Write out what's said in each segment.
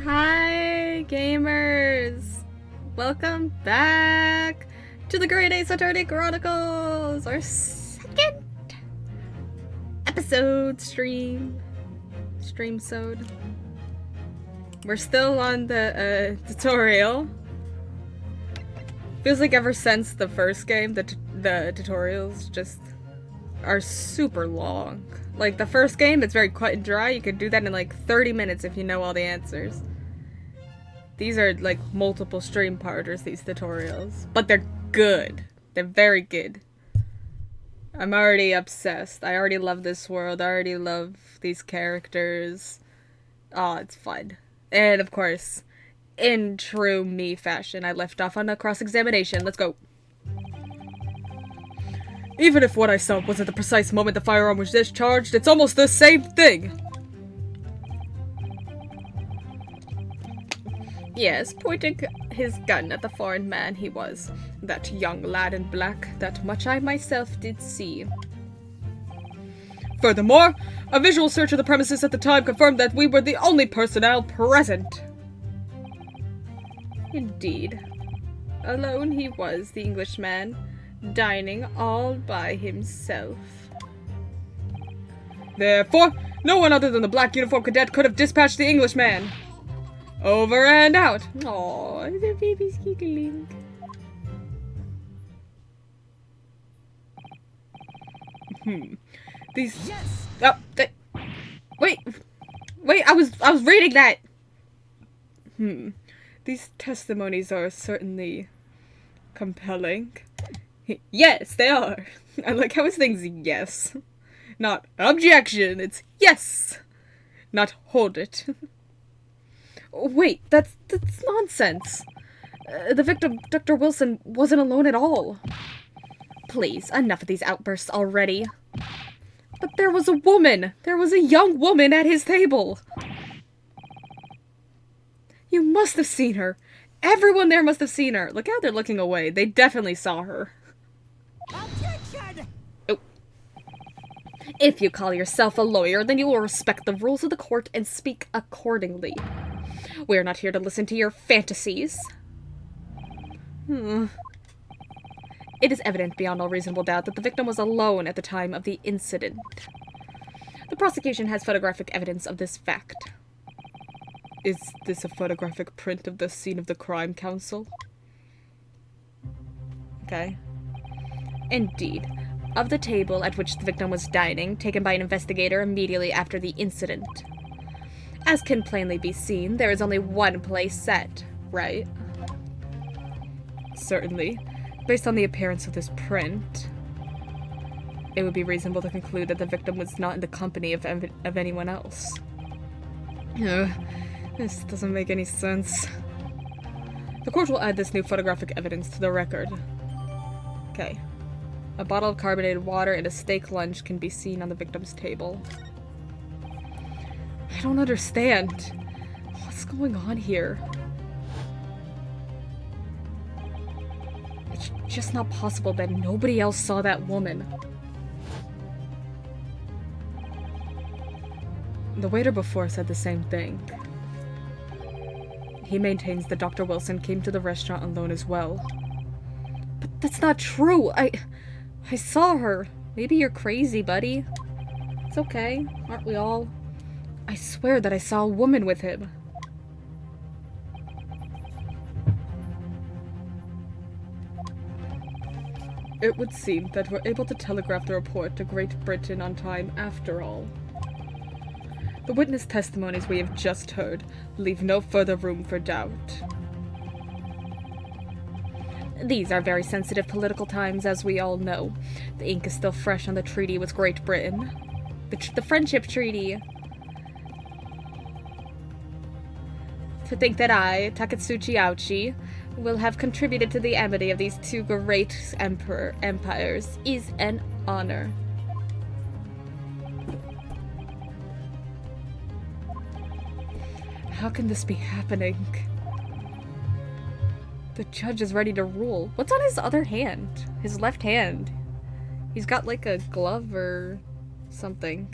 Hi, gamers! Welcome back to the Great Ace Attorney Chronicles, our second episode stream-sode. We're still on the tutorial. Feels like ever since the first game, the tutorials just are super long. Like, the first game, it's very cut and dry. You could do that in like 30 minutes if you know all the answers. These are like multiple stream parters, these tutorials. But they're good. They're very good. I'm already obsessed. I already love this world. I already love these characters. Oh, it's fun. And of course, in true me fashion, I left off on a cross-examination. Let's go. Even if what I saw was at the precise moment the firearm was discharged, it's almost the same thing! Yes, pointing his gun at the foreign man he was. That young lad in black, that much I myself did see. Furthermore, a visual search of the premises at the time confirmed that we were the only personnel present. Indeed. Alone he was, the Englishman, dining all by himself. Therefore, no one other than the black uniform cadet could have dispatched the Englishman. Over and out. Aww, the baby's giggling. These. Yes. Oh, wait. I was reading that. These testimonies are certainly compelling. Yes, they are. I like how his thing's yes. Not objection, it's yes. Not hold it. Wait, that's nonsense. The victim, Dr. Wilson, wasn't alone at all. Please, enough of these outbursts already. But there was a woman! There was a young woman at his table! You must have seen her. Everyone there must have seen her. Look how they're looking away. They definitely saw her. Objection! Oh. If you call yourself a lawyer, then you will respect the rules of the court and speak accordingly. We are not here to listen to your fantasies. It is evident beyond all reasonable doubt that the victim was alone at the time of the incident. The prosecution has photographic evidence of this fact. Is this a photographic print of the scene of the crime, counsel? Okay. Indeed. Of the table at which the victim was dining, taken by an investigator immediately after the incident. As can plainly be seen, there is only one place set, right? Certainly. Based on the appearance of this print, it would be reasonable to conclude that the victim was not in the company of anyone else. This doesn't make any sense. The court will add this new photographic evidence to the record. Okay. A bottle of carbonated water and a steak lunch can be seen on the victim's table. I don't understand. What's going on here? It's just not possible that nobody else saw that woman. The waiter before said the same thing. He maintains that Dr. Wilson came to the restaurant alone as well. But that's not true! I saw her. Maybe you're crazy, buddy. It's okay. Aren't we all? I swear that I saw a woman with him. It would seem that we're able to telegraph the report to Great Britain on time after all. The witness testimonies we have just heard leave no further room for doubt. These are very sensitive political times, as we all know. The ink is still fresh on the treaty with Great Britain. The friendship treaty. To think that I, Takatsuchi Ouchi, will have contributed to the amity of these two great empires is an honor. How can this be happening? The judge is ready to rule. What's on his other hand? His left hand. He's got like a glove or something.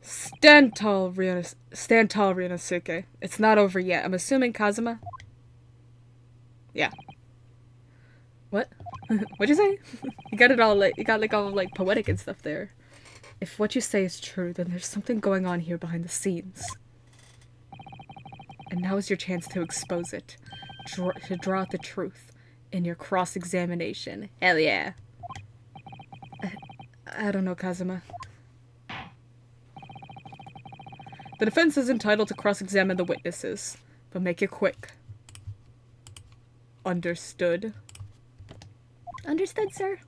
Stand tall, Ryunosuke. It's not over yet. I'm assuming Kazuma? Yeah. What? What'd you say? You got all poetic and stuff there. If what you say is true, then there's something going on here behind the scenes. And now is your chance to expose it. To draw out the truth in your cross-examination. Hell yeah. I don't know, Kazuma. The defense is entitled to cross-examine the witnesses, but make it quick. Understood? Understood, sir.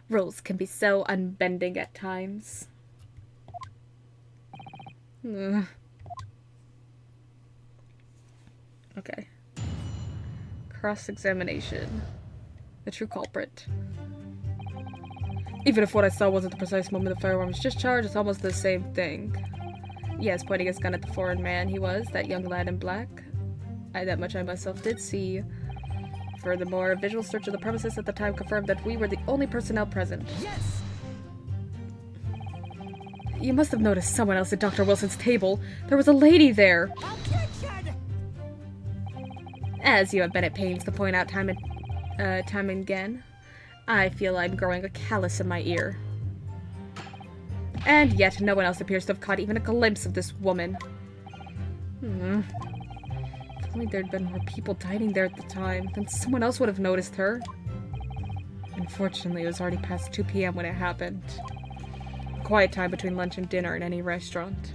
Rules can be so unbending at times. Okay. Cross-examination. The true culprit. Even if what I saw wasn't the precise moment the firearm was discharged, it's almost the same thing. Yes, pointing his gun at the foreign man he was, that young lad in black. That much I myself did see. Furthermore, a visual search of the premises at the time confirmed that we were the only personnel present. Yes! You must have noticed someone else at Dr. Wilson's table. There was a lady there. As you have been at pains to point out time and again, I feel I'm growing a callus in my ear. And yet, no one else appears to have caught even a glimpse of this woman. If only there'd been more people dining there at the time, then someone else would have noticed her. Unfortunately, it was already past 2 p.m. when it happened. A quiet time between lunch and dinner in any restaurant.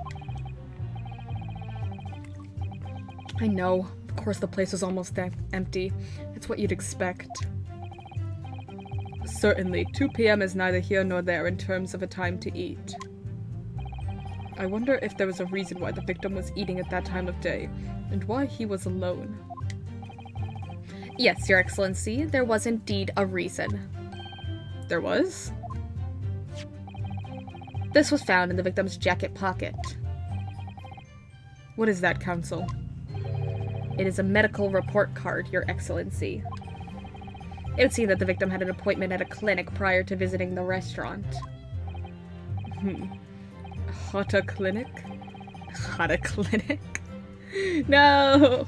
I know. Of course, the place was almost empty. It's what you'd expect. Certainly, 2 p.m. is neither here nor there in terms of a time to eat. I wonder if there was a reason why the victim was eating at that time of day, and why he was alone. Yes, Your Excellency, there was indeed a reason. There was? This was found in the victim's jacket pocket. What is that, Counsel? It is a medical report card, Your Excellency. It would seem that the victim had an appointment at a clinic prior to visiting the restaurant. Hata clinic? Hata clinic? No!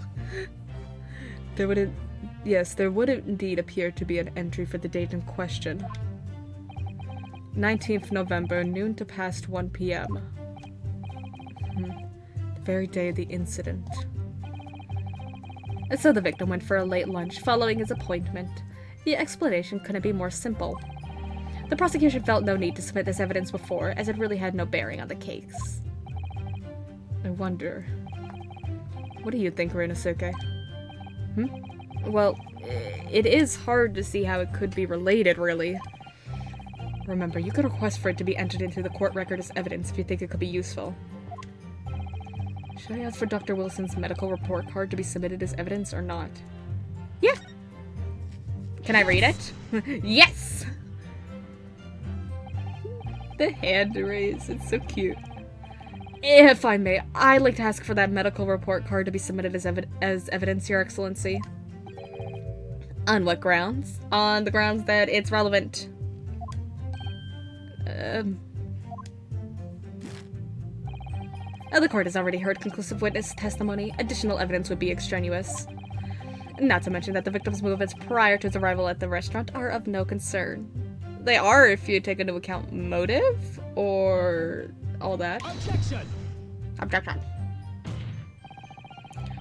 There would indeed appear to be an entry for the date in question. 19th November, noon to past 1 p.m. The very day of the incident. And so the victim went for a late lunch following his appointment. The explanation couldn't be more simple. The prosecution felt no need to submit this evidence before, as it really had no bearing on the case. I wonder... What do you think, Ryunosuke? Well, it is hard to see how it could be related, really. Remember, you could request for it to be entered into the court record as evidence if you think it could be useful. Should I ask for Dr. Wilson's medical report card to be submitted as evidence or not? Yeah! Can I read it? Yes! The hand raise, it's so cute. If I may, I'd like to ask for that medical report card to be submitted as evidence, Your Excellency. On what grounds? On the grounds that it's relevant. The court has already heard conclusive witness testimony. Additional evidence would be extraneous. Not to mention that the victim's movements prior to his arrival at the restaurant are of no concern. They are if you take into account motive, or all that. Objection! Objection.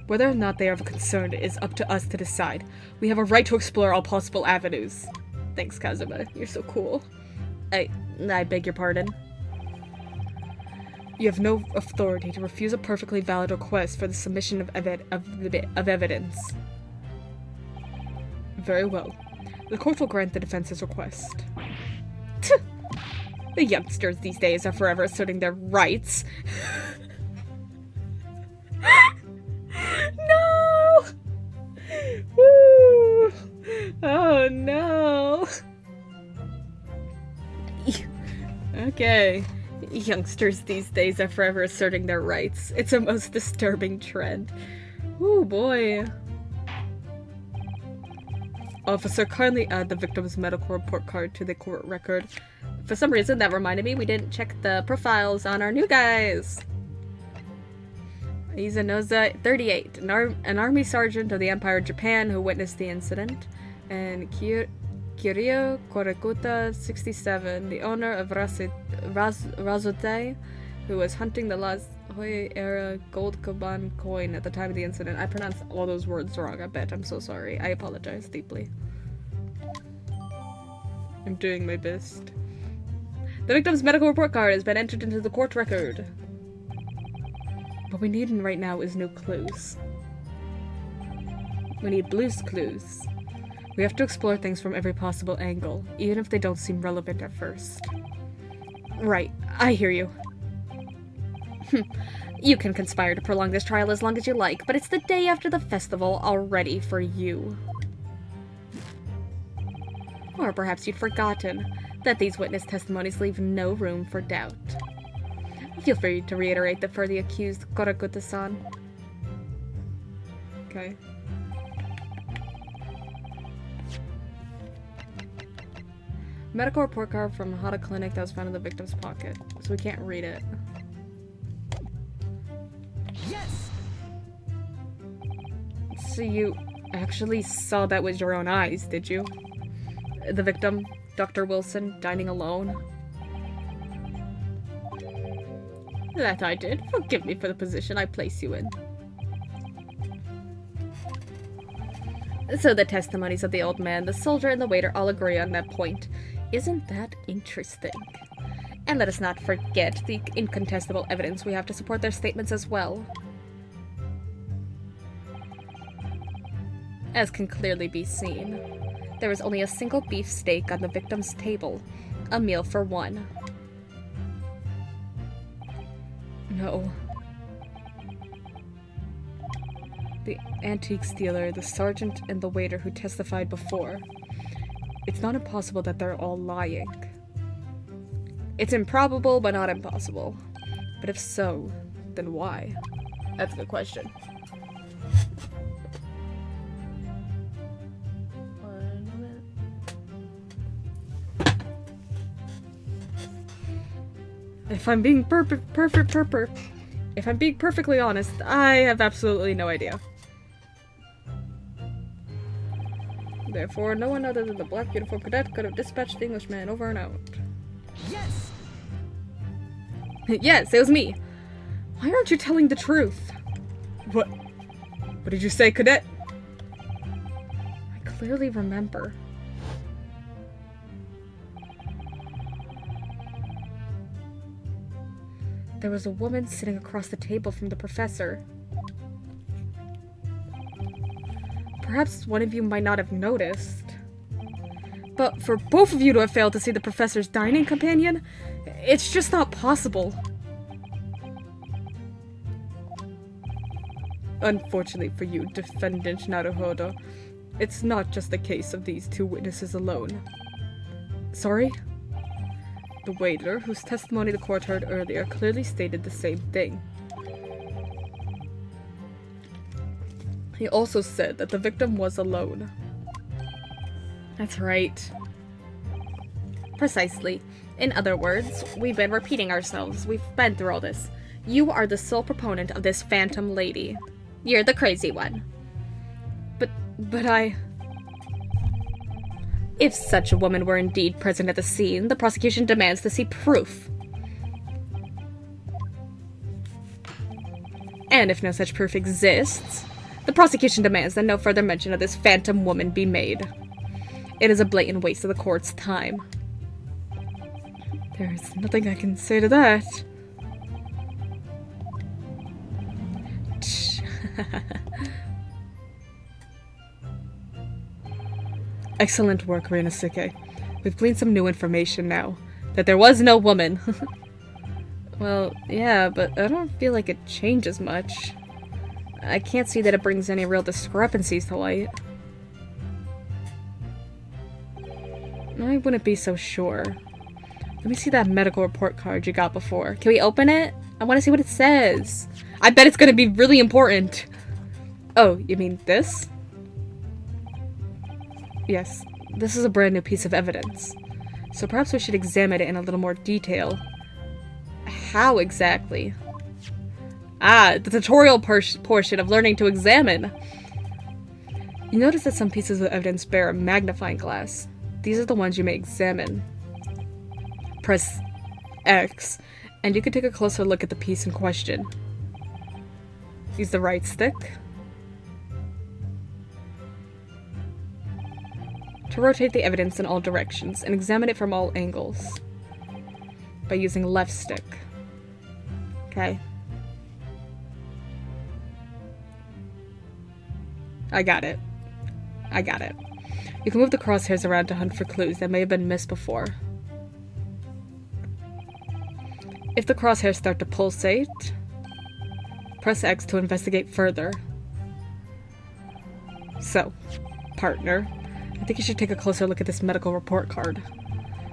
Whether or not they are of concern is up to us to decide. We have a right to explore all possible avenues. Thanks, Kazuma. You're so cool. I beg your pardon. You have no authority to refuse a perfectly valid request for the submission of evidence. Very well. The court will grant the defense's request. The youngsters these days are forever asserting their rights. No! Woo! Oh no! Okay. Youngsters these days are forever asserting their rights. It's a most disturbing trend. Ooh, boy. Officer, kindly add the victim's medical report card to the court record. For some reason, that reminded me we didn't check the profiles on our new guys. Izanoza, 38, an army sergeant of the Empire of Japan who witnessed the incident. And Kirio Korekuta, 67, the owner of Razote, who was hunting the Las Hoya era gold Kaban coin at the time of the incident. I pronounced all those words wrong, I bet. I'm so sorry. I apologize deeply. I'm doing my best. The victim's medical report card has been entered into the court record. What we need right now is no clues. We need blues clues. We have to explore things from every possible angle, even if they don't seem relevant at first. Right, I hear you. You can conspire to prolong this trial as long as you like, but it's the day after the festival already for you. Or perhaps you'd forgotten that these witness testimonies leave no room for doubt. Feel free to reiterate that for the accused, Korakuta-san. Okay. Medical report card from Hata Clinic that was found in the victim's pocket, so we can't read it. Yes. So you actually saw that with your own eyes, did you? The victim, Dr. Wilson, dining alone? That I did. Forgive me for the position I place you in. So the testimonies of the old man, the soldier, and the waiter all agree on that point. Isn't that interesting? And let us not forget the incontestable evidence we have to support their statements as well. As can clearly be seen, there was only a single beef steak on the victim's table, a meal for one. No. The antiques dealer, the sergeant, and the waiter who testified before. It's not impossible that they're all lying. It's improbable, but not impossible. But if so, then why? That's a good question. If I'm being if I'm being perfectly honest, I have absolutely no idea. Therefore, no one other than the black uniform cadet could have dispatched the Englishman over and out. Yes! Yes, it was me. Why aren't you telling the truth? What did you say, cadet? I clearly remember. There was a woman sitting across the table from the professor. Perhaps one of you might not have noticed. But for both of you to have failed to see the professor's dining companion, it's just not possible. Unfortunately for you, Defendant Naruhodo, it's not just the case of these two witnesses alone. Sorry? The waiter, whose testimony the court heard earlier, clearly stated the same thing. He also said that the victim was alone. That's right. Precisely. In other words, we've been repeating ourselves. We've been through all this. You are the sole proponent of this phantom lady. You're the crazy one. But I... If such a woman were indeed present at the scene, the prosecution demands to see proof. And if no such proof exists, the prosecution demands that no further mention of this phantom woman be made. It is a blatant waste of the court's time. There's nothing I can say to that. Excellent work, Rinosuke. We've gleaned some new information now. That there was no woman. Well, yeah, but I don't feel like it changes much. I can't see that it brings any real discrepancies to light. I wouldn't be so sure. Let me see that medical report card you got before. Can we open it? I want to see what it says. I bet it's going to be really important. Oh, you mean this? Yes, this is a brand new piece of evidence. So perhaps we should examine it in a little more detail. How exactly? Ah, the tutorial portion of learning to examine. You notice that some pieces of evidence bear a magnifying glass. These are the ones you may examine. Press X, and you can take a closer look at the piece in question. Use the right stick to rotate the evidence in all directions and examine it from all angles by using left stick. Okay. I got it. I got it. You can move the crosshairs around to hunt for clues that may have been missed before. If the crosshairs start to pulsate, press X to investigate further. So, partner, I think you should take a closer look at this medical report card.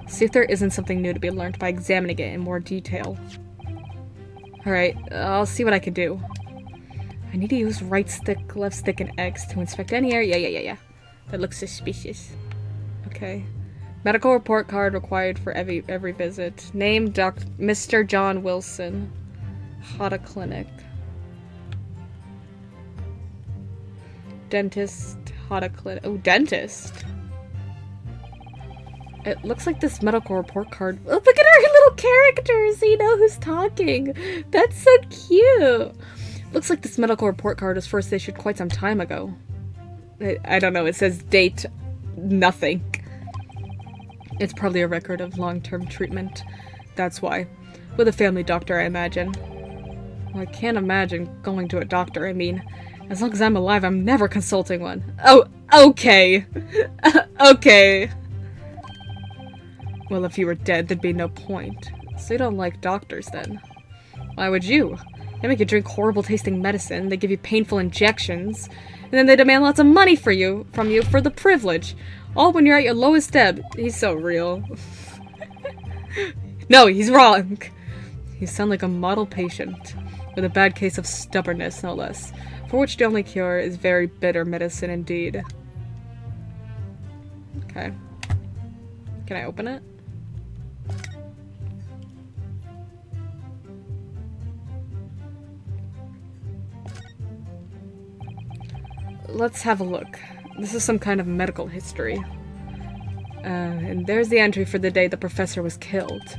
See if there isn't something new to be learned by examining it in more detail. Alright, I'll see what I can do. I need to use right stick, left stick, and X to inspect any area. Yeah. That looks suspicious. Okay. Medical report card required for every visit. Name, Mr. John Wilson. Hada Clinic. Dentist, Hada Clinic. Oh, dentist. It looks like this medical report card. Oh, look at our little characters! You know who's talking. That's so cute. Looks like this medical report card was first issued quite some time ago. I don't know. It says date nothing. It's probably a record of long-term treatment. That's why. With a family doctor, I imagine. Well, I can't imagine going to a doctor. I mean, as long as I'm alive, I'm never consulting one. Oh, okay. Okay. Well, if you were dead, there'd be no point. So you don't like doctors, then? Why would you? They make you drink horrible-tasting medicine, they give you painful injections, and then they demand lots of money from you for the privilege. All when you're at your lowest ebb. He's so real. No, he's wrong. You sound like a model patient, with a bad case of stubbornness, no less, for which the only cure is very bitter medicine indeed. Okay. Can I open it? Let's have a look. This is some kind of medical history. And there's the entry for the day the professor was killed.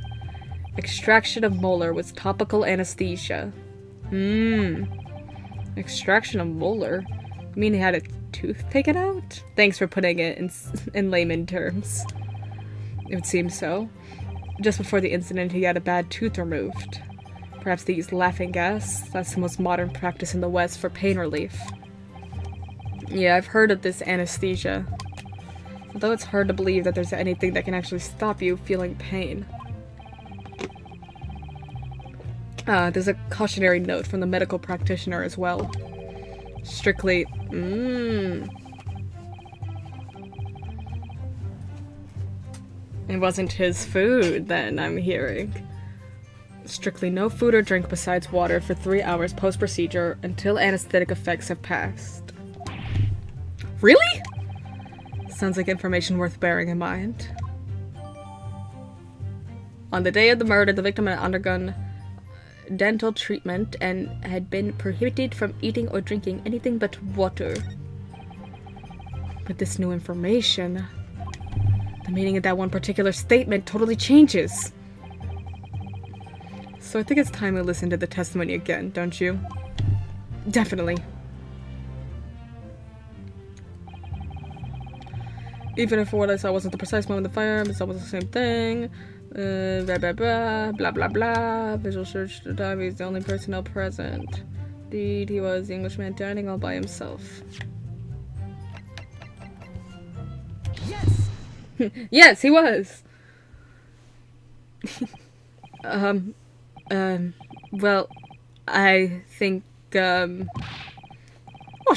Extraction of molar with topical anesthesia. Extraction of molar? You mean he had a tooth taken out? Thanks for putting it in layman terms. It would seem so. Just before the incident, he had a bad tooth removed. Perhaps they used laughing gas. That's the most modern practice in the West for pain relief. Yeah, I've heard of this anesthesia. Although it's hard to believe that there's anything that can actually stop you feeling pain. There's a cautionary note from the medical practitioner as well. Strictly, It wasn't his food, then, I'm hearing. Strictly no food or drink besides water for 3 hours post-procedure until anesthetic effects have passed. Really? Sounds like information worth bearing in mind. On the day of the murder, the victim had undergone dental treatment and had been prohibited from eating or drinking anything but water. With this new information, the meaning of that one particular statement totally changes. So I think it's time we listen to the testimony again, don't you? Definitely. Even if what I saw wasn't the precise moment of the firearm, it's almost the same thing. Blah blah blah. Visual search to dive. He's the only personnel present. Indeed, he was the Englishman dining all by himself. Yes! Yes, he was! Well, I think, what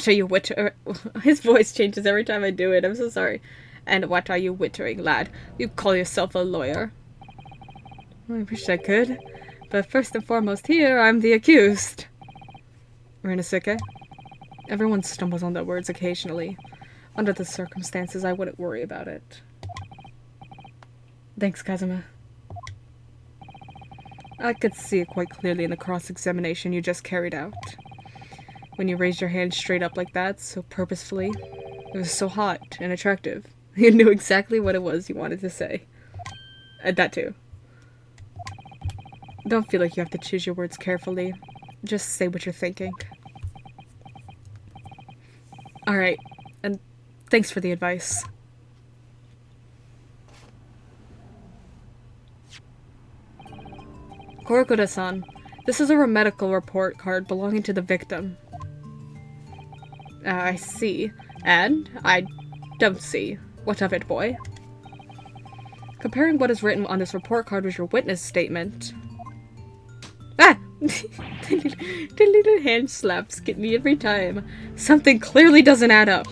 are you wittering? His voice changes every time I do it, I'm so sorry. And what are you wittering, lad? You call yourself a lawyer? I wish I could. But first and foremost here, I'm the accused. Renasuke? Everyone stumbles on their words occasionally. Under the circumstances, I wouldn't worry about it. Thanks, Kazuma. I could see it quite clearly in the cross-examination you just carried out. When you raised your hand straight up like that, so purposefully, it was so hot and attractive. You knew exactly what it was you wanted to say. And that too. Don't feel like you have to choose your words carefully. Just say what you're thinking. Alright, and thanks for the advice. Korokuda-san, this is a medical report card belonging to the victim. I see. And I don't see. What of it, boy? Comparing what is written on this report card with your witness statement. Ah! The little hand slaps get me every time. Something clearly doesn't add up.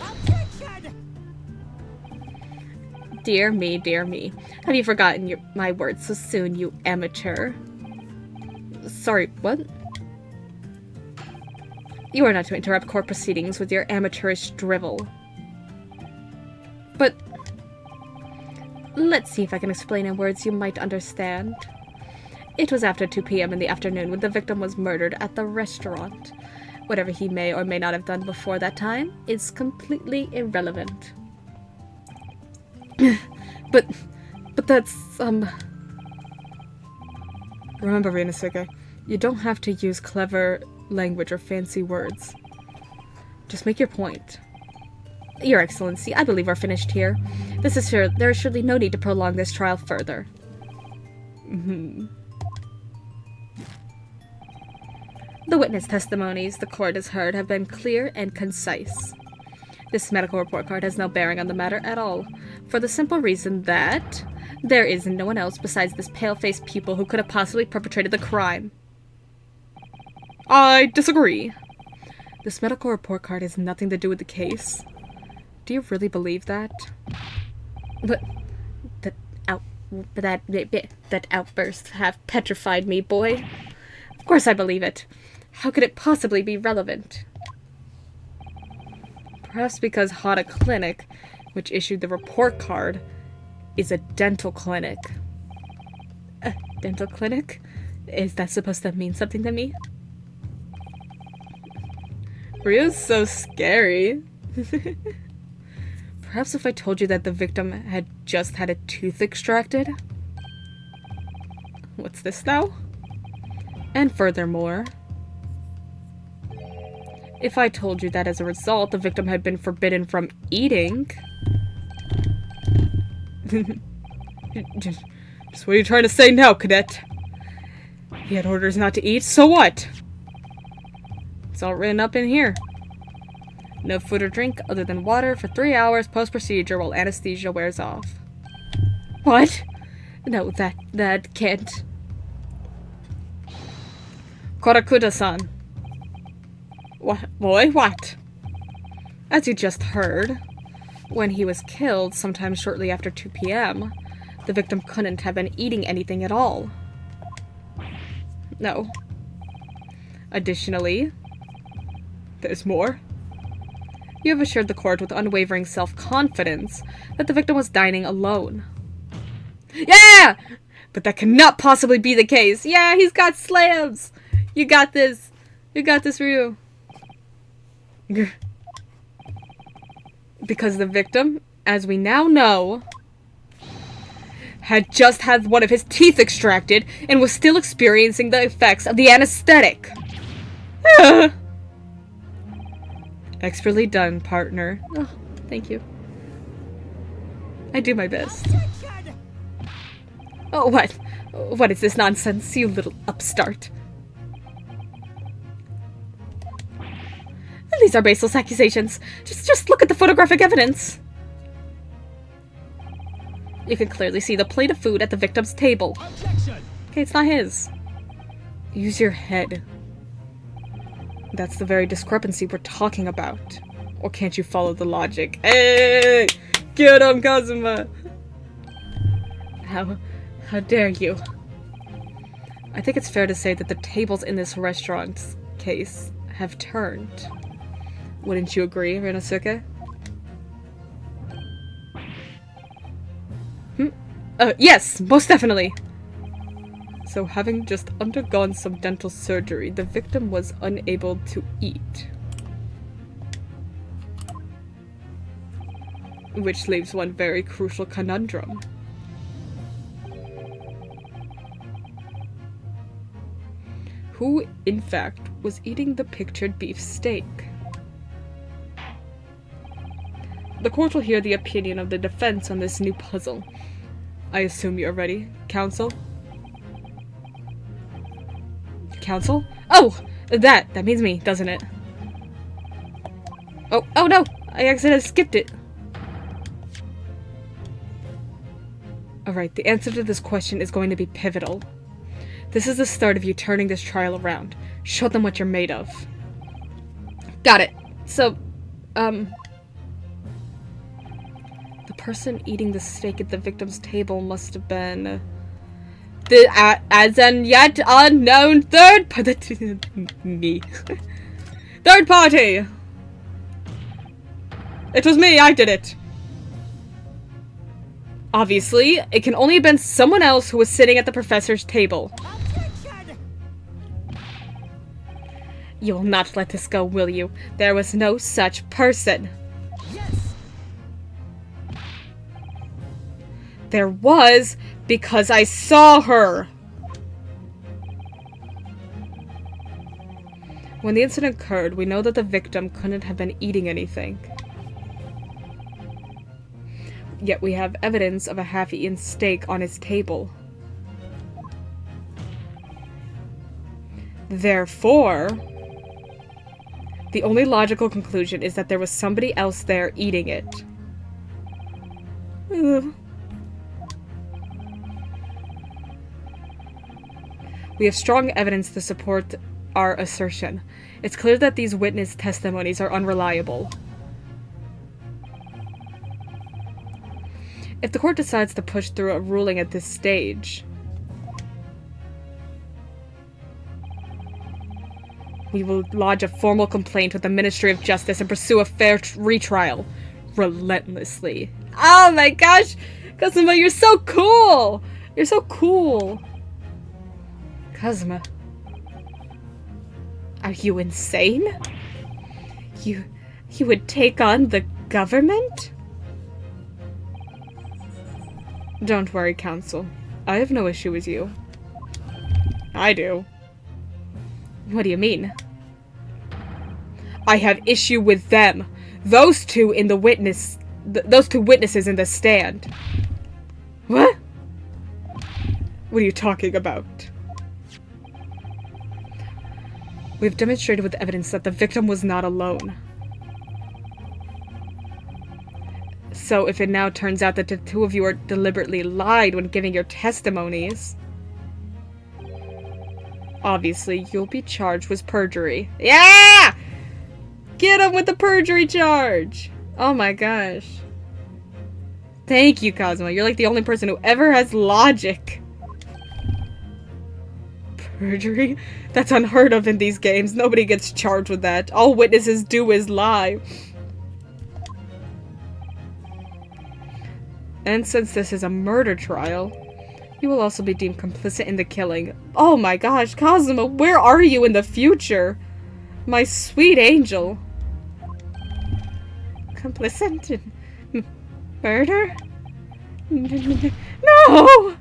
Dear me, dear me. Have you forgotten my words so soon, you amateur? Sorry, what? You are not to interrupt court proceedings with your amateurish drivel. But let's see if I can explain in words you might understand. It was after 2 p.m. in the afternoon when the victim was murdered at the restaurant. Whatever he may or may not have done before that time is completely irrelevant. but that's, Remember, Rinosuke, you don't have to use clever language or fancy words. Just make your point. Your Excellency, I believe we're finished here. There is surely no need to prolong this trial further. The witness testimonies the court has heard have been clear and concise. This medical report card has no bearing on the matter at all, for the simple reason that there is no one else besides this pale-faced pupil who could have possibly perpetrated the crime. I disagree. This medical report card has nothing to do with the case. Do you really believe that? But that outburst have petrified me, boy. Of course I believe it. How could it possibly be relevant? Perhaps because Hada Clinic, which issued the report card, is a dental clinic. A dental clinic? Is that supposed to mean something to me? Ryu's so scary. Perhaps if I told you that the victim had just had a tooth extracted? What's this now? And furthermore, if I told you that as a result the victim had been forbidden from eating... just what are you trying to say now, cadet? He had orders not to eat, so what? It's all written up in here. No food or drink other than water for 3 hours post-procedure while anesthesia wears off. What? No, that can't. Korakuda-san. What? Boy, what? As you just heard, when he was killed sometime shortly after 2 p.m., the victim couldn't have been eating anything at all. No. Additionally, there's more. You have assured the court with unwavering self-confidence that the victim was dining alone. Yeah! But that cannot possibly be the case. Yeah, he's got slams! You got this. You got this, Ryu. Because the victim, as we now know, had just had one of his teeth extracted and was still experiencing the effects of the anesthetic. Expertly done, partner. Oh, thank you. I do my best. Oh, what? What is this nonsense, you little upstart? These are baseless accusations. Just look at the photographic evidence. You can clearly see the plate of food at the victim's table. Objection. Okay, it's not his. Use your head. That's the very discrepancy we're talking about. Or can't you follow the logic? Hey! Get him, Kazuma! How dare you? I think it's fair to say that the tables in this restaurant's case have turned. Wouldn't you agree, Rinosuke? Yes, most definitely. So, having just undergone some dental surgery, the victim was unable to eat. Which leaves one very crucial conundrum. Who, in fact, was eating the pictured beef steak? The court will hear the opinion of the defense on this new puzzle. I assume you're ready, counsel? Counsel? Oh! That means me, doesn't it? Oh no! I accidentally skipped it. Alright, the answer to this question is going to be pivotal. This is the start of you turning this trial around. Show them what you're made of. Got it. So, the person eating the steak at the victim's table must have been the as an yet unknown third me. Third party. It was me. I did it. Obviously, it can only have been someone else who was sitting at the professor's table. You will not let this go, will you? There was no such person. Yes. There was, because I saw her. When the incident occurred, we know that the victim couldn't have been eating anything. Yet we have evidence of a half-eaten steak on his table. Therefore, the only logical conclusion is that there was somebody else there eating it. Ugh. We have strong evidence to support our assertion. It's clear that these witness testimonies are unreliable. If the court decides to push through a ruling at this stage, we will lodge a formal complaint with the Ministry of Justice and pursue a fair retrial. Relentlessly. Oh my gosh! Kazuma, you're so cool! You're so cool! Kazuma. Are you insane? You would take on the government? Don't worry, counsel. I have no issue with you. I do. What do you mean? I have issue with them. Those two in the witness... those two witnesses in the stand. What? What are you talking about? We've demonstrated with evidence that the victim was not alone. So if it now turns out that the two of you are deliberately lied when giving your testimonies, obviously you'll be charged with perjury. Yeah! Get him with the perjury charge! Oh my gosh. Thank you, Kazuma. You're like the only person who ever has logic. Perjury? That's unheard of in these games. Nobody gets charged with that. All witnesses do is lie. And since this is a murder trial, you will also be deemed complicit in the killing. Oh my gosh, Kazuma, where are you in the future? My sweet angel. Complicit in murder? No!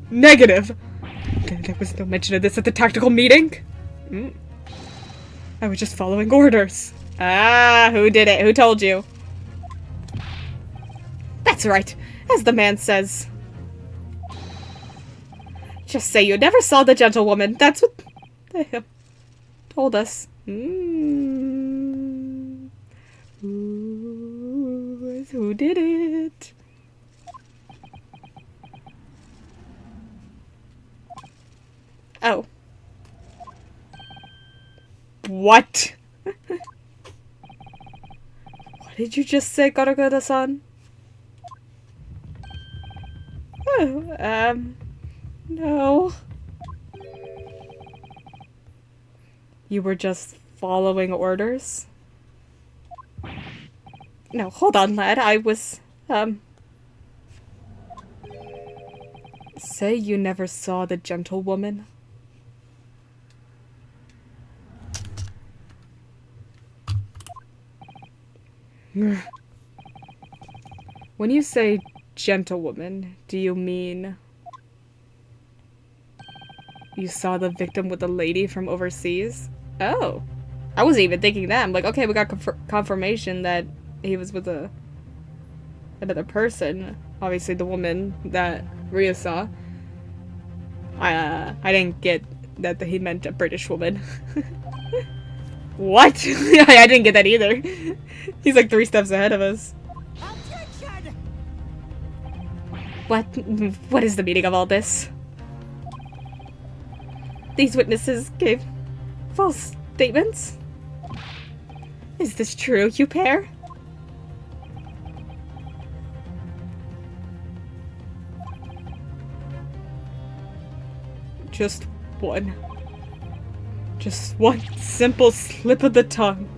Negative. There was no mention of this at the tactical meeting. I was just following orders. Ah, who did it? Who told you? That's right, as the man says. Just say you never saw the gentlewoman. That's what they told us. Who did it? Oh. What? What did you just say, Gorogoro-san? Oh, no. You were just following orders? No, hold on, lad. I was, Say you never saw the gentlewoman? When you say gentlewoman, do you mean you saw the victim with the lady from overseas? Oh. I wasn't even thinking that. I'm like, okay, we got confirmation that he was with another person. Obviously the woman that Rhea saw. I didn't get that he meant a British woman. What? I didn't get that either. He's like 3 steps ahead of us. Objection! What is the meaning of all this? These witnesses gave false statements? Is this true, you pair? Just one simple slip of the tongue.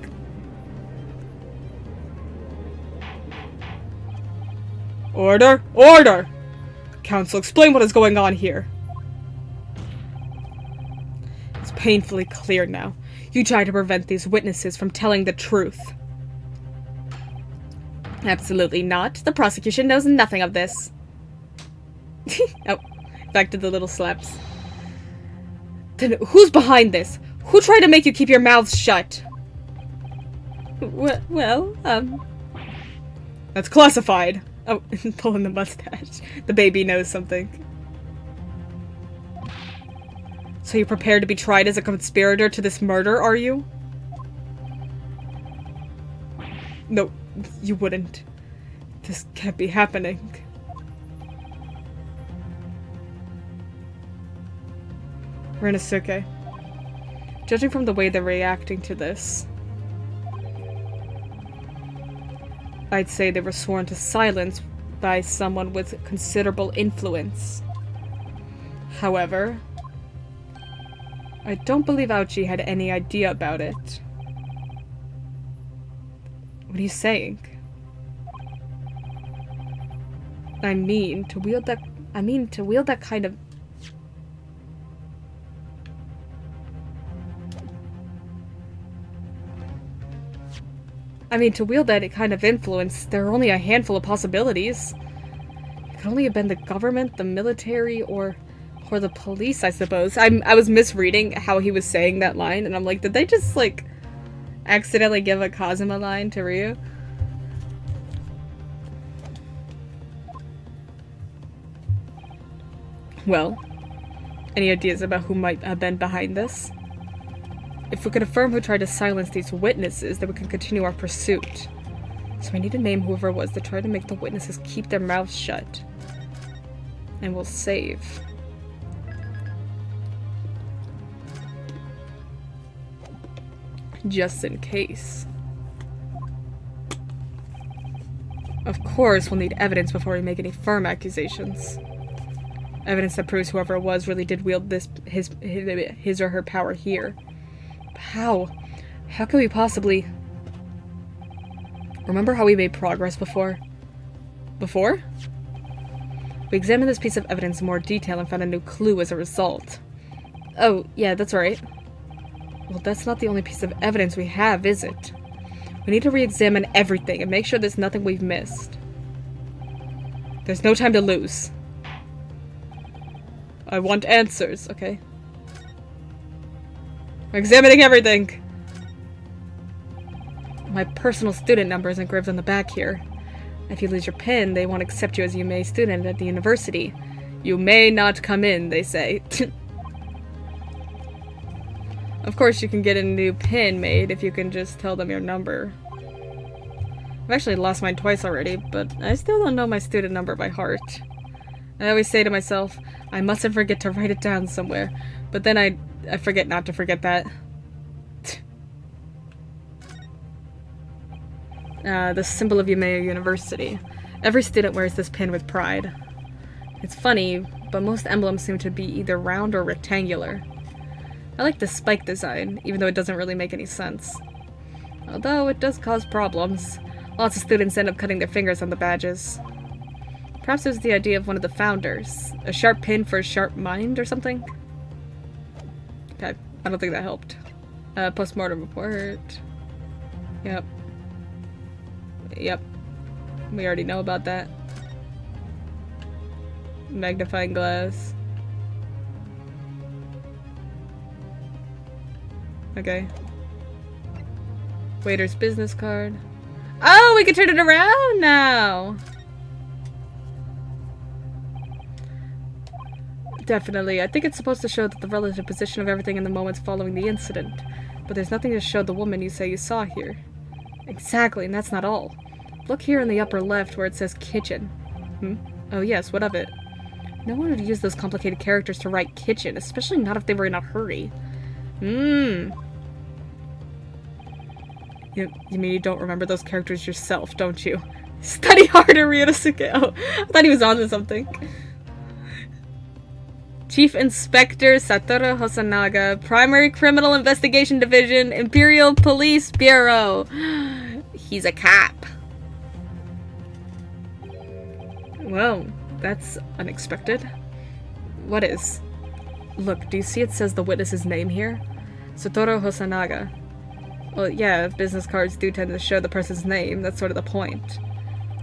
Order! Order! Counsel, explain what is going on here. It's painfully clear now. You try to prevent these witnesses from telling the truth. Absolutely not. The prosecution knows nothing of this. Oh, back to the little slaps. Then who's behind this? Who tried to make you keep your mouths shut? Well, That's classified. Oh, pulling the mustache. The baby knows something. So you're prepared to be tried as a conspirator to this murder, are you? No, you wouldn't. This can't be happening. Rinosuke. Judging from the way they're reacting to this, I'd say they were sworn to silence by someone with considerable influence. However, I don't believe Ouchi had any idea about it. What are you saying? I mean, to wield that kind of... to wield that kind of influence, there are only a handful of possibilities. It could only have been the government, the military, or the police, I suppose. I was misreading how he was saying that line, and I'm like, did they just, like, accidentally give a Kazuma line to Ryu? Well, any ideas about who might have been behind this? If we could affirm who tried to silence these witnesses, then we can continue our pursuit. So we need to name whoever it was that tried to make the witnesses keep their mouths shut. And we'll save. Just in case. Of course, we'll need evidence before we make any firm accusations. Evidence that proves whoever it was really did wield his or her power here. How? How could we possibly... Remember how we made progress before? Before? We examined this piece of evidence in more detail and found a new clue as a result. Oh, yeah, that's right. Well, that's not the only piece of evidence we have, is it? We need to re-examine everything and make sure there's nothing we've missed. There's no time to lose. I want answers, okay? We're examining everything! My personal student number is engraved on the back here. If you lose your pin, they won't accept you as a UMA student at the university. You may not come in, they say. Of course, you can get a new pin made if you can just tell them your number. I've actually lost mine twice already, but I still don't know my student number by heart. I always say to myself, I mustn't forget to write it down somewhere, but then I forget not to forget that. The symbol of Yumeo University. Every student wears this pin with pride. It's funny, but most emblems seem to be either round or rectangular. I like the spike design, even though it doesn't really make any sense. Although it does cause problems. Lots of students end up cutting their fingers on the badges. Perhaps it was the idea of one of the founders. A sharp pin for a sharp mind or something? Okay, I don't think that helped. Postmortem report. Yep. Yep. We already know about that. Magnifying glass. Okay. Waiter's business card. Oh, we can turn it around now! Definitely. I think it's supposed to show that the relative position of everything in the moments following the incident. But there's nothing to show the woman you say you saw here. Exactly, and that's not all. Look here in the upper left where it says kitchen. Oh yes, what of it? No one would use those complicated characters to write kitchen, especially not if they were in a hurry. You mean you don't remember those characters yourself, don't you? Study harder, Ryunosuke. Oh, I thought he was on to something. Chief Inspector Satoru Hosonaga, Primary Criminal Investigation Division, Imperial Police Bureau. He's a cop. Well, that's unexpected. What is? Look, do you see it says the witness's name here? Satoru Hosonaga. Well, yeah, business cards do tend to show the person's name. That's sort of the point.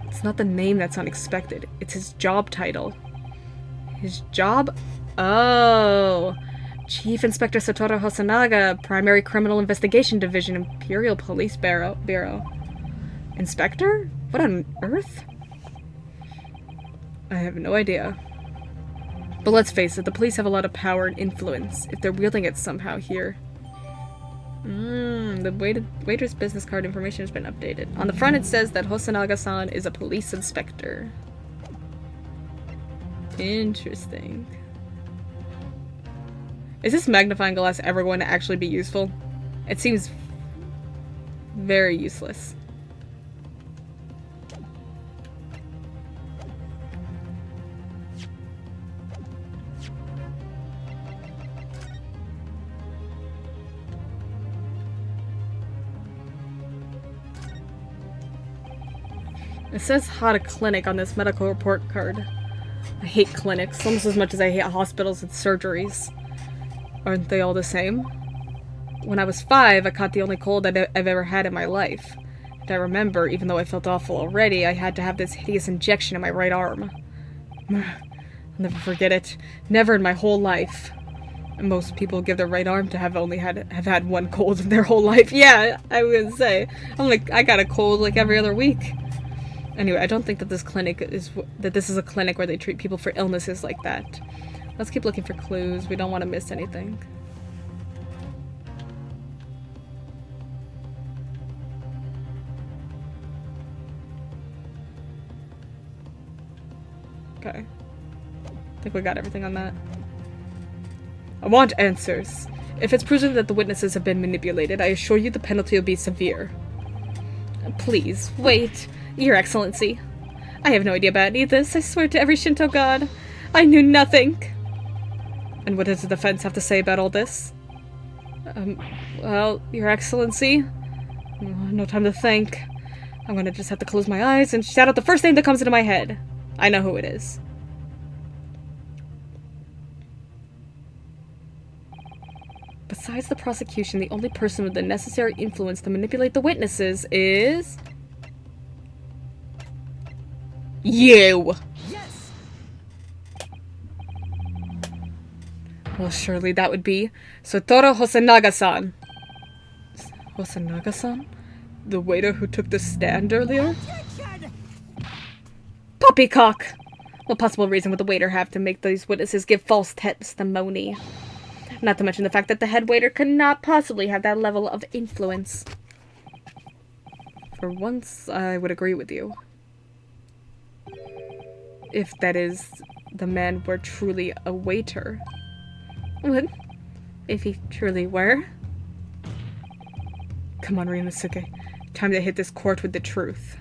It's not the name that's unexpected. It's his job title. His job? Oh. Chief Inspector Satoru Hosonaga, Primary Criminal Investigation Division, Imperial Police Bureau. Inspector? What on earth? I have no idea. But let's face it, the police have a lot of power and influence, if they're wielding it somehow here. The waiter's business card information has been updated. On the front it says that Hosonaga-san is a police inspector. Interesting. Is this magnifying glass ever going to actually be useful? It seems very useless. It says Hada Clinic on this medical report card. I hate clinics almost as much as I hate hospitals and surgeries. Aren't they all the same? When I was 5, I caught the only cold I've ever had in my life. And I remember, even though I felt awful already, I had to have this hideous injection in my right arm. I'll never forget it. Never in my whole life. Most people give their right arm to have had one cold in their whole life. Yeah, I was gonna say. I got a cold like every other week. Anyway, I don't think that this is a clinic where they treat people for illnesses like that. Let's keep looking for clues. We don't want to miss anything. Okay. I think we got everything on that. I want answers. If it's proven that the witnesses have been manipulated, I assure you the penalty will be severe. Please, wait. Your Excellency. I have no idea about any of this. I swear to every Shinto god. I knew nothing. And what does the defense have to say about all this? Well, Your Excellency. No time to think. I'm gonna just have to close my eyes and shout out the first name that comes into my head. I know who it is. Besides the prosecution, the only person with the necessary influence to manipulate the witnesses is... you! Yes! Well, surely that would be Satoru Hosonaga-san. Hosonaga-san? The waiter who took the stand earlier? Poppycock! What possible reason would the waiter have to make these witnesses give false testimony? Not to mention the fact that the head waiter could not possibly have that level of influence. For once, I would agree with you. If that is, the man were truly a waiter. What? If he truly were? Come on, Ryunosuke. Time to hit this court with the truth.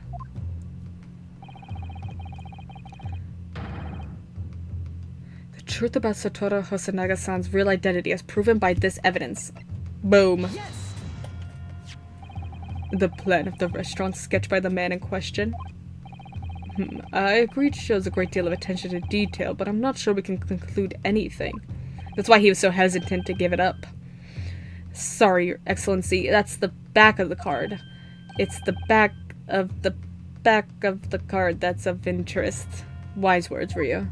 The truth about Satoru Hosonaga-san's real identity as proven by this evidence. Boom. Yes! The plan of the restaurant sketched by the man in question. I agree it shows a great deal of attention to detail, but I'm not sure we can conclude anything. That's why he was so hesitant to give it up. Sorry, Your Excellency, that's the back of the card. It's the back of the card that's of interest. Wise words, Rio.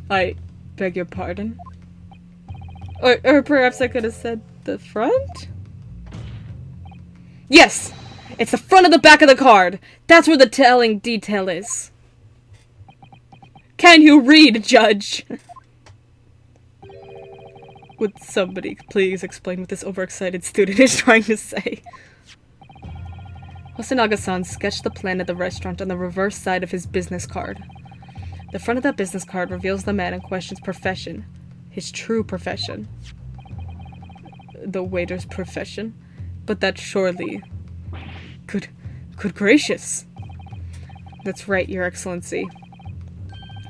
I beg your pardon? Or perhaps I could have said the front? Yes! It's the front of the back of the card! That's where the telling detail is. Can you read, Judge? Would somebody please explain what this overexcited student is trying to say? Hosonaga-san sketched the plan of the restaurant on the reverse side of his business card. The front of that business card reveals the man in question's profession. His true profession. The waiter's profession? But that surely... Good gracious. That's right, Your Excellency.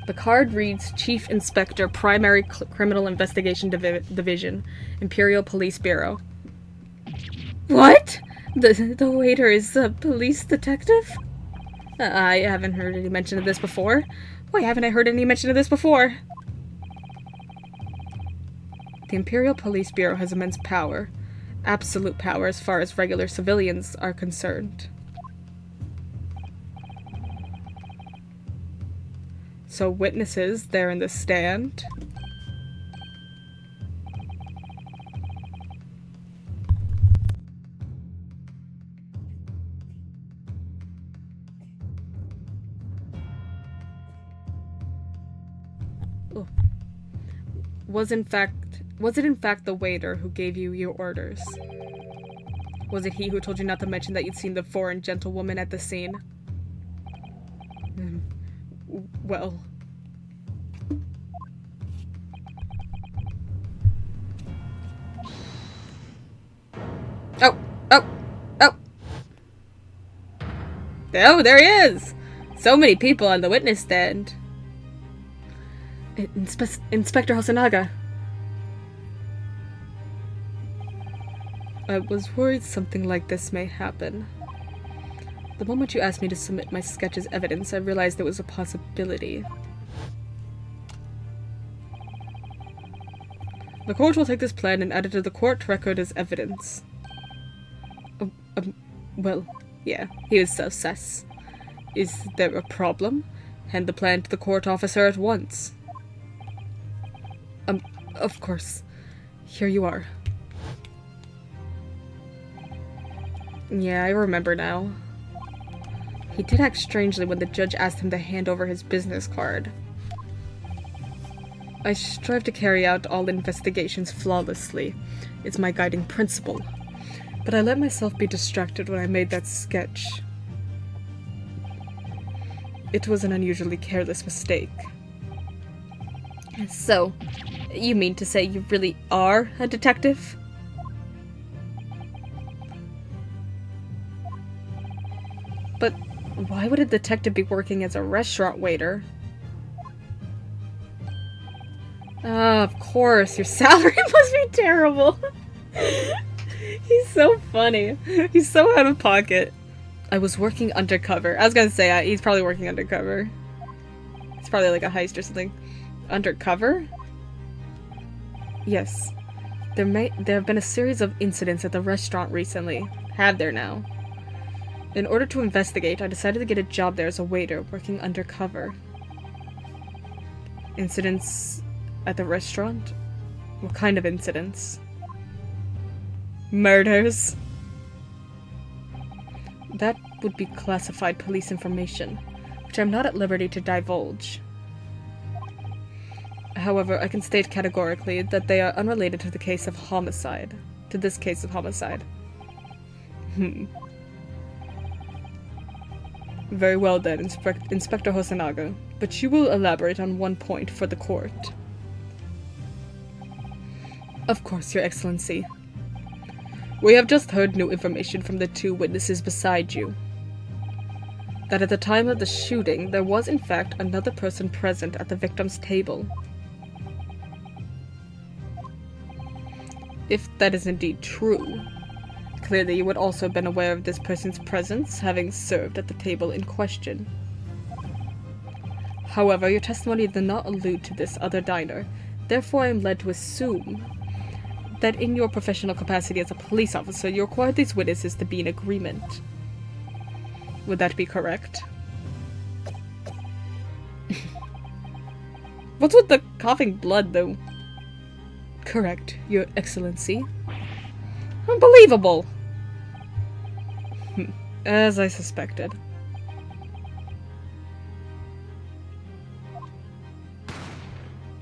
The card reads Chief Inspector, Primary Criminal Investigation Division, Imperial Police Bureau. What? The waiter is a police detective? I haven't heard any mention of this before. Why haven't I heard any mention of this before? The Imperial Police Bureau has immense power. Absolute power as far as regular civilians are concerned. So witnesses there in the stand. Oh. Was it in fact the waiter who gave you your orders? Was it he who told you not to mention that you'd seen the foreign gentlewoman at the scene? Well... Oh, there he is! So many people on the witness stand. Inspector Hosonaga. I was worried something like this may happen. The moment you asked me to submit my sketch as evidence, I realized there was a possibility. The court will take this plan and add it to the court record as evidence. Well, yeah, he was so sus. Is there a problem? Hand the plan to the court officer at once. Of course. Here you are. Yeah, I remember now. He did act strangely when the judge asked him to hand over his business card. I strive to carry out all investigations flawlessly. It's my guiding principle. But I let myself be distracted when I made that sketch. It was an unusually careless mistake. So, you mean to say you really are a detective? But why would a detective be working as a restaurant waiter? Of course, your salary must be terrible. He's so funny. He's so out of pocket. I was working undercover. I was gonna say, he's probably working undercover. It's probably like a heist or something. Undercover? Yes. There have been a series of incidents at the restaurant recently. Have there now? In order to investigate, I decided to get a job there as a waiter, working undercover. Incidents at the restaurant? What kind of incidents? Murders? That would be classified police information, which I'm not at liberty to divulge. However, I can state categorically that they are unrelated to the case of homicide. To this case of homicide. Very well then, Inspector Hosonaga, but you will elaborate on one point for the court. Of course, Your Excellency. We have just heard new information from the two witnesses beside you. That at the time of the shooting, there was in fact another person present at the victim's table. If that is indeed true, Clearly, you would also have been aware of this person's presence, having served at the table in question. However, your testimony did not allude to this other diner. Therefore, I am led to assume that in your professional capacity as a police officer, you required these witnesses to be in agreement. Would that be correct? What's with the coughing blood, though? Correct, Your Excellency. Unbelievable! As I suspected.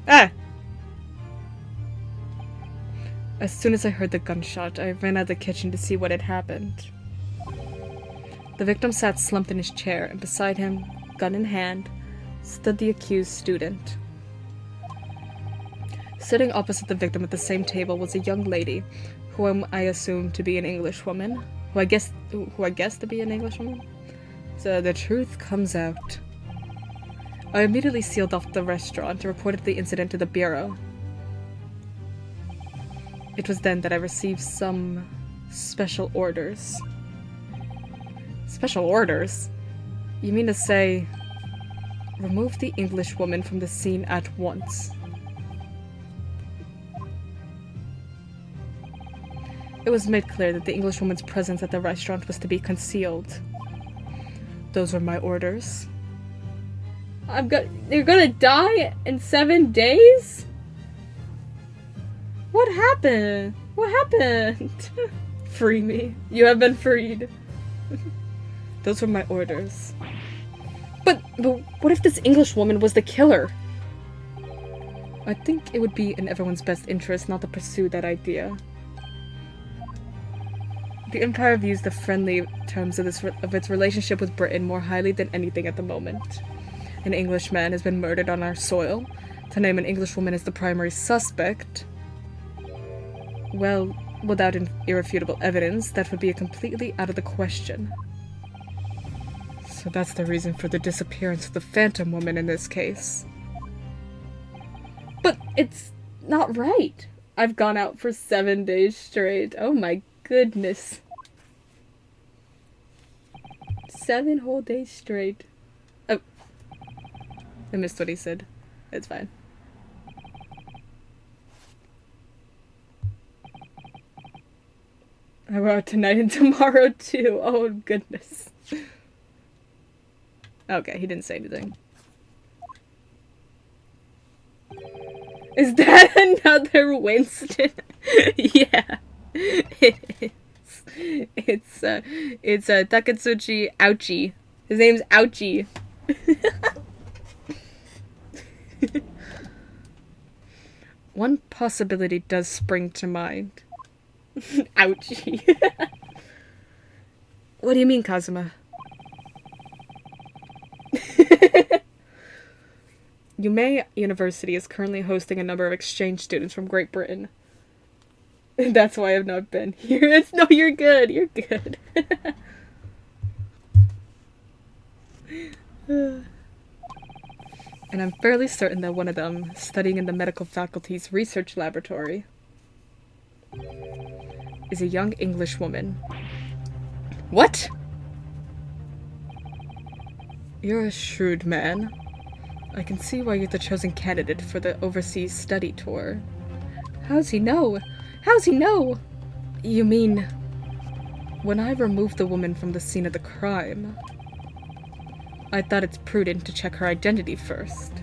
Ah! As soon as I heard the gunshot, I ran out of the kitchen to see what had happened. The victim sat slumped in his chair, and beside him, gun in hand, stood the accused student. Sitting opposite the victim at the same table was a young lady, whom I assumed to be an Englishwoman. Who I guessed to be an Englishwoman? So the truth comes out. I immediately sealed off the restaurant and reported the incident to the Bureau. It was then that I received some special orders. Special orders? You mean to say, remove the Englishwoman from the scene at once? It was made clear that the Englishwoman's presence at the restaurant was to be concealed. Those were my orders. You're gonna die in 7 days? What happened? What happened? Free me. You have been freed. Those were my orders. But what if this Englishwoman was the killer? I think it would be in everyone's best interest not to pursue that idea. The Empire views the friendly terms of its relationship with Britain more highly than anything at the moment. An Englishman has been murdered on our soil. To name an Englishwoman as the primary suspect, well, without irrefutable evidence, that would be completely out of the question. So that's the reason for the disappearance of the Phantom Woman in this case. But it's not right. I've gone out for 7 days straight. Oh my goodness. 7 whole days straight. Oh. I missed what he said. It's fine. I go out tonight and tomorrow too. Oh goodness. Okay, he didn't say anything. Is that another Winston? Yeah, it is. It's Takatsuchi Ouchie. His name's Ouchie. One possibility does spring to mind. Ouchie. What do you mean, Kazuma? Yume University is currently hosting a number of exchange students from Great Britain. That's why I've not been here. No, you're good. You're good. And I'm fairly certain that one of them, studying in the medical faculty's research laboratory, is a young English woman. What? You're a shrewd man. I can see why you're the chosen candidate for the overseas study tour. How's he know? How's he know? You mean, when I removed the woman from the scene of the crime, I thought it's prudent to check her identity first.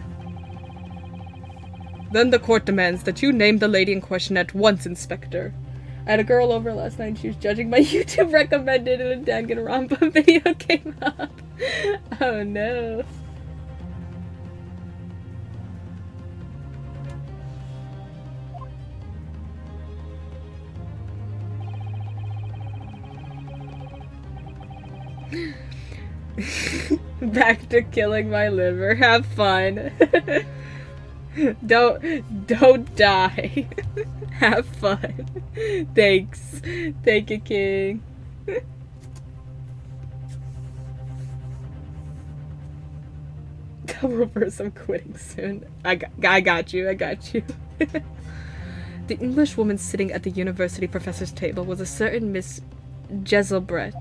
Then the court demands that you name the lady in question at once, Inspector. I had a girl over last night and she was judging my YouTube recommended and a Danganronpa video came up. Oh no. Back to killing my liver. Have fun. Don't die. Have fun. Thanks. Thank you, King. Double reverse, I'm quitting soon. I got you. The English woman sitting at the university professor's table was a certain Miss Giselle Brett.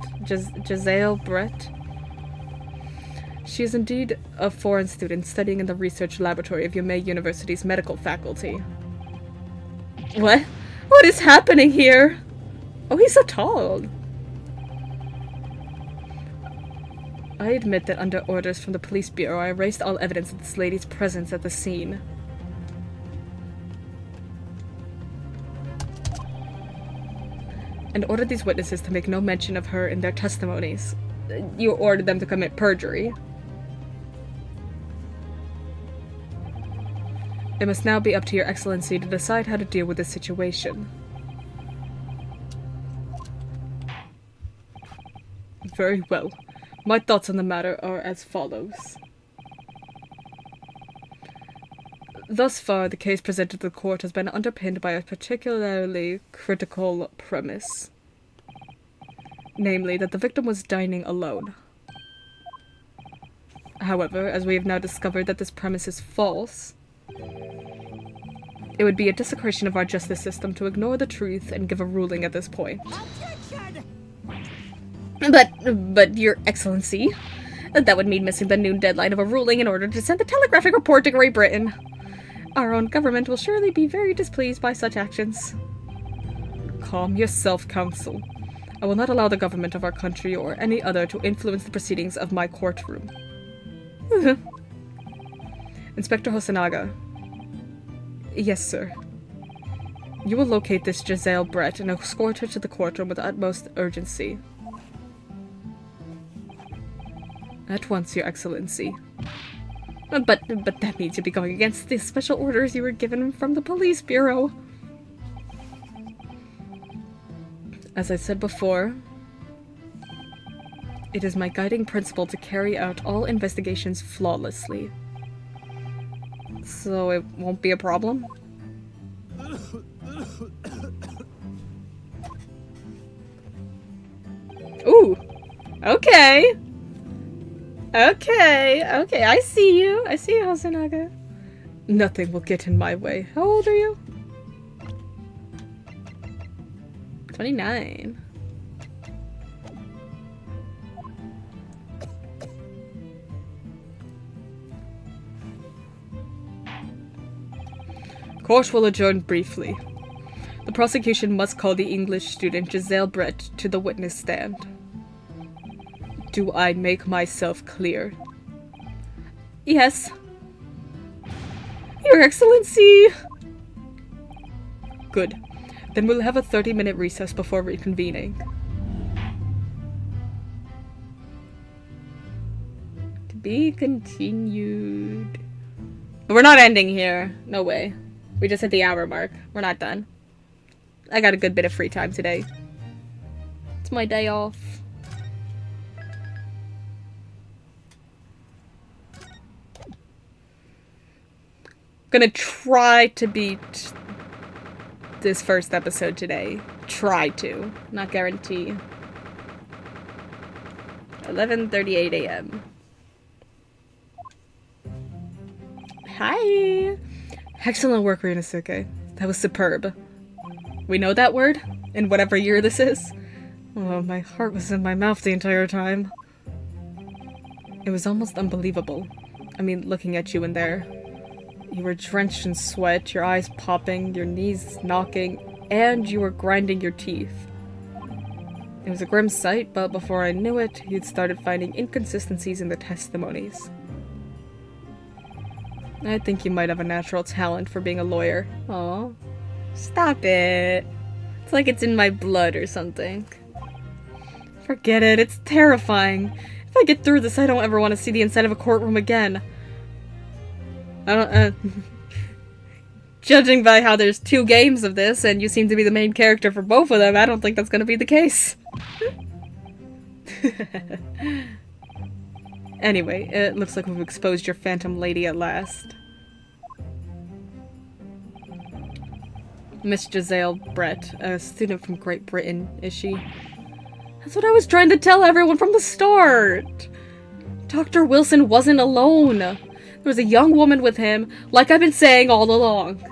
She is indeed a foreign student studying in the research laboratory of Yamei University's medical faculty. What? What is happening here? Oh, he's so tall. I admit that under orders from the police bureau, I erased all evidence of this lady's presence at the scene. And ordered these witnesses to make no mention of her in their testimonies. You ordered them to commit perjury. It must now be up to your excellency to decide how to deal with this situation. Very well. My thoughts on the matter are as follows. Thus far, the case presented to the court has been underpinned by a particularly critical premise. Namely, that the victim was dining alone. However, as we have now discovered that this premise is false, it would be a desecration of our justice system to ignore the truth and give a ruling at this point. But, Your Excellency, that would mean missing the noon deadline of a ruling in order to send a telegraphic report to Great Britain. Our own government will surely be very displeased by such actions. Calm yourself, Counsel. I will not allow the government of our country or any other to influence the proceedings of my courtroom. Inspector Hosonaga. Yes, sir. You will locate this Giselle Brett and escort her to the courtroom with utmost urgency. At once, Your Excellency. But that means you'll be going against the special orders you were given from the police bureau. As I said before, it is my guiding principle to carry out all investigations flawlessly. So it won't be a problem? Ooh! Okay! Okay, I see you. I see you, Hosonaga. Nothing will get in my way. How old are you? 29. Court will adjourn briefly. The prosecution must call the English student Giselle Brett to the witness stand. Do I make myself clear? Yes. Your Excellency! Good. Then we'll have a 30-minute recess before reconvening. To be continued. But we're not ending here. No way. We just hit the hour mark. We're not done. I got a good bit of free time today. It's my day off. Gonna try to beat this first episode today. Try to. Not guarantee. 11:38 a.m. Hi! Excellent work, Ryunosuke. That was superb. We know that word? In whatever year this is? Oh, my heart was in my mouth the entire time. It was almost unbelievable. I mean, looking at you in there. You were drenched in sweat, your eyes popping, your knees knocking, and you were grinding your teeth. It was a grim sight, but before I knew it, you'd started finding inconsistencies in the testimonies. I think you might have a natural talent for being a lawyer. Aw. Stop it. It's like it's in my blood or something. Forget it, it's terrifying. If I get through this, I don't ever want to see the inside of a courtroom again. I don't, judging by how there's 2 games of this, and you seem to be the main character for both of them, I don't think that's gonna be the case. Anyway, it looks like we've exposed your phantom lady at last. Miss Giselle Brett, a student from Great Britain, is she? That's what I was trying to tell everyone from the start! Dr. Wilson wasn't alone! There was a young woman with him, like I've been saying all along.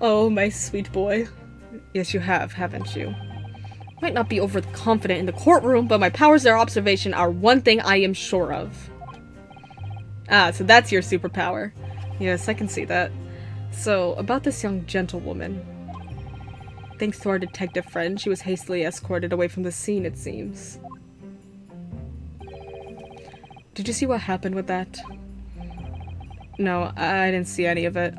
Oh, my sweet boy. Yes, you have, haven't you? Might not be overconfident in the courtroom, but my powers of observation are one thing I am sure of. Ah, so that's your superpower. Yes, I can see that. So, about this young gentlewoman. Thanks to our detective friend, she was hastily escorted away from the scene, it seems. Did you see what happened with that? No, I didn't see any of it.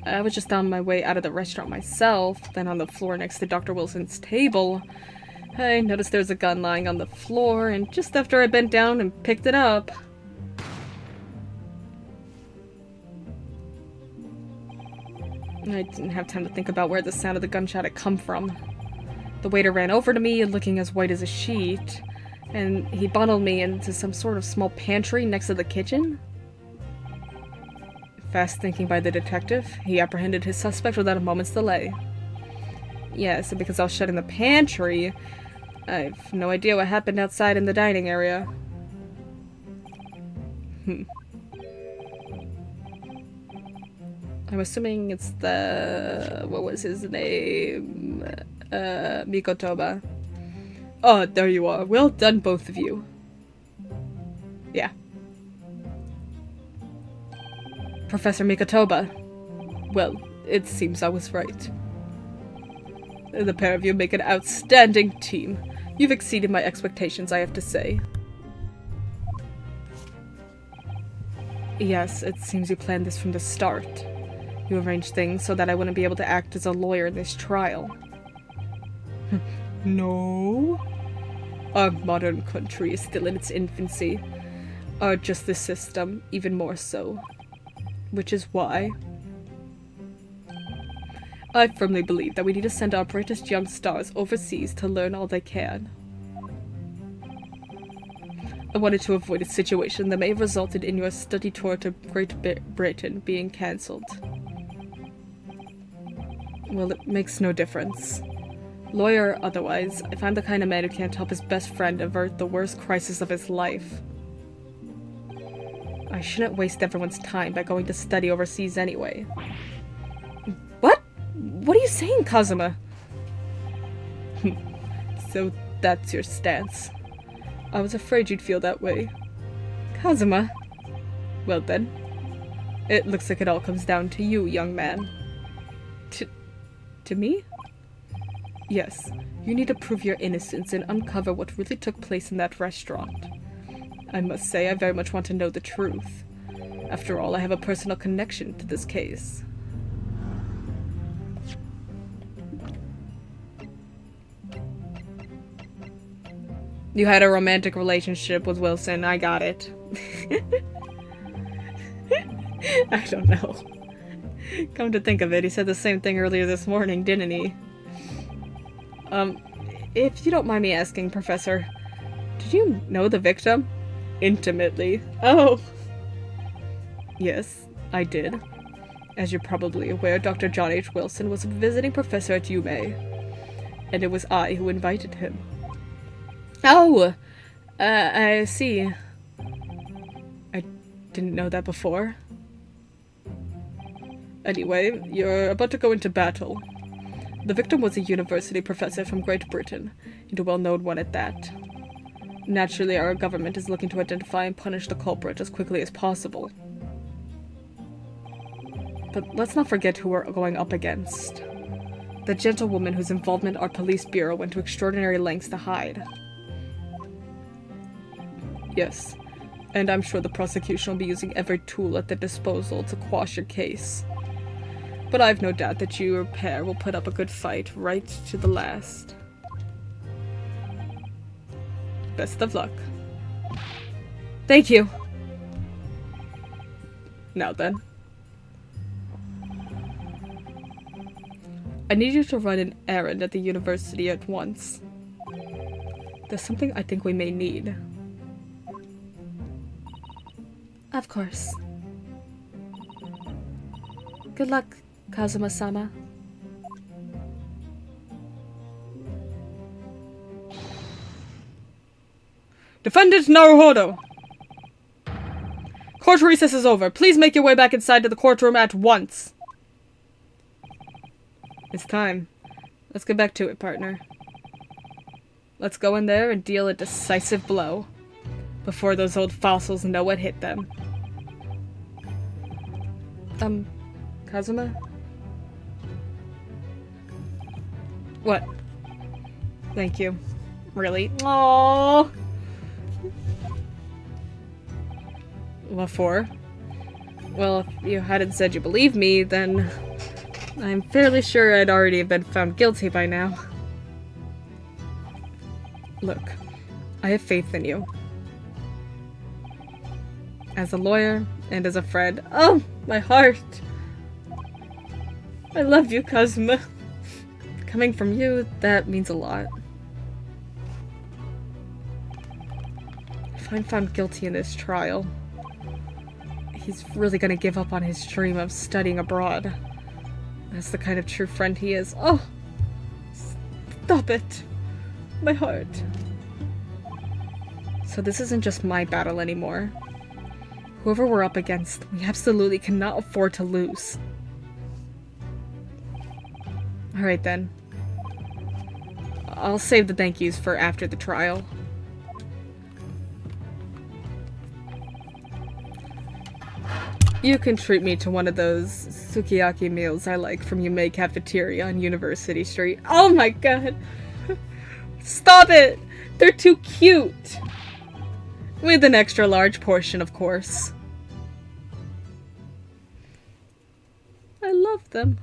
I was just on my way out of the restaurant myself, then on the floor next to Dr. Wilson's table, I noticed there was a gun lying on the floor, and just after I bent down and picked it up... I didn't have time to think about where the sound of the gunshot had come from. The waiter ran over to me, looking as white as a sheet, and he bundled me into some sort of small pantry next to the kitchen. Fast thinking by the detective, he apprehended his suspect without a moment's delay. Yes, and because I was shut in the pantry, I've no idea what happened outside in the dining area. I'm assuming it's the... what was his name? Mikotoba. Oh, there you are. Well done, both of you. Yeah. Professor Mikotoba. Well, it seems I was right. The pair of you make an outstanding team. You've exceeded my expectations, I have to say. Yes, it seems you planned this from the start. You arranged things so that I wouldn't be able to act as a lawyer in this trial. No? Our modern country is still in its infancy. Our justice system, even more so. Which is why I firmly believe that we need to send our brightest young stars overseas to learn all they can. I wanted to avoid a situation that may have resulted in your study tour to Great Britain being cancelled. Well, it makes no difference. Lawyer or otherwise, if I'm the kind of man who can't help his best friend avert the worst crisis of his life, I shouldn't waste everyone's time by going to study overseas anyway. What? What are you saying, Kazuma? So that's your stance. I was afraid you'd feel that way. Kazuma? Well then. It looks like it all comes down to you, young man. To me? Yes. You need to prove your innocence and uncover what really took place in that restaurant. I must say, I very much want to know the truth. After all, I have a personal connection to this case. You had a romantic relationship with Wilson, I got it. I don't know. Come to think of it, he said the same thing earlier this morning, didn't he? If you don't mind me asking, Professor, did you know the victim? Intimately. Oh! Yes, I did. As you're probably aware, Dr. John H. Wilson was a visiting professor at UMA, and it was I who invited him. Oh! I see. I didn't know that before. Anyway, you're about to go into battle. The victim was a university professor from Great Britain, and a well-known one at that. Naturally, our government is looking to identify and punish the culprit as quickly as possible. But let's not forget who we're going up against. The gentlewoman whose involvement our police bureau went to extraordinary lengths to hide. Yes, and I'm sure the prosecution will be using every tool at their disposal to quash your case. But I've no doubt that your pair will put up a good fight right to the last. Best of luck. Thank you. Now then. I need you to run an errand at the university at once. There's something I think we may need. Of course. Good luck, Kazuma-sama. Defendant Naruhodo! Court recess is over. Please make your way back inside to the courtroom at once. It's time. Let's get back to it, partner. Let's go in there and deal a decisive blow before those old fossils know what hit them. Kazuma? What? Thank you. Really? Aww. What for? Well, if you hadn't said you believed me, then I'm fairly sure I'd already have been found guilty by now. Look, I have faith in you. As a lawyer and as a friend. Oh, my heart! I love you, Kazuma. Coming from you, that means a lot. If I'm found guilty in this trial, he's really gonna give up on his dream of studying abroad. That's the kind of true friend he is. Oh! Stop it! My heart. So this isn't just my battle anymore. Whoever we're up against, we absolutely cannot afford to lose. Alright then. I'll save the thank yous for after the trial. You can treat me to one of those sukiyaki meals I like from Yume Cafeteria on University Street. Oh my god! Stop it! They're too cute! With an extra large portion, of course. I love them.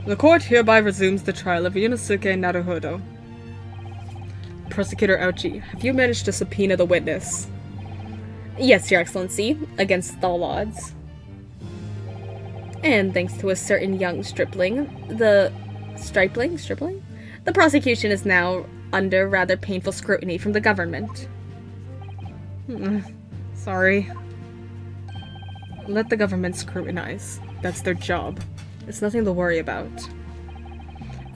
The court hereby resumes the trial of Yunosuke Naruhodo. Prosecutor Ouchi, have you managed to subpoena the witness? Yes, Your Excellency, against all odds. And thanks to a certain young stripling, the prosecution is now under rather painful scrutiny from the government. Sorry. Let the government scrutinize. That's their job. It's nothing to worry about.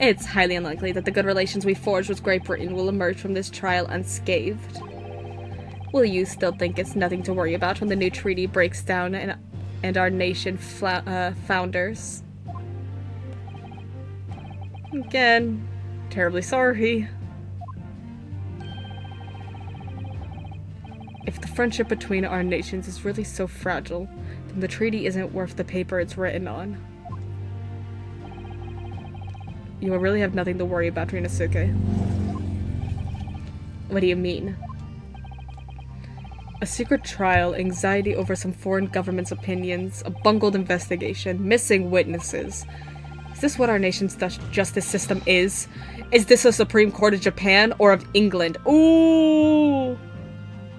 It's highly unlikely that the good relations we forged with Great Britain will emerge from this trial unscathed. Will you still think it's nothing to worry about when the new treaty breaks down and our nation founders? Again, terribly sorry. If the friendship between our nations is really so fragile, then the treaty isn't worth the paper it's written on. You will really have nothing to worry about, Rinosuke. What do you mean? A secret trial, anxiety over some foreign government's opinions, a bungled investigation, missing witnesses. Is this what our nation's justice system is? Is this a Supreme Court of Japan or of England? Ooh!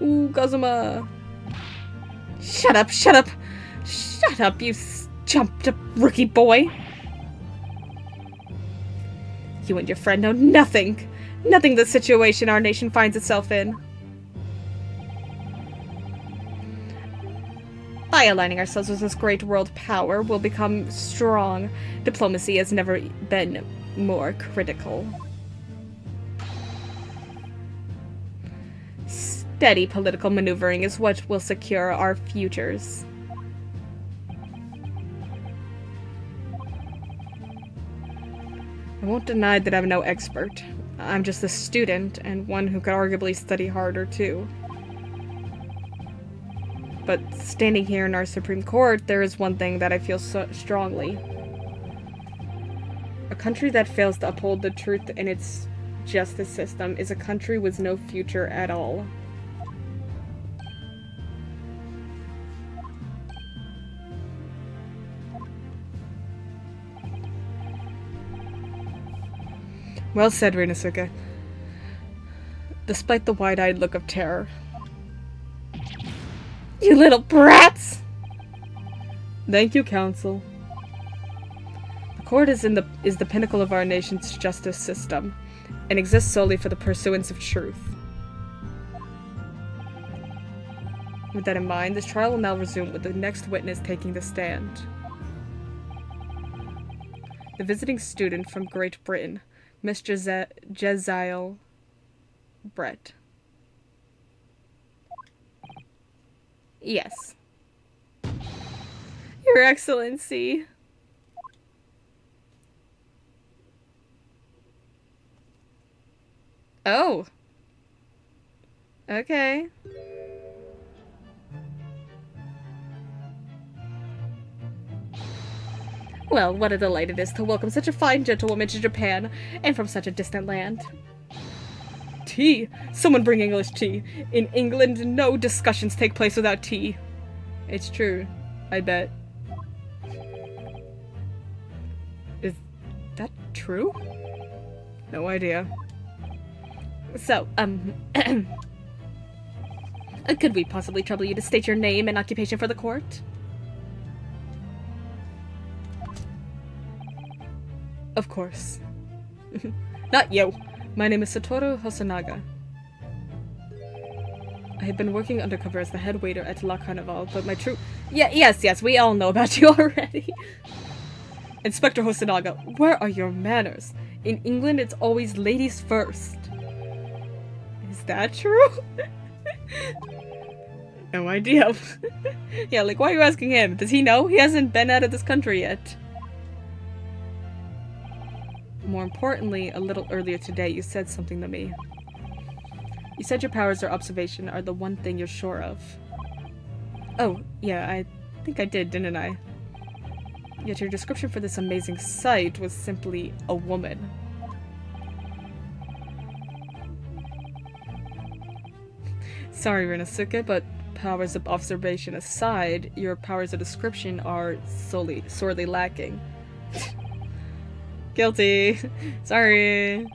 Ooh, Kazuma! Shut up, shut up! Shut up, you jumped up rookie boy! You and your friend know nothing! Nothing the situation our nation finds itself in. By aligning ourselves with this great world power, we'll become strong. Diplomacy has never been more critical. Steady political maneuvering is what will secure our futures. I won't deny that I'm no expert. I'm just a student, and one who could arguably study harder, too. But standing here in our Supreme Court, there is one thing that I feel so strongly. A country that fails to uphold the truth in its justice system is a country with no future at all. Well said, Rinosuke. Despite the wide-eyed look of terror. You little brats! Thank you, Counsel. The court is the pinnacle of our nation's justice system, and exists solely for the pursuance of truth. With that in mind, this trial will now resume with the next witness taking the stand. The visiting student from Great Britain, Miss Jezail Brett. Yes. Your Excellency. Oh. Okay. Well, what a delight it is to welcome such a fine gentlewoman to Japan, and from such a distant land. Tea! Someone bring English tea. In England, no discussions take place without tea. It's true. I bet. Is that true? No idea. So, could we possibly trouble you to state your name and occupation for the court? Of course. Not you. My name is Satoru Hosonaga. I have been working undercover as the head waiter at La Carnival, but my true— yes, we all know about you already. Inspector Hosonaga, where are your manners? In England, it's always ladies first. Is that true? No idea. Yeah, like, why are you asking him? Does he know? He hasn't been out of this country yet. More importantly, a little earlier today, you said something to me. You said your powers or observation are the one thing you're sure of. Oh, yeah, I think I did, didn't I? Yet your description for this amazing sight was simply a woman. Sorry, Rinosuke, but powers of observation aside, your powers of description are sorely lacking. Guilty. Sorry.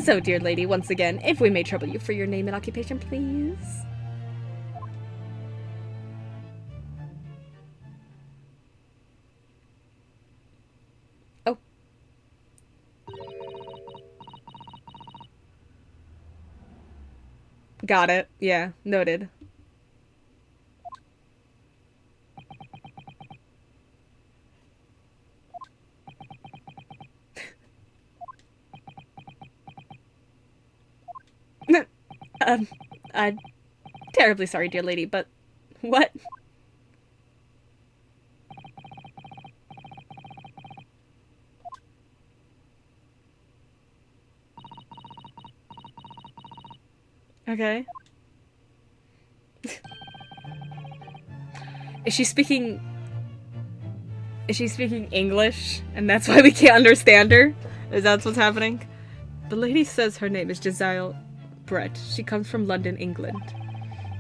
So, dear lady, once again, if we may trouble you for your name and occupation, please. Oh. Got it. Yeah, noted. I'm terribly sorry, dear lady, but what? Okay. Is she speaking English, and that's why we can't understand her? Is that what's happening? The lady says her name is Jezail Brett. She comes from London, England.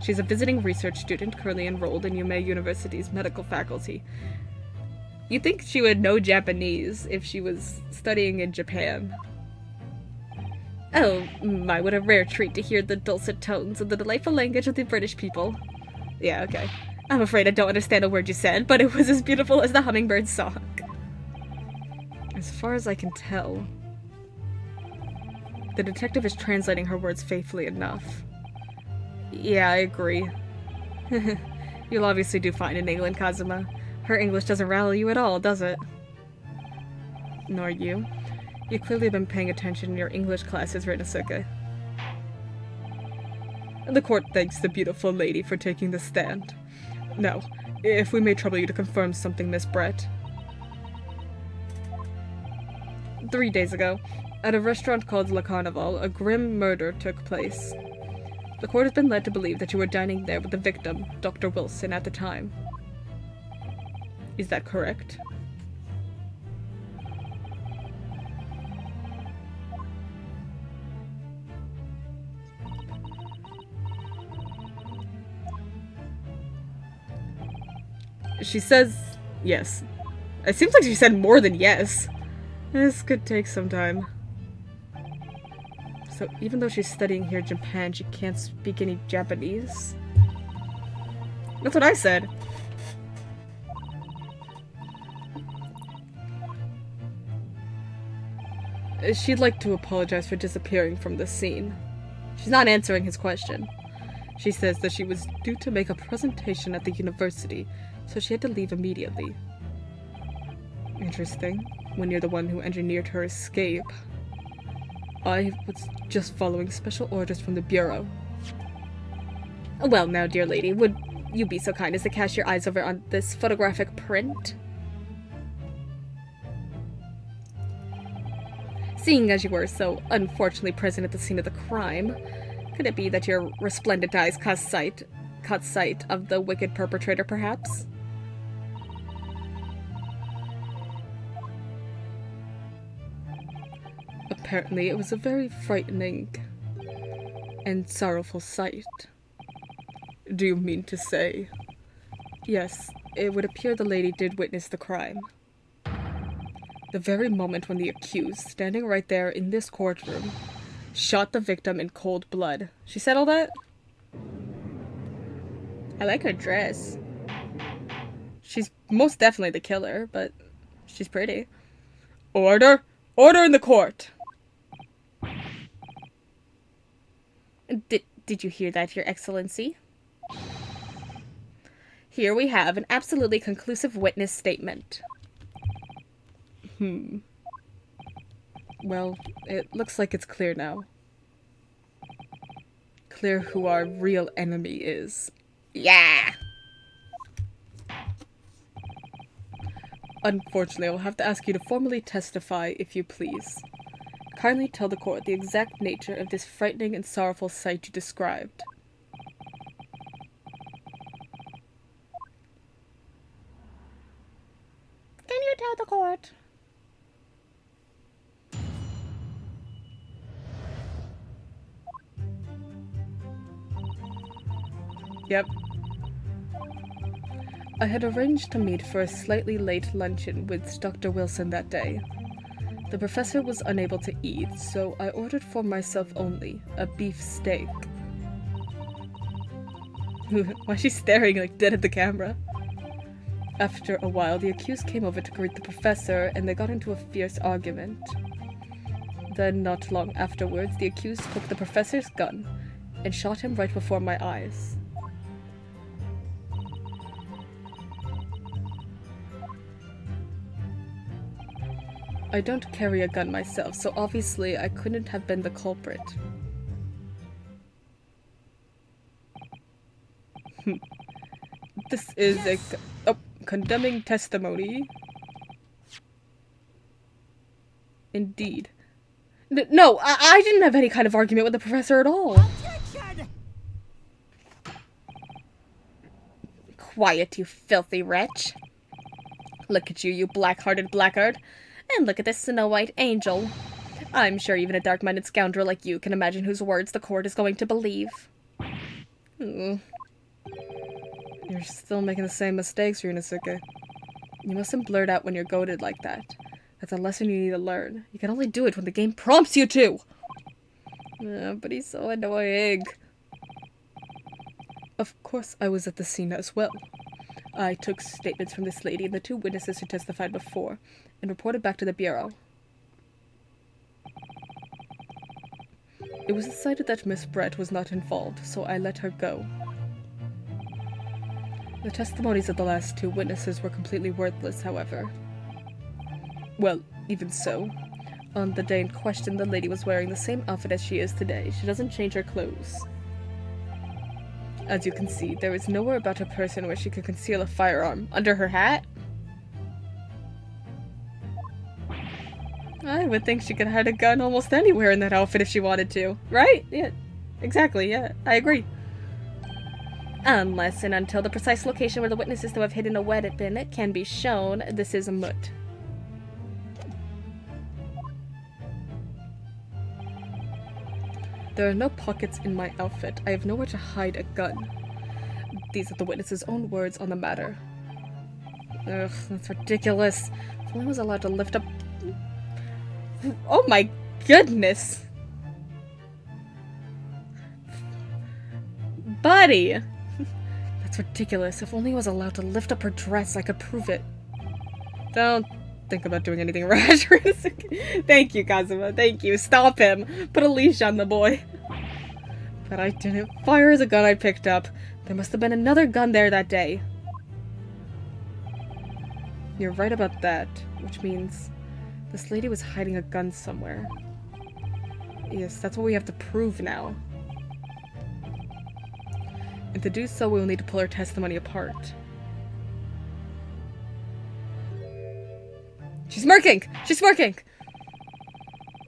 She's a visiting research student currently enrolled in Yume University's medical faculty. You'd think she would know Japanese if she was studying in Japan. Oh my, what a rare treat to hear the dulcet tones of the delightful language of the British people. Yeah, okay. I'm afraid I don't understand a word you said, but it was as beautiful as the hummingbird's song. As far as I can tell, the detective is translating her words faithfully enough. Yeah, I agree. You'll obviously do fine in England, Kazuma. Her English doesn't rattle you at all, does it? Nor you. You clearly have been paying attention in your English classes, Rinosuke. The court thanks the beautiful lady for taking the stand. Now, if we may trouble you to confirm something, Miss Brett. 3 days ago, at a restaurant called La Carnival, a grim murder took place. The court has been led to believe that you were dining there with the victim, Dr. Wilson, at the time. Is that correct? She says yes. It seems like she said more than yes. This could take some time. So even though she's studying here in Japan, she can't speak any Japanese? That's what I said. She'd like to apologize for disappearing from the scene. She's not answering his question. She says that she was due to make a presentation at the university, so she had to leave immediately. Interesting. When you're the one who engineered her escape. I was just following special orders from the Bureau. Well now, dear lady, would you be so kind as to cast your eyes over on this photographic print? Seeing as you were so unfortunately present at the scene of the crime, could it be that your resplendent eyes caught sight of the wicked perpetrator, perhaps? Apparently, it was a very frightening and sorrowful sight. Do you mean to say? Yes, it would appear the lady did witness the crime. The very moment when the accused, standing right there in this courtroom, shot the victim in cold blood. She said all that? I like her dress. She's most definitely the killer, but she's pretty. Order! Order in the court! Did you hear that, Your Excellency? Here we have an absolutely conclusive witness statement. Well, it looks like it's clear now. Clear who our real enemy is. Yeah! Unfortunately, I will have to ask you to formally testify, if you please. Kindly tell the court the exact nature of this frightening and sorrowful sight you described. Can you tell the court? Yep. I had arranged to meet for a slightly late luncheon with Dr. Wilson that day. The professor was unable to eat, so I ordered for myself only a beef steak. Why is she staring like dead at the camera? After a while, the accused came over to greet the professor, and they got into a fierce argument. Then, not long afterwards, the accused took the professor's gun and shot him right before my eyes. I don't carry a gun myself, so obviously I couldn't have been the culprit. This is a condemning testimony. Indeed. No, I didn't have any kind of argument with the professor at all. Objection! Quiet, you filthy wretch. Look at you, you black-hearted blackguard. And look at this Snow-White angel. I'm sure even a dark-minded scoundrel like you can imagine whose words the court is going to believe. You're still making the same mistakes, Ryunosuke. You mustn't blurt out when you're goaded like that. That's a lesson you need to learn. You can only do it when the game prompts you to! But he's so annoying. Of course I was at the scene as well. I took statements from this lady and the two witnesses who testified before, and reported back to the Bureau. It was decided that Miss Brett was not involved, so I let her go. The testimonies of the last two witnesses were completely worthless, however. Well, even so. On the day in question, the lady was wearing the same outfit as she is today. She doesn't change her clothes. As you can see, there is nowhere about her person where she could conceal a firearm. Under her hat? I would think she could hide a gun almost anywhere in that outfit if she wanted to. Right? Yeah, exactly, yeah, I agree. Unless and until the precise location where the witness is to have hidden a weapon can be shown, this is a moot. There are no pockets in my outfit. I have nowhere to hide a gun. These are the witness's own words on the matter. Ugh, that's ridiculous. If only I was allowed to lift up... Oh my goodness! Buddy! That's ridiculous. If only I was allowed to lift up her dress, I could prove it. Don't think about doing anything rash. Thank you, Kazuma. Thank you. Stop him. Put a leash on the boy. But I didn't fire the gun I picked up. There must have been another gun there that day. You're right about that, which means this lady was hiding a gun somewhere. Yes, that's what we have to prove now. And to do so, we will need to pull her testimony apart. She's smirking! She's smirking!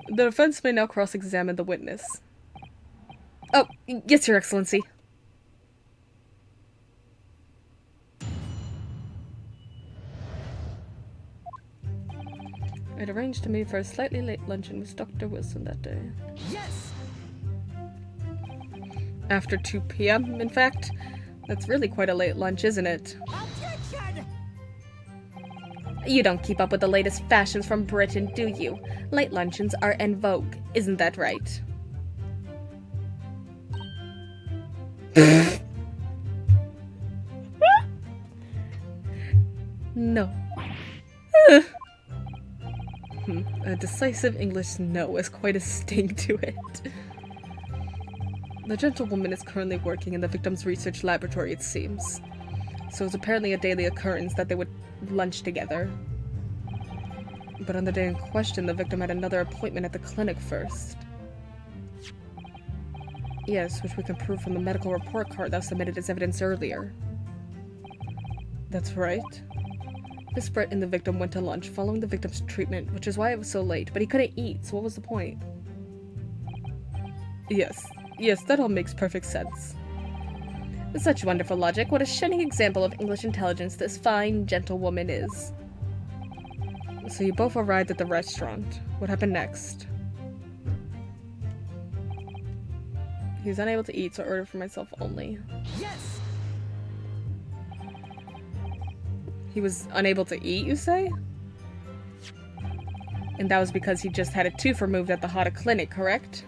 The defense may now cross-examine the witness. Oh, yes, Your Excellency. I'd arranged to meet for a slightly late luncheon with Dr. Wilson that day. Yes! After 2 p.m., in fact. That's really quite a late lunch, isn't it? Objection! You don't keep up with the latest fashions from Britain, do you? Late luncheons are en vogue, isn't that right? No. A decisive English no is quite a sting to it. The gentlewoman is currently working in the victim's research laboratory, it seems. So it's apparently a daily occurrence that they would lunch together. But on the day in question, the victim had another appointment at the clinic first. Yes, which we can prove from the medical report card that was submitted as evidence earlier. That's right. Miss Brett and the victim went to lunch following the victim's treatment, which is why it was so late, but he couldn't eat, so what was the point? Yes, that all makes perfect sense. With such wonderful logic, what a shining example of English intelligence this fine, gentlewoman is. So you both arrived at the restaurant. What happened next? He was unable to eat, so I ordered for myself only. Yes! He was unable to eat, you say? And that was because he just had a tooth removed at the Hada clinic, correct?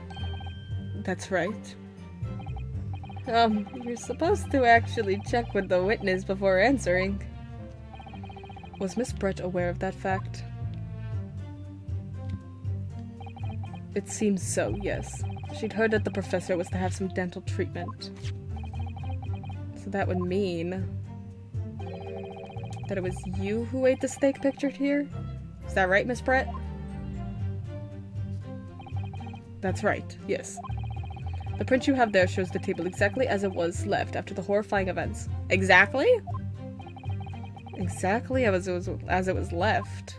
That's right. You're supposed to actually check with the witness before answering. Was Miss Brett aware of that fact? It seems so, yes. She'd heard that the professor was to have some dental treatment. So that would mean that it was you who ate the steak pictured here? Is that right, Miss Brett? That's right, yes. The print you have there shows the table exactly as it was left after the horrifying events. Exactly? Exactly as it was left.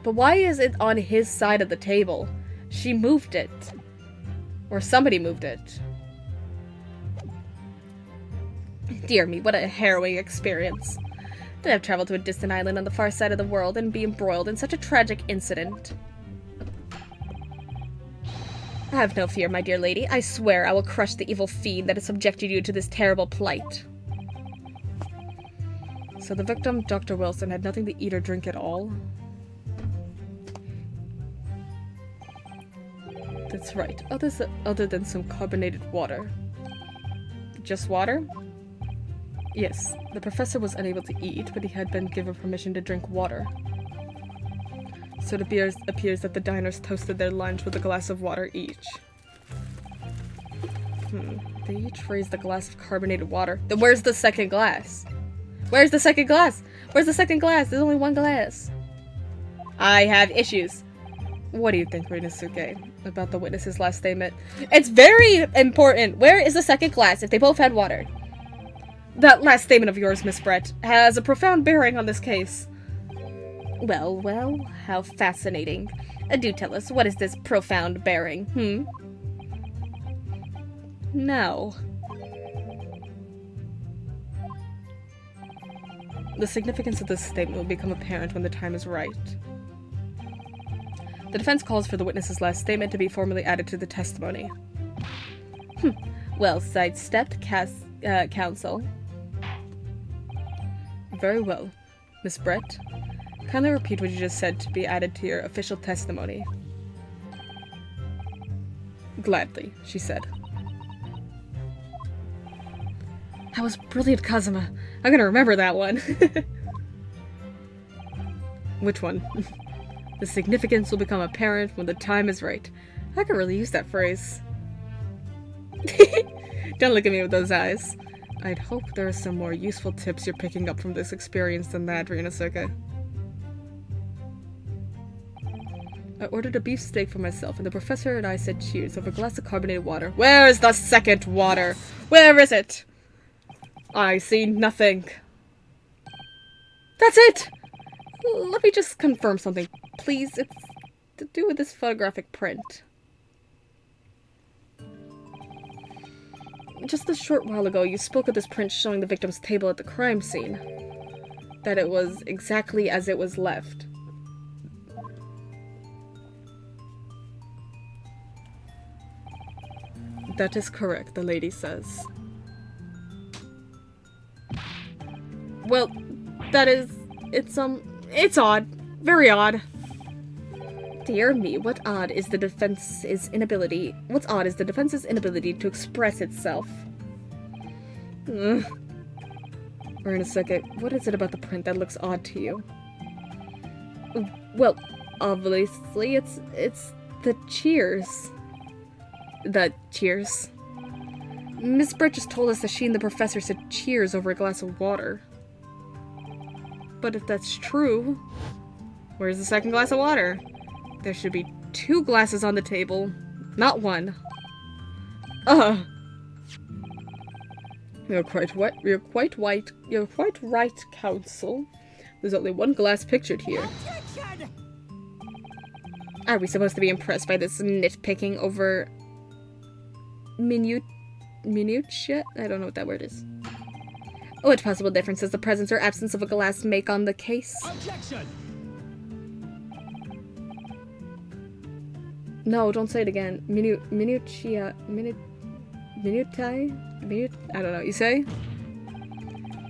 But why is it on his side of the table? She moved it. Or somebody moved it. Dear me, what a harrowing experience. To have traveled to a distant island on the far side of the world and be embroiled in such a tragic incident. Have no fear, my dear lady. I swear I will crush the evil fiend that has subjected you to this terrible plight. So the victim, Dr. Wilson, had nothing to eat or drink at all? That's right. Other than some carbonated water. Just water? Yes, the professor was unable to eat, but he had been given permission to drink water. So it appears that the diners toasted their lunch with a glass of water each. They each raised a glass of carbonated water. Then where's the second glass? Where's the second glass? Where's the second glass? There's only one glass. I have issues. What do you think, Rinosuke, about the witness's last statement? It's very important. Where is the second glass if they both had water? That last statement of yours, Miss Brett, has a profound bearing on this case. Well, how fascinating. Do tell us, what is this profound bearing, Now. The significance of this statement will become apparent when the time is right. The defense calls for the witness's last statement to be formally added to the testimony. Well sidestepped, counsel. Very well. Miss Brett, kindly repeat what you just said to be added to your official testimony. Gladly, she said. That was brilliant, Kazuma. I'm gonna remember that one. Which one? The significance will become apparent when the time is right. I could really use that phrase. Don't look at me with those eyes. I'd hope there are some more useful tips you're picking up from this experience than that, Ryunosuke. I ordered a beef steak for myself, and the professor and I said cheers over a glass of carbonated water. Where is the second water? Where is it? I see nothing. That's it! Let me just confirm something, please. It's to do with this photographic print. Just a short while ago, you spoke of this print showing the victim's table at the crime scene. That it was exactly as it was left. That is correct, the lady says. Well, it's odd. Very odd. Dear me, what's odd is the defense's inability to express itself. Or in a second, what is it about the print that looks odd to you? Well, obviously, it's the cheers. The cheers. Miss Britt just told us that she and the professor said cheers over a glass of water. But if that's true, where's the second glass of water? There should be 2 glasses on the table, not 1. You're quite right, counsel. There's only 1 glass pictured here. Objection! Are we supposed to be impressed by this nitpicking over minutia? I don't know what that word is. What possible difference does the presence or absence of a glass make on the case? Objection! No, don't say it again. Minutia. I don't know. You say?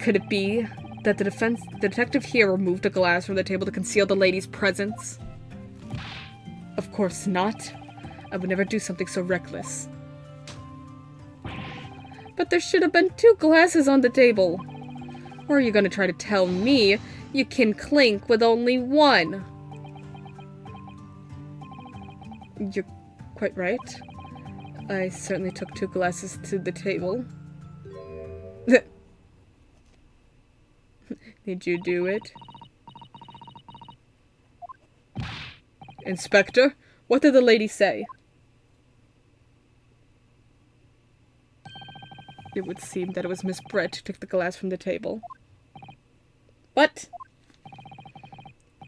Could it be that the detective here removed a glass from the table to conceal the lady's presence? Of course not. I would never do something so reckless. But there should have been 2 glasses on the table. Or are you going to try to tell me you can clink with only 1? You're quite right. I certainly took 2 glasses to the table. Did you do it? Inspector, what did the lady say? It would seem that it was Miss Brett who took the glass from the table. What?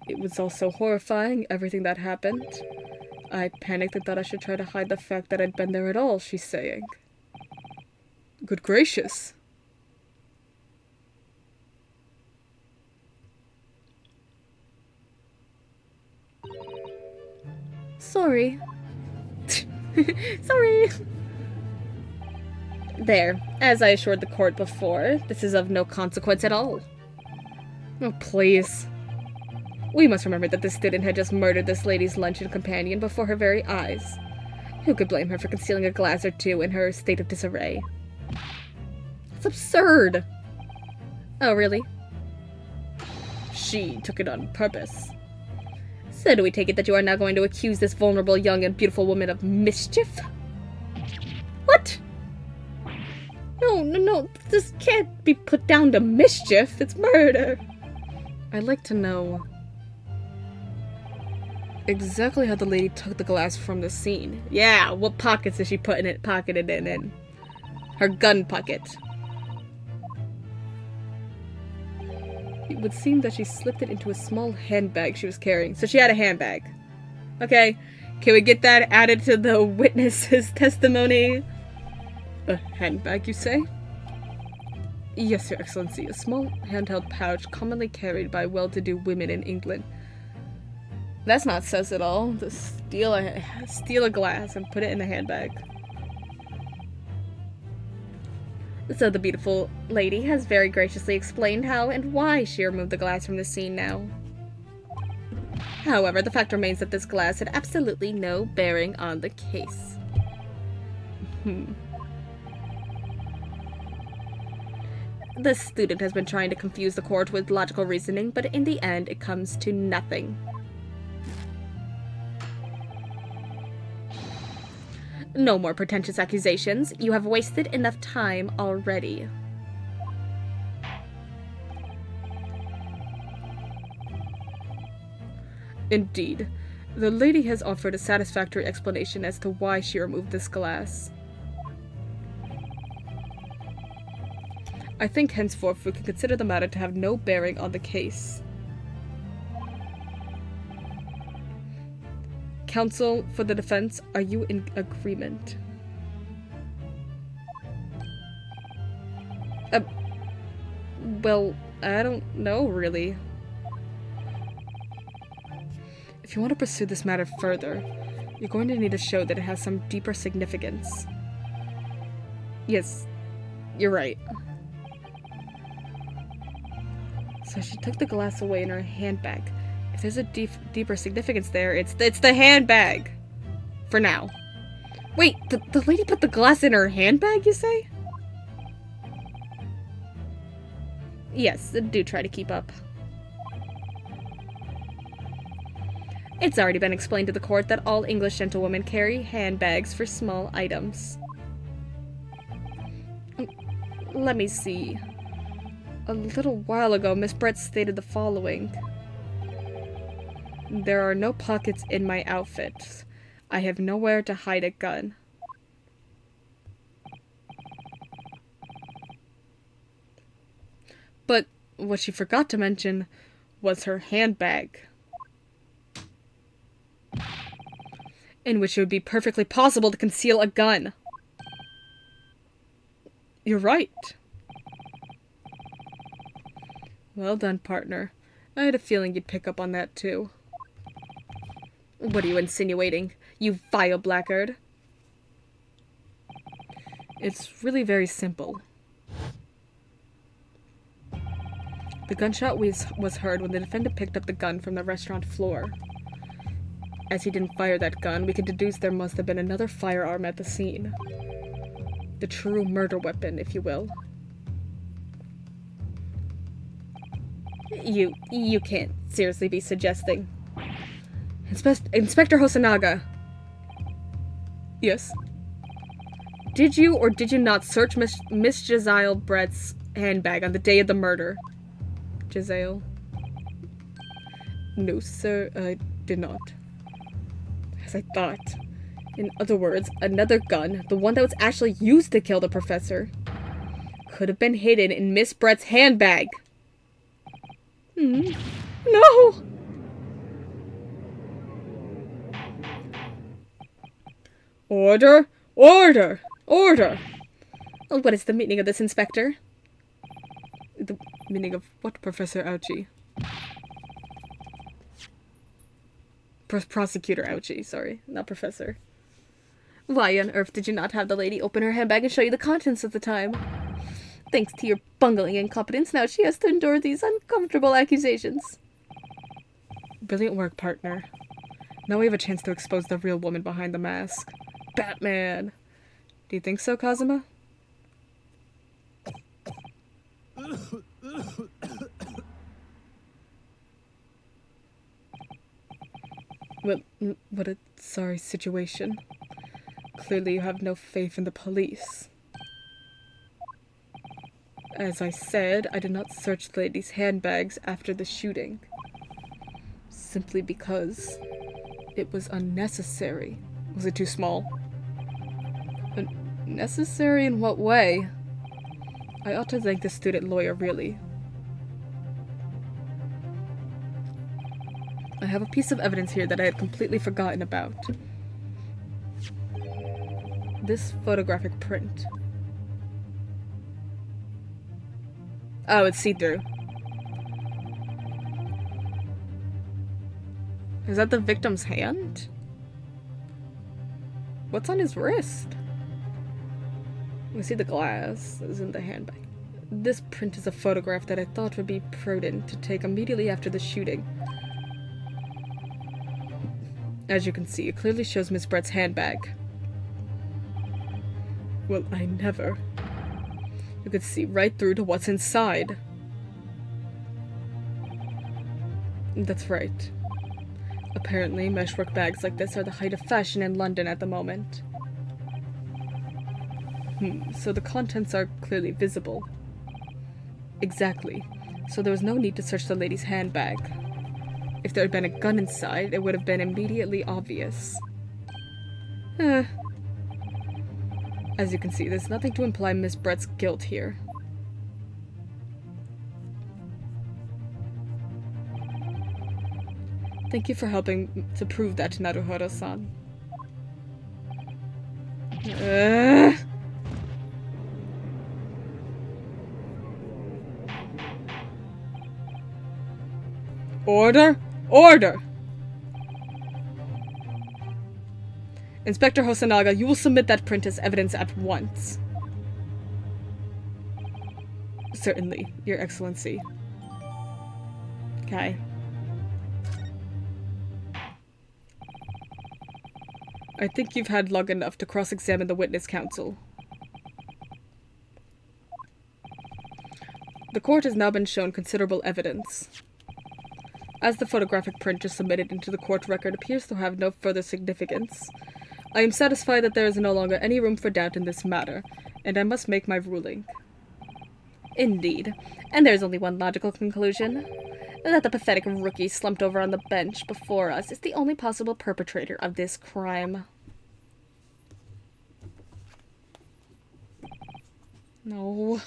It was all so horrifying, everything that happened. I panicked and thought I should try to hide the fact that I'd been there at all, she's saying. Good gracious. Sorry. Sorry. There. As I assured the court before, this is of no consequence at all. Oh, please. We must remember that this student had just murdered this lady's luncheon companion before her very eyes. Who could blame her for concealing a glass or 2 in her state of disarray? It's absurd! Oh, really? She took it on purpose. So do we take it that you are now going to accuse this vulnerable young and beautiful woman of mischief? What? No, this can't be put down to mischief. It's murder. I'd like to know exactly how the lady took the glass from the scene. Yeah, what pockets is she pocketed it in? Her gun pocket. It would seem that she slipped it into a small handbag she was carrying. So she had a handbag. Okay, can we get that added to the witness's testimony? A handbag, you say? Yes, Your Excellency. A small handheld pouch commonly carried by well-to-do women in England. That's not says it all. To steal a glass and put it in a handbag. So the beautiful lady has very graciously explained how and why she removed the glass from the scene now. However, the fact remains that this glass had absolutely no bearing on the case. The student has been trying to confuse the court with logical reasoning, but in the end it comes to nothing. No more pretentious accusations. You have wasted enough time already. Indeed. The lady has offered a satisfactory explanation as to why she removed this glass. I think henceforth we can consider the matter to have no bearing on the case. Counsel for the defense, are you in agreement? Well, I don't know, really. If you want to pursue this matter further, you're going to need to show that it has some deeper significance. Yes, you're right. So she took the glass away in her handbag. If there's a deeper significance there, it's the handbag. For now. Wait, the lady put the glass in her handbag, you say? Yes, do try to keep up. It's already been explained to the court that all English gentlewomen carry handbags for small items. Let me see. A little while ago, Miss Brett stated the following. There are no pockets in my outfit. I have nowhere to hide a gun. But what she forgot to mention was her handbag, in which it would be perfectly possible to conceal a gun. You're right. Well done, partner. I had a feeling you'd pick up on that, too. What are you insinuating, you vile blackguard? It's really very simple. The gunshot was heard when the defendant picked up the gun from the restaurant floor. As he didn't fire that gun, we could deduce there must have been another firearm at the scene. The true murder weapon, if you will. You can't seriously be suggesting. Inspector Hosonaga. Yes? Did you or did you not search Miss Giselle Brett's handbag on the day of the murder? Giselle? No, sir, I did not. As I thought. In other words, another gun, the one that was actually used to kill the professor, could have been hidden in Miss Brett's handbag. No! Order! Order! Order! What is the meaning of this, Inspector? The meaning of what, Professor Ouchie? Prosecutor Ouchie, sorry, not Professor. Why on earth did you not have the lady open her handbag and show you the contents at the time? Thanks to your bungling incompetence, now she has to endure these uncomfortable accusations. Brilliant work, partner. Now we have a chance to expose the real woman behind the mask. Batman! Do you think so, Kazuma? What a sorry situation. Clearly you have no faith in the police. As I said, I did not search the lady's handbags after the shooting. Simply because it was unnecessary. Was it too small? Necessary in what way? I ought to thank the student lawyer, really. I have a piece of evidence here that I had completely forgotten about. This photographic print. Oh, it's see-through. Is that the victim's hand? What's on his wrist? We see the glass is in the handbag. This print is a photograph that I thought would be prudent to take immediately after the shooting. As you can see, it clearly shows Miss Brett's handbag. Well, I never. You could see right through to what's inside. That's right. Apparently, meshwork bags like this are the height of fashion in London at the moment. So the contents are clearly visible. Exactly. So there was no need to search the lady's handbag. If there had been a gun inside, it would have been immediately obvious. As you can see, there's nothing to imply Miss Brett's guilt here. Thank you for helping to prove that, Naruhiro-san. Order! Order! Inspector Hosonaga, you will submit that print as evidence at once. Certainly, Your Excellency. Okay. I think you've had long enough to cross-examine the witness counsel. The court has now been shown considerable evidence. As the photographic print just submitted into the court record appears to have no further significance, I am satisfied that there is no longer any room for doubt in this matter, and I must make my ruling. Indeed. And there's only one logical conclusion. That the pathetic rookie slumped over on the bench before us is the only possible perpetrator of this crime. No.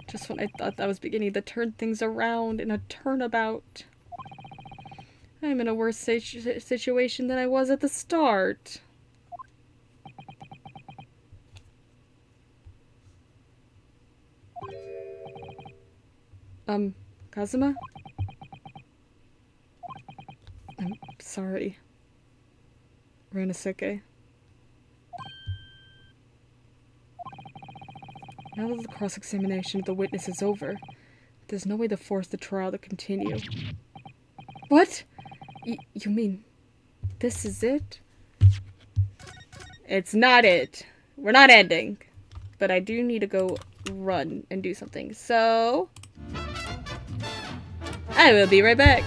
Just when I thought I was beginning to turn things around in a turnabout. I'm in a worse situation than I was at the start. Kazuma? I'm sorry. Ranosuke. Now that the cross-examination of the witness is over, there's no way to force the trial to continue. What? You mean this is it? It's not it. We're not ending. But I do need to go run and do something. So I will be right back.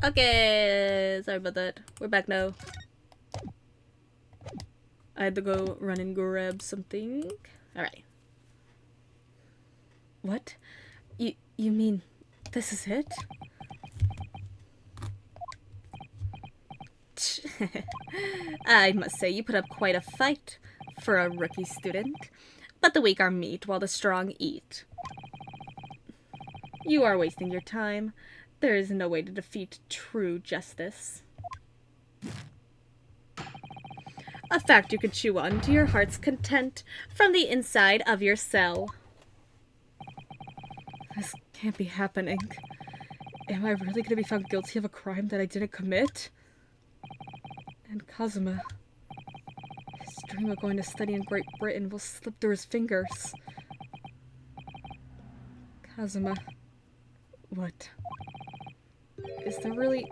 Okay, sorry about that. We're back now. I had to go run and grab something. Alright. What? You mean this is it? I must say you put up quite a fight for a rookie student. But the weak are meat while the strong eat. You are wasting your time. There is no way to defeat true justice. A fact you can chew on to your heart's content from the inside of your cell. This can't be happening. Am I really going to be found guilty of a crime that I didn't commit? And Kazuma, his dream of going to study in Great Britain will slip through his fingers. Kazuma, what? Is there really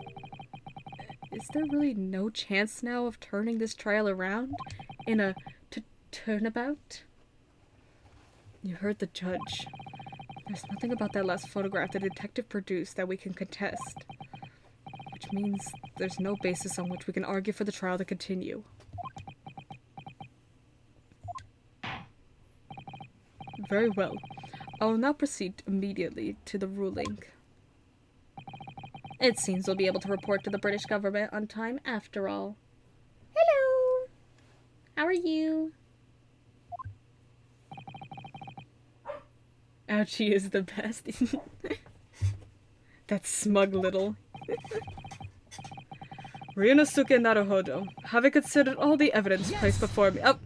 no chance now of turning this trial around in a turnabout? You heard the judge. There's nothing about that last photograph the detective produced that we can contest. Which means there's no basis on which we can argue for the trial to continue. Very well. I will now proceed immediately to the ruling. It seems we'll be able to report to the British government on time after all. Hello! How are you? Ouchie is the best. That smug little. Ryunosuke Naruhodo, having considered all the evidence placed before me— oh!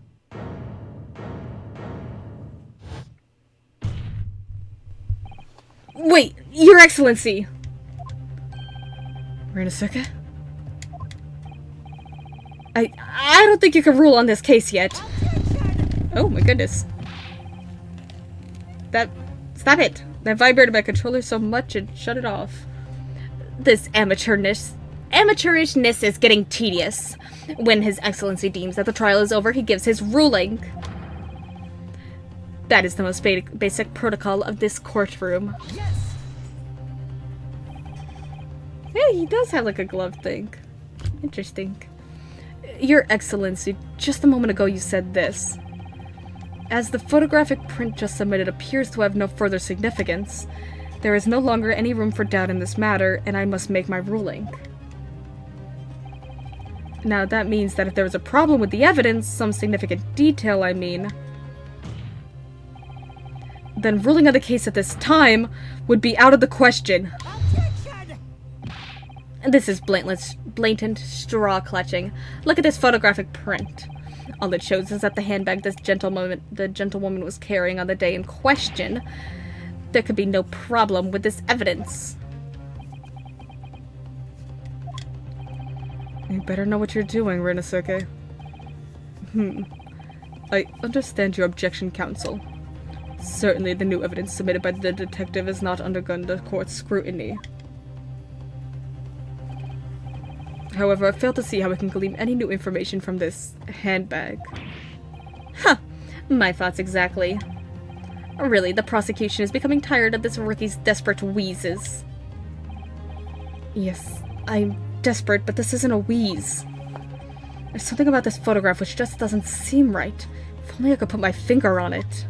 Wait, Your Excellency! Ryunosuke? I don't think you can rule on this case yet. Oh my goodness. Stop it! That vibrated my controller so much it shut it off. This amateurishness is getting tedious. When His Excellency deems that the trial is over, he gives his ruling. That is the most basic protocol of this courtroom. Yes. Yeah, he does have like a glove thing. Interesting. Your Excellency, just a moment ago you said this. As the photographic print just submitted appears to have no further significance, there is no longer any room for doubt in this matter, and I must make my ruling. Now that means that if there was a problem with the evidence, some significant detail I mean, then ruling on the case at this time would be out of the question. Objection! This is blatant straw clutching. Look at this photographic print. All it shows is that the handbag the gentlewoman was carrying on the day in question. There could be no problem with this evidence. You better know what you're doing, Ryunosuke. I understand your objection, counsel. Certainly the new evidence submitted by the detective has not undergone the court's scrutiny. However, I fail to see how we can glean any new information from this handbag. Huh! My thoughts exactly. Really, the prosecution is becoming tired of this rookie's desperate wheezes. Yes, I'm desperate, but this isn't a wheeze. There's something about this photograph which just doesn't seem right. If only I could put my finger on it.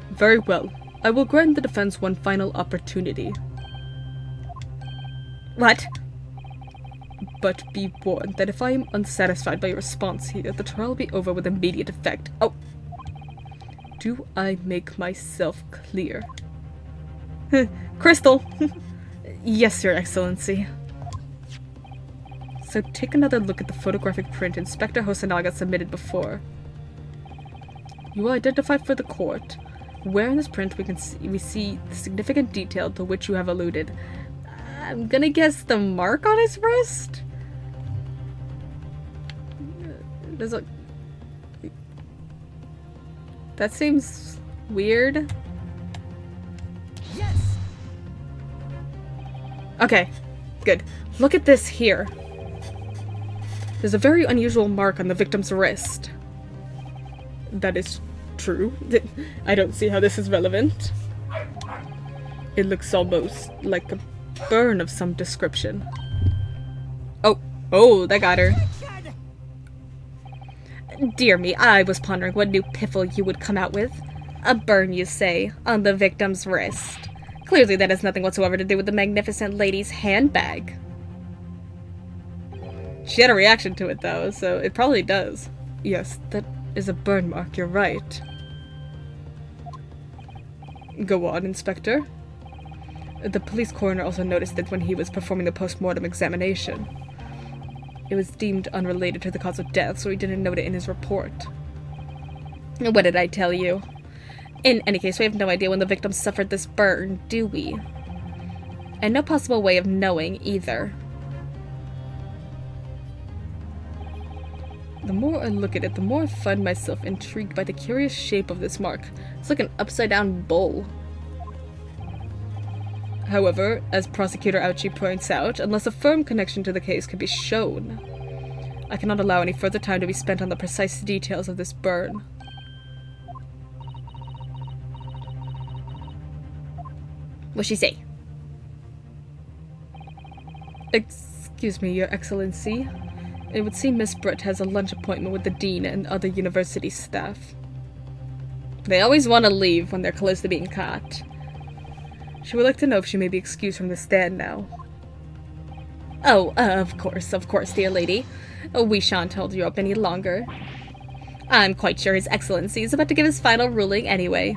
Very well. I will grant the defense one final opportunity. What? But be warned that if I am unsatisfied by your response here, the trial will be over with immediate effect. Oh! Do I make myself clear? Crystal! Yes, Your Excellency. So take another look at the photographic print Inspector Hosonaga submitted before. You will identify for the court where in this print we see the significant detail to which you have alluded. I'm gonna guess the mark on his wrist? There's a... That seems weird. Yes. Okay, good. Look at this here. There's a very unusual mark on the victim's wrist. That is true. I don't see how this is relevant. It looks almost like a burn of some description. Oh, that got her. Dear me, I was pondering what new piffle you would come out with. A burn, you say, on the victim's wrist. Clearly that has nothing whatsoever to do with the magnificent lady's handbag. She had a reaction to it, though, so it probably does. Yes, that is a burn mark, you're right. Go on, Inspector. The police coroner also noticed it when he was performing the post-mortem examination. It was deemed unrelated to the cause of death, so he didn't note it in his report. What did I tell you? In any case, we have no idea when the victim suffered this burn, do we? And no possible way of knowing, either. The more I look at it, the more I find myself intrigued by the curious shape of this mark. It's like an upside-down bull. However, as Prosecutor Ouchie points out, unless a firm connection to the case can be shown, I cannot allow any further time to be spent on the precise details of this burn. What'd she say? Excuse me, Your Excellency. It would seem Miss Britt has a lunch appointment with the dean and other university staff. They always want to leave when they're close to being caught. She would like to know if she may be excused from the stand now. Oh, of course, dear lady. We shan't hold you up any longer. I'm quite sure His Excellency is about to give his final ruling anyway.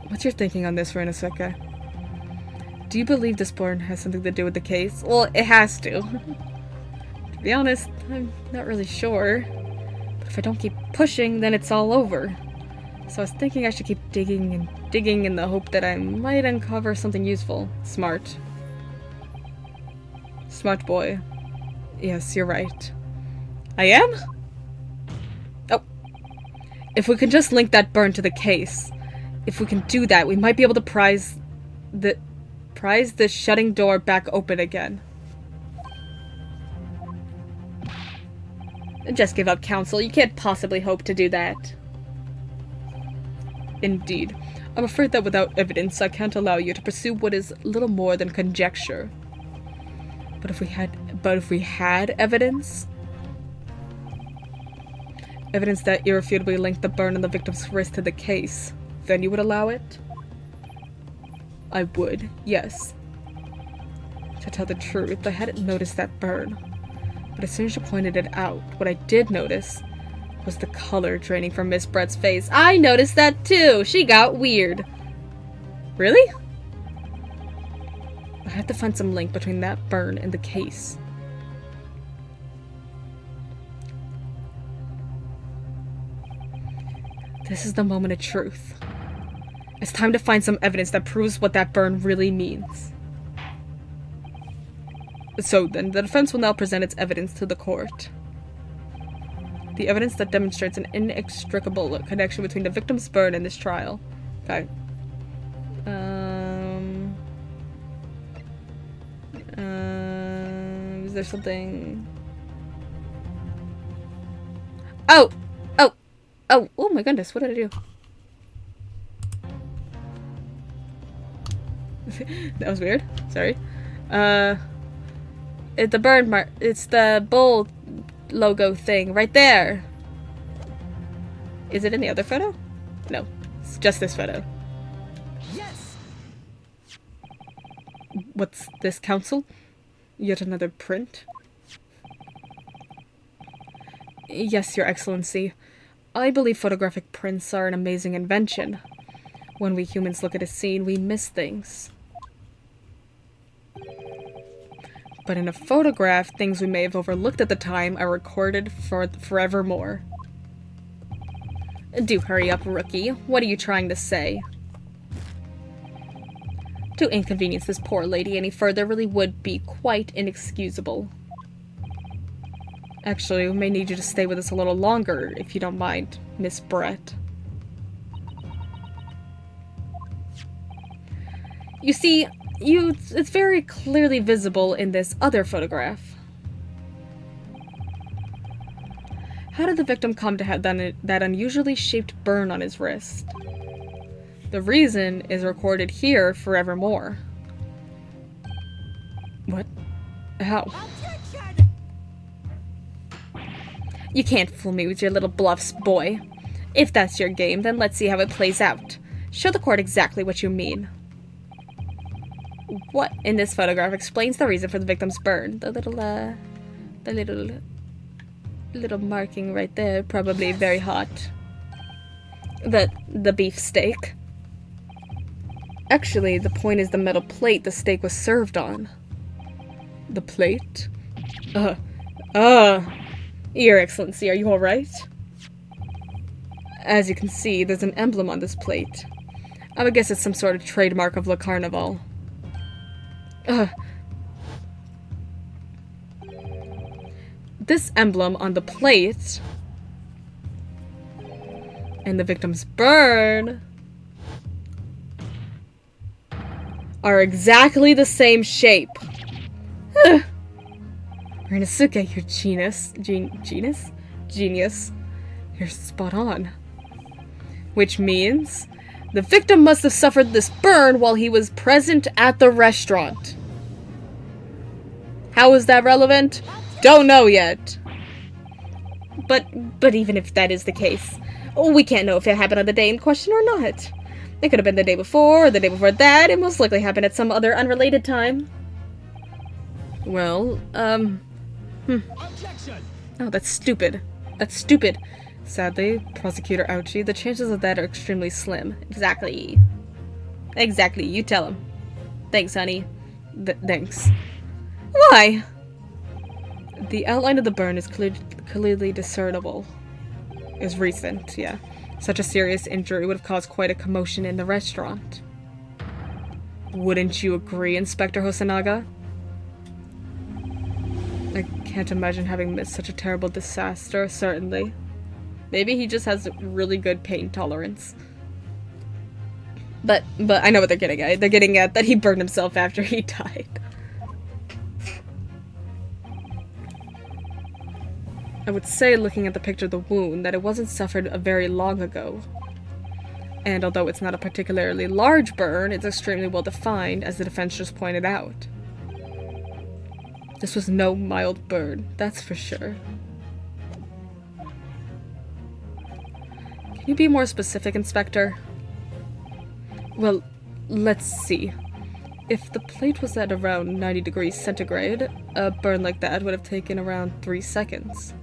What's your thinking on this, Reneseka? Do you believe this burn has something to do with the case? Well, it has to. To be honest, I'm not really sure. But if I don't keep pushing, then it's all over. So I was thinking I should keep digging and digging in the hope that I might uncover something useful. Smart. Smart boy. Yes, you're right. I am? Oh. If we can just link that burn to the case. If we can do that, we might be able to prise the shutting door back open again. Just give up, Counsel. You can't possibly hope to do that. Indeed. I'm afraid that without evidence, I can't allow you to pursue what is little more than conjecture. But if we had evidence that irrefutably linked the burn on the victim's wrist to the case, then you would allow it? I would, yes. To tell the truth, I hadn't noticed that burn. But as soon as you pointed it out, what I did notice was the color draining from Miss Brett's face. I noticed that too! She got weird. Really? I have to find some link between that burn and the case. This is the moment of truth. It's time to find some evidence that proves what that burn really means. So then, the defense will now present its evidence to the court. The evidence that demonstrates an inextricable connection between the victim's burn and this trial. Okay. Is there something... Oh! Oh my goodness, what did I do? That was weird. Sorry. The burn mark. It's the bull logo thing right there. Is it in the other photo? No. It's just this photo. Yes. What's this, Counsel? Yet another print? Yes, Your Excellency. I believe photographic prints are an amazing invention. When we humans look at a scene, we miss things. But in a photograph, things we may have overlooked at the time are recorded for forevermore. Do hurry up, rookie. What are you trying to say? To inconvenience this poor lady any further really would be quite inexcusable. Actually, we may need you to stay with us a little longer, if you don't mind, Miss Brett. You see, it's very clearly visible in this other photograph. How did the victim come to have that unusually shaped burn on his wrist? The reason is recorded here forevermore. What? How? Objection! You can't fool me with your little bluffs, boy. If that's your game, then let's see how it plays out. Show the court exactly what you mean. What in this photograph explains the reason for the victim's burn? The little marking right there, probably very hot. The beefsteak. Actually, the point is the metal plate the steak was served on. The plate? Your Excellency, are you alright? As you can see, there's an emblem on this plate. I would guess it's some sort of trademark of Le Carnival. This emblem on the plate and the victim's burn are exactly the same shape. Rinosuke, you're genius. You're spot on. Which means the victim must have suffered this burn while he was present at the restaurant. How is that relevant? Don't know yet. But even if that is the case, we can't know if it happened on the day in question or not. It could have been the day before, or the day before that. It most likely happened at some other unrelated time. Well, Objection! Oh, that's stupid. That's stupid. Sadly, Prosecutor Ouchie, the chances of that are extremely slim. Exactly. Exactly, you tell him. Thanks, honey. Thanks. Why? The outline of the burn is clearly discernible. Is recent, yeah. Such a serious injury would have caused quite a commotion in the restaurant. Wouldn't you agree, Inspector Hosonaga? I can't imagine having missed such a terrible disaster, certainly. Maybe he just has really good pain tolerance. But I know what they're getting at. They're getting at that he burned himself after he died. I would say, looking at the picture of the wound, that it wasn't suffered very long ago. And although it's not a particularly large burn, it's extremely well defined, as the defense just pointed out. This was no mild burn, that's for sure. Can you be more specific, Inspector? Well, let's see. If the plate was at around 90 degrees centigrade, a burn like that would have taken around 3 seconds.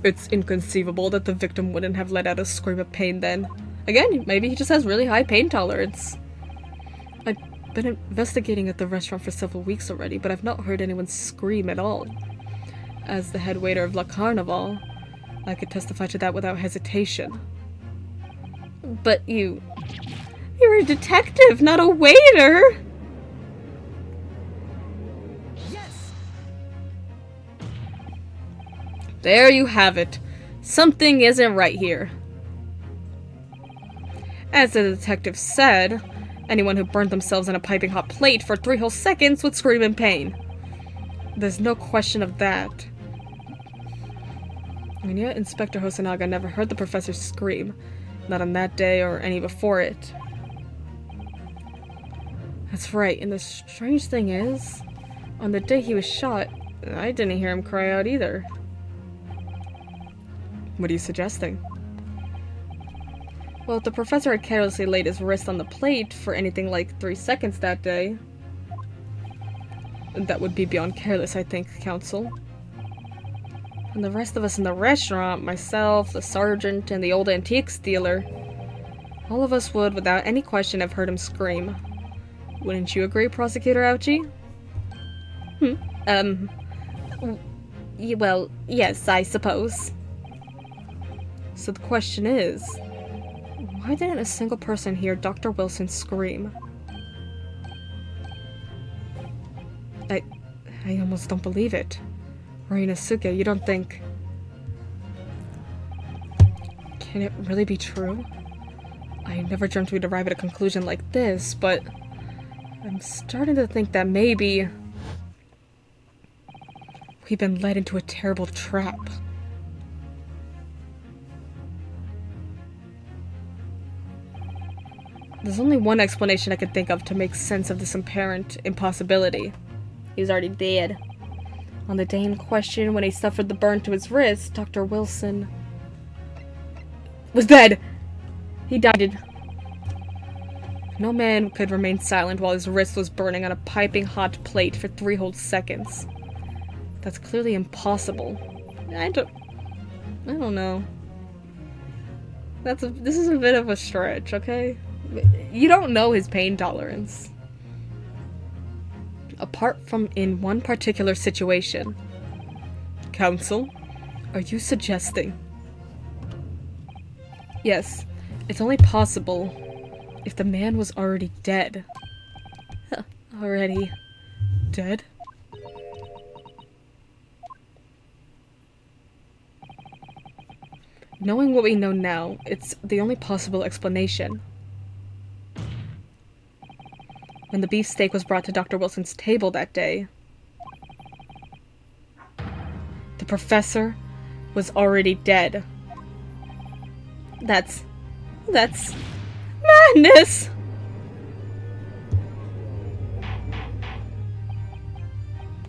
It's inconceivable that the victim wouldn't have let out a scream of pain then. Again, maybe he just has really high pain tolerance. I've been investigating at the restaurant for several weeks already, but I've not heard anyone scream at all. As the head waiter of La Carnival, I could testify to that without hesitation. But you're a detective, not a waiter! Yes! There you have it. Something isn't right here. As the detective said, anyone who burned themselves in a piping hot plate for 3 whole seconds would scream in pain. There's no question of that. And yet Inspector Hosonaga never heard the professor scream. Not on that day or any before it. That's right, and the strange thing is, on the day he was shot, I didn't hear him cry out either. What are you suggesting? Well, if the professor had carelessly laid his wrist on the plate for anything like 3 seconds that day, that would be beyond careless, I think, Counsel. And the rest of us in the restaurant, myself, the sergeant, and the old antiques dealer, all of us would, without any question, have heard him scream. Wouldn't you agree, Prosecutor Ouchie? Well, yes, I suppose. So the question is, why didn't a single person hear Dr. Wilson scream? I almost don't believe it. Rinosuke, you don't think... Can it really be true? I never dreamt we'd arrive at a conclusion like this, but... I'm starting to think that maybe... we've been led into a terrible trap. There's only one explanation I can think of to make sense of this apparent impossibility. He was already dead. On the day in question, when he suffered the burn to his wrist, Dr. Wilson was dead. He died. No man could remain silent while his wrist was burning on a piping hot plate for 3 whole seconds. That's clearly impossible. I don't know. This is a bit of a stretch, okay? You don't know his pain tolerance. Apart from in one particular situation. Counsel, are you suggesting? Yes, it's only possible if the man was already dead. Already dead? Knowing what we know now, it's the only possible explanation. When the beefsteak was brought to Dr. Wilson's table that day, the professor was already dead. That's madness!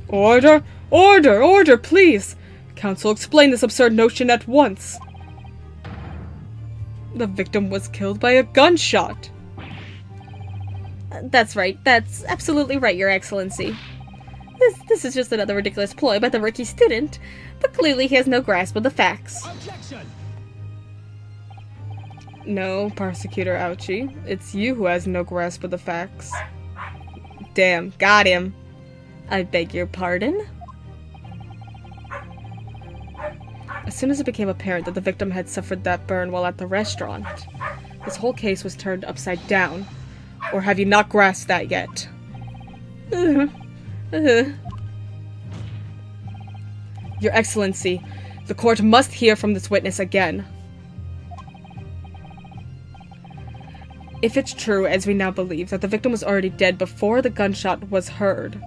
Order! Order! Order, please! Counsel, explain this absurd notion at once. The victim was killed by a gunshot. That's right. That's absolutely right, Your Excellency. This is just another ridiculous ploy by the rookie student, but clearly he has no grasp of the facts. Objection! No, Prosecutor Ouchie. It's you who has no grasp of the facts. Damn, got him. I beg your pardon? As soon as it became apparent that the victim had suffered that burn while at the restaurant, this whole case was turned upside down. Or have you not grasped that yet? Your Excellency, the court must hear from this witness again. If it's true, as we now believe, that the victim was already dead before the gunshot was heard,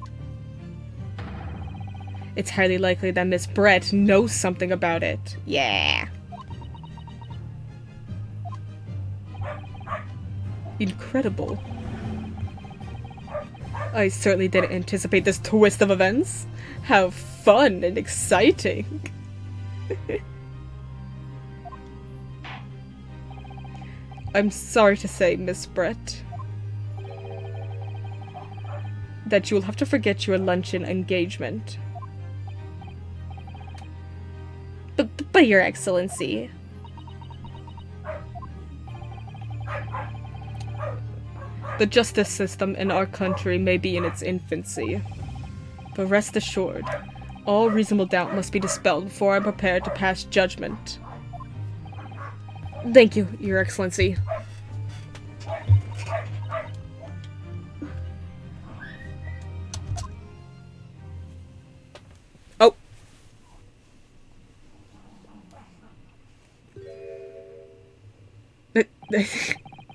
it's highly likely that Miss Brett knows something about it. Yeah. Incredible. I certainly didn't anticipate this twist of events. How fun and exciting. I'm sorry to say, Miss Brett, that you will have to forget your luncheon engagement. But Your Excellency. The justice system in our country may be in its infancy, but rest assured, all reasonable doubt must be dispelled before I'm prepared to pass judgment. Thank you, Your Excellency. Oh.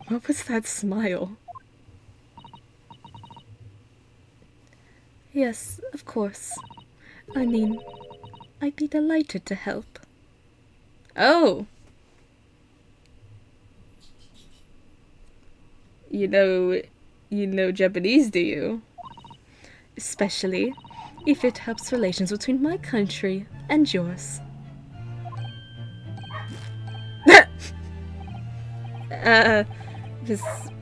What was that smile? Yes, of course. I mean, I'd be delighted to help. Oh! You know Japanese, do you? Especially if it helps relations between my country and yours.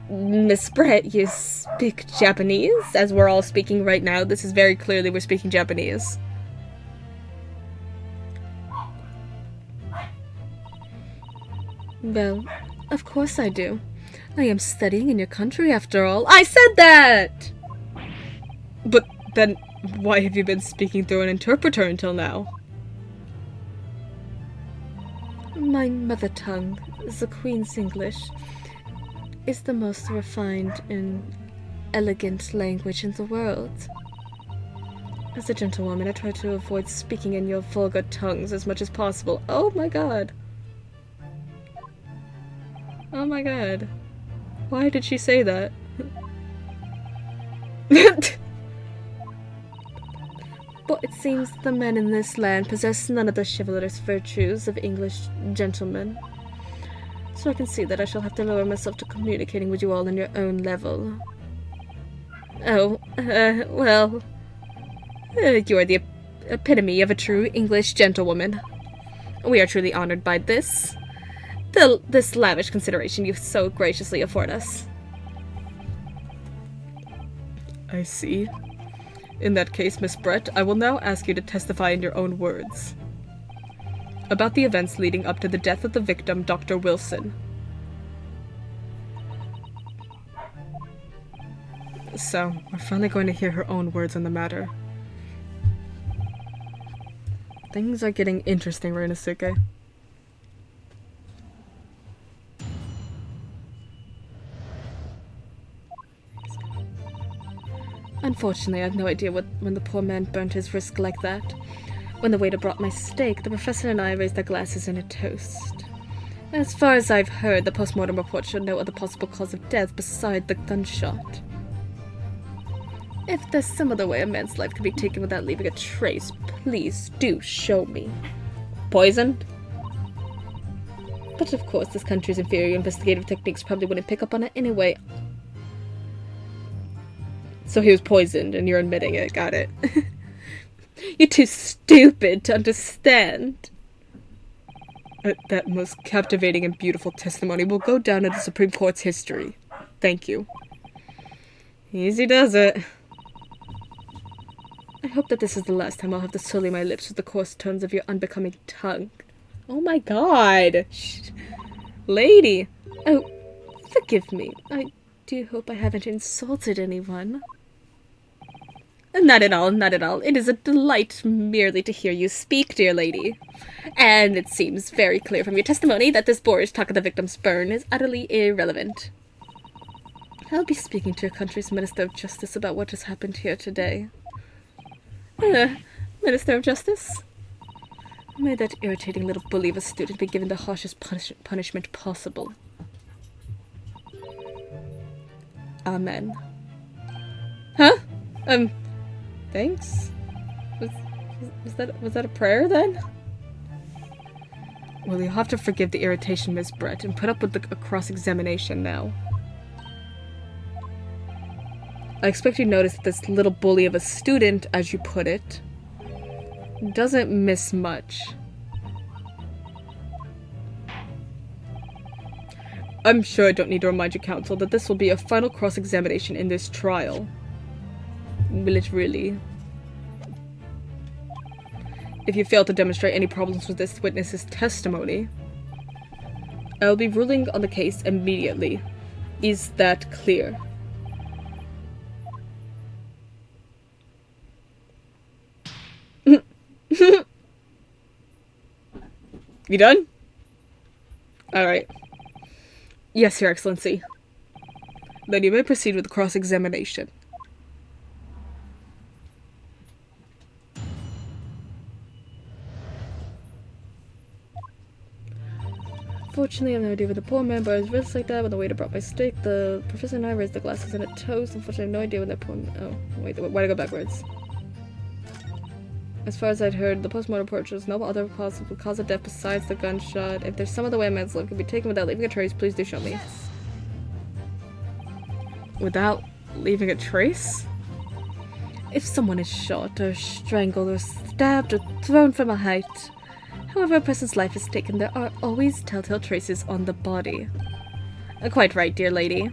Miss Brett, you speak Japanese? As we're all speaking right now, this is very clearly we're speaking Japanese. Well, of course I do. I am studying in your country after all. I said that! But then, why have you been speaking through an interpreter until now? My mother tongue, the Queen's English, is the most refined and elegant language in the world. As a gentlewoman, I try to avoid speaking in your vulgar tongues as much as possible. Oh my god. Oh my god. Why did she say that? But it seems the men in this land possess none of the chivalrous virtues of English gentlemen. So I can see that I shall have to lower myself to communicating with you all on your own level. Oh, well... you are the epitome of a true English gentlewoman. We are truly honored by this. This lavish consideration you so graciously afford us. I see. In that case, Miss Brett, I will now ask you to testify in your own words about the events leading up to the death of the victim, Dr. Wilson. So, we're finally going to hear her own words on the matter. Things are getting interesting, Ryunosuke. Unfortunately, I have no idea when the poor man burnt his wrist like that. When the waiter brought my steak, the professor and I raised our glasses in a toast. As far as I've heard, the post-mortem report showed no other possible cause of death beside the gunshot. If there's some other way a man's life could be taken without leaving a trace, please do show me. Poisoned? But of course, this country's inferior investigative techniques probably wouldn't pick up on it anyway. So he was poisoned, and you're admitting it. Got it. You're too stupid to understand. That most captivating and beautiful testimony will go down in the Supreme Court's history. Thank you. Easy does it. I hope that this is the last time I'll have to sully my lips with the coarse tones of your unbecoming tongue. Oh my god. Shh. Lady. Oh, forgive me. I do hope I haven't insulted anyone. Not at all, not at all. It is a delight merely to hear you speak, dear lady. And it seems very clear from your testimony that this boorish talk of the victim's burn is utterly irrelevant. I'll be speaking to your country's Minister of Justice about what has happened here today. Minister of Justice? May that irritating little bully of a student be given the harshest punishment possible. Amen. Huh? Thanks? Was that a prayer then? Well, you'll have to forgive the irritation, Miss Brett, and put up with a cross-examination now. I expect you to notice that this little bully of a student, as you put it, doesn't miss much. I'm sure I don't need to remind you, counsel, that this will be a final cross-examination in this trial. Will it really? If you fail to demonstrate any problems with this witness's testimony, I will be ruling on the case immediately. Is that clear? You done? Alright. Yes, Your Excellency. Then you may proceed with the cross-examination. Unfortunately, I have no idea when the poor man brought his wrist like that. When the waiter brought my steak, the professor and I raised the glasses in a toast. Unfortunately, I have no idea when that poor man... Oh, wait, why'd I go backwards? As far as I'd heard, the post-mortem report shows no other possible cause of death besides the gunshot. If there's some other way a man's life can be taken without leaving a trace, please do show me. Yes. Without leaving a trace? If someone is shot, or strangled, or stabbed, or thrown from a height, however a person's life is taken, there are always telltale traces on the body. Quite right, dear lady.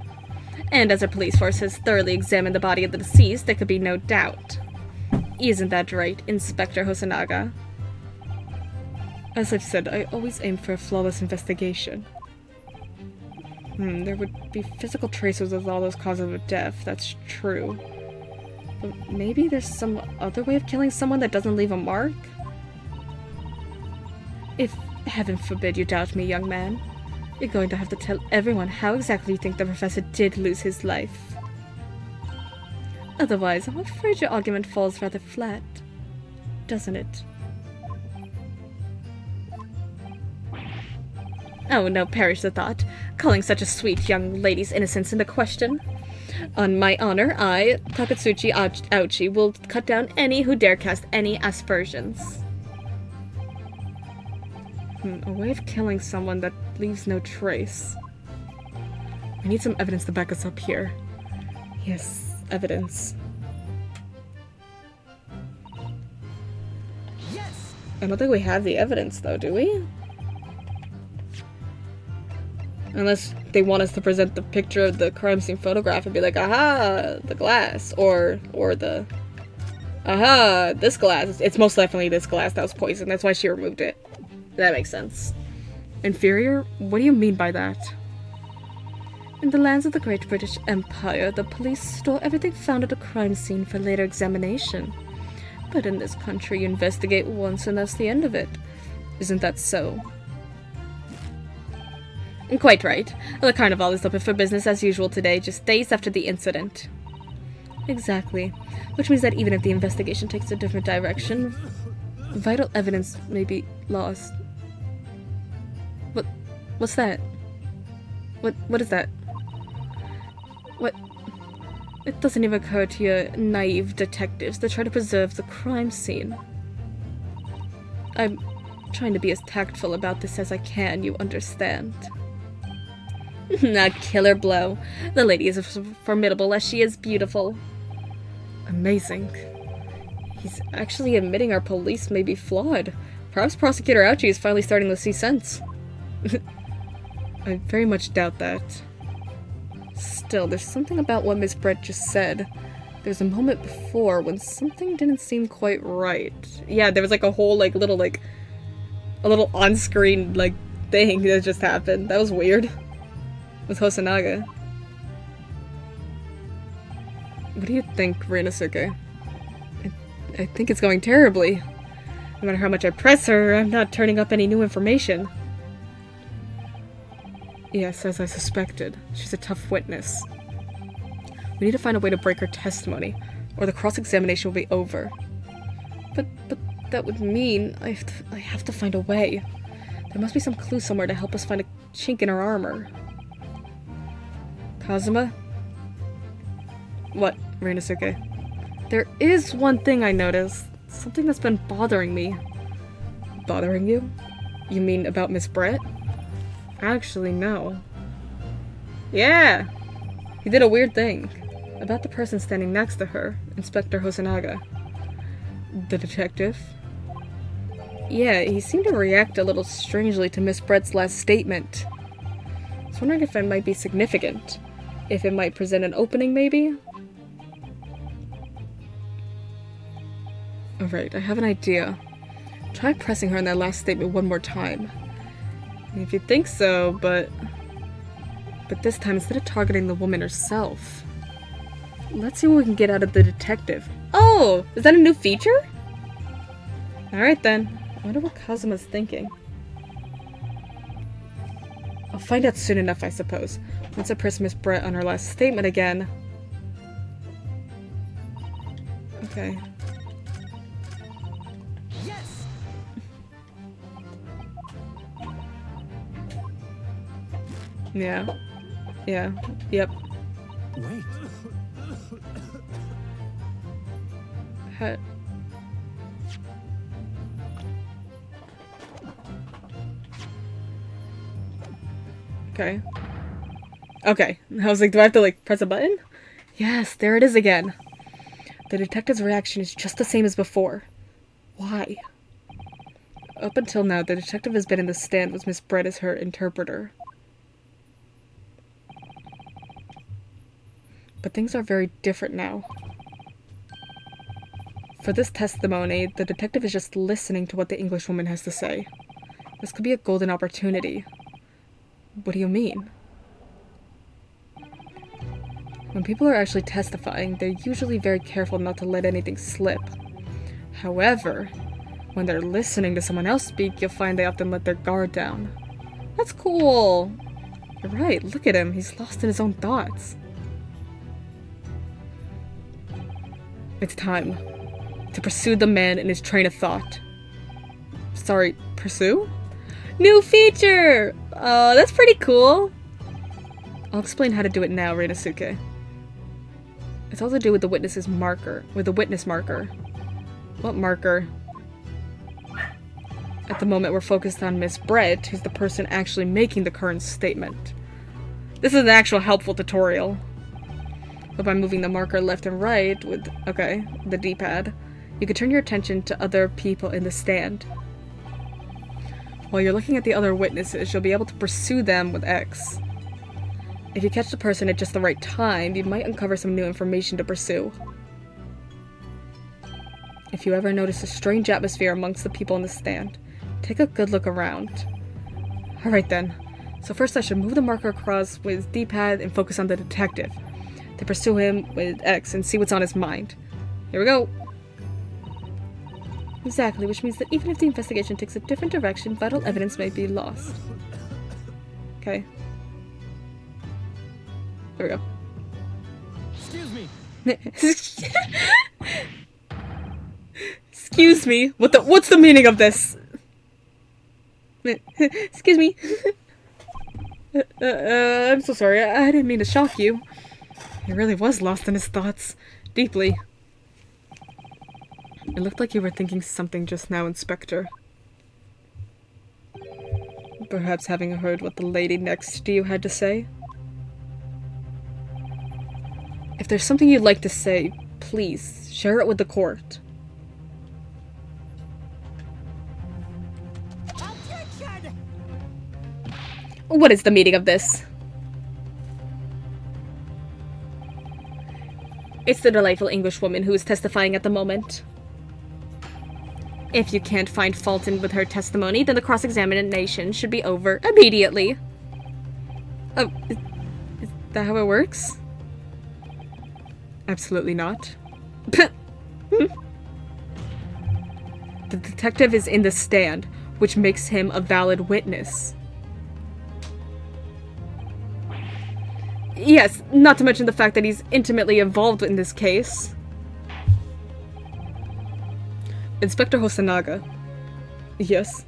And as our police force has thoroughly examined the body of the deceased, there could be no doubt. Isn't that right, Inspector Hosonaga? As I've said, I always aim for a flawless investigation. There would be physical traces of all those causes of death, that's true. But maybe there's some other way of killing someone that doesn't leave a mark? If, heaven forbid, you doubt me, young man, you're going to have to tell everyone how exactly you think the professor did lose his life. Otherwise, I'm afraid your argument falls rather flat, doesn't it? Oh, no, perish the thought, calling such a sweet young lady's innocence into question. On my honor, I, Takatsuchi Ouchi, will cut down any who dare cast any aspersions. A way of killing someone that leaves no trace. We need some evidence to back us up here. Yes, evidence. Yes. I don't think we have the evidence, though, do we? Unless they want us to present the picture of the crime scene photograph and be like, aha, the glass, or the, aha, this glass. It's most definitely this glass that was poisoned. That's why she removed it. That makes sense. Inferior? What do you mean by that? In the lands of the Great British Empire, the police store everything found at a crime scene for later examination. But in this country, you investigate once and that's the end of it. Isn't that so? Quite right. The carnival is open for business as usual today, just days after the incident. Exactly. Which means that even if the investigation takes a different direction, vital evidence may be lost. What's that? What is that? What? It doesn't even occur to your naive detectives to try to preserve the crime scene. I'm trying to be as tactful about this as I can, you understand. A killer blow. The lady is as formidable as she is beautiful. Amazing. He's actually admitting our police may be flawed. Perhaps Prosecutor Ouchie is finally starting to see sense. I very much doubt that. Still, there's something about what Miss Brett just said. There's a moment before when something didn't seem quite right. Yeah, there was like a whole a little on-screen thing that just happened. That was weird. With Hosonaga. What do you think, Rinosuke? I think it's going terribly. No matter how much I press her, I'm not turning up any new information. Yes, as I suspected. She's a tough witness. We need to find a way to break her testimony, or the cross-examination will be over. But that would mean I have to find a way. There must be some clue somewhere to help us find a chink in her armor. Kazuma? What, Rinosuke? There is one thing I noticed. Something that's been bothering me. Bothering you? You mean about Miss Brett? Actually, no. Yeah! He did a weird thing. About the person standing next to her, Inspector Hosonaga. The detective? Yeah, he seemed to react a little strangely to Miss Brett's last statement. I was wondering if it might be significant. If it might present an opening, maybe? Alright, I have an idea. Try pressing her in that last statement one more time. If you think so, but this time, instead of targeting the woman herself, let's see what we can get out of the detective. Oh! Is that a new feature? Alright then. I wonder what Kazuma's thinking. I'll find out soon enough, I suppose. Once I press Miss Brett on her last statement again. Okay. Yes. Yeah. Yeah. Yep. Wait. Okay. Okay. I was like, do I have to press a button? Yes, there it is again. The detective's reaction is just the same as before. Why? Up until now, the detective has been in the stand with Miss Brett as her interpreter. But things are very different now. For this testimony, the detective is just listening to what the Englishwoman has to say. This could be a golden opportunity. What do you mean? When people are actually testifying, they're usually very careful not to let anything slip. However, when they're listening to someone else speak, you'll find they often let their guard down. That's cool! You're right, look at him, he's lost in his own thoughts. It's time to pursue the man in his train of thought. Sorry, pursue? New feature! Oh, that's pretty cool. I'll explain how to do it now, Rinosuke. It's all to do with the witness's marker, with the witness marker. What marker? At the moment, we're focused on Miss Brett, who's the person actually making the current statement. This is an actual helpful tutorial. But by moving the marker left and right with, the D-pad, you can turn your attention to other people in the stand. While you're looking at the other witnesses, you'll be able to pursue them with X. If you catch the person at just the right time, you might uncover some new information to pursue. If you ever notice a strange atmosphere amongst the people in the stand, take a good look around. Alright then, so first I should move the marker across with D-pad and focus on the detective. Then pursue him with X and see what's on his mind. Here we go! Exactly, which means that even if the investigation takes a different direction, vital evidence may be lost. Okay. There we go. Excuse me. Excuse me. What's the meaning of this? Excuse me. I'm so sorry. I didn't mean to shock you. He really was lost in his thoughts. Deeply. It looked like you were thinking something just now, Inspector. Perhaps having heard what the lady next to you had to say? If there's something you'd like to say, please, share it with the court. Objection! What is the meaning of this? It's the delightful Englishwoman who is testifying at the moment. If you can't find fault with her testimony, then the cross-examination should be over immediately. Oh, is that how it works? Absolutely not. The detective is in the stand, which makes him a valid witness. Yes, not to mention the fact that he's intimately involved in this case. Inspector Hosonaga. Yes?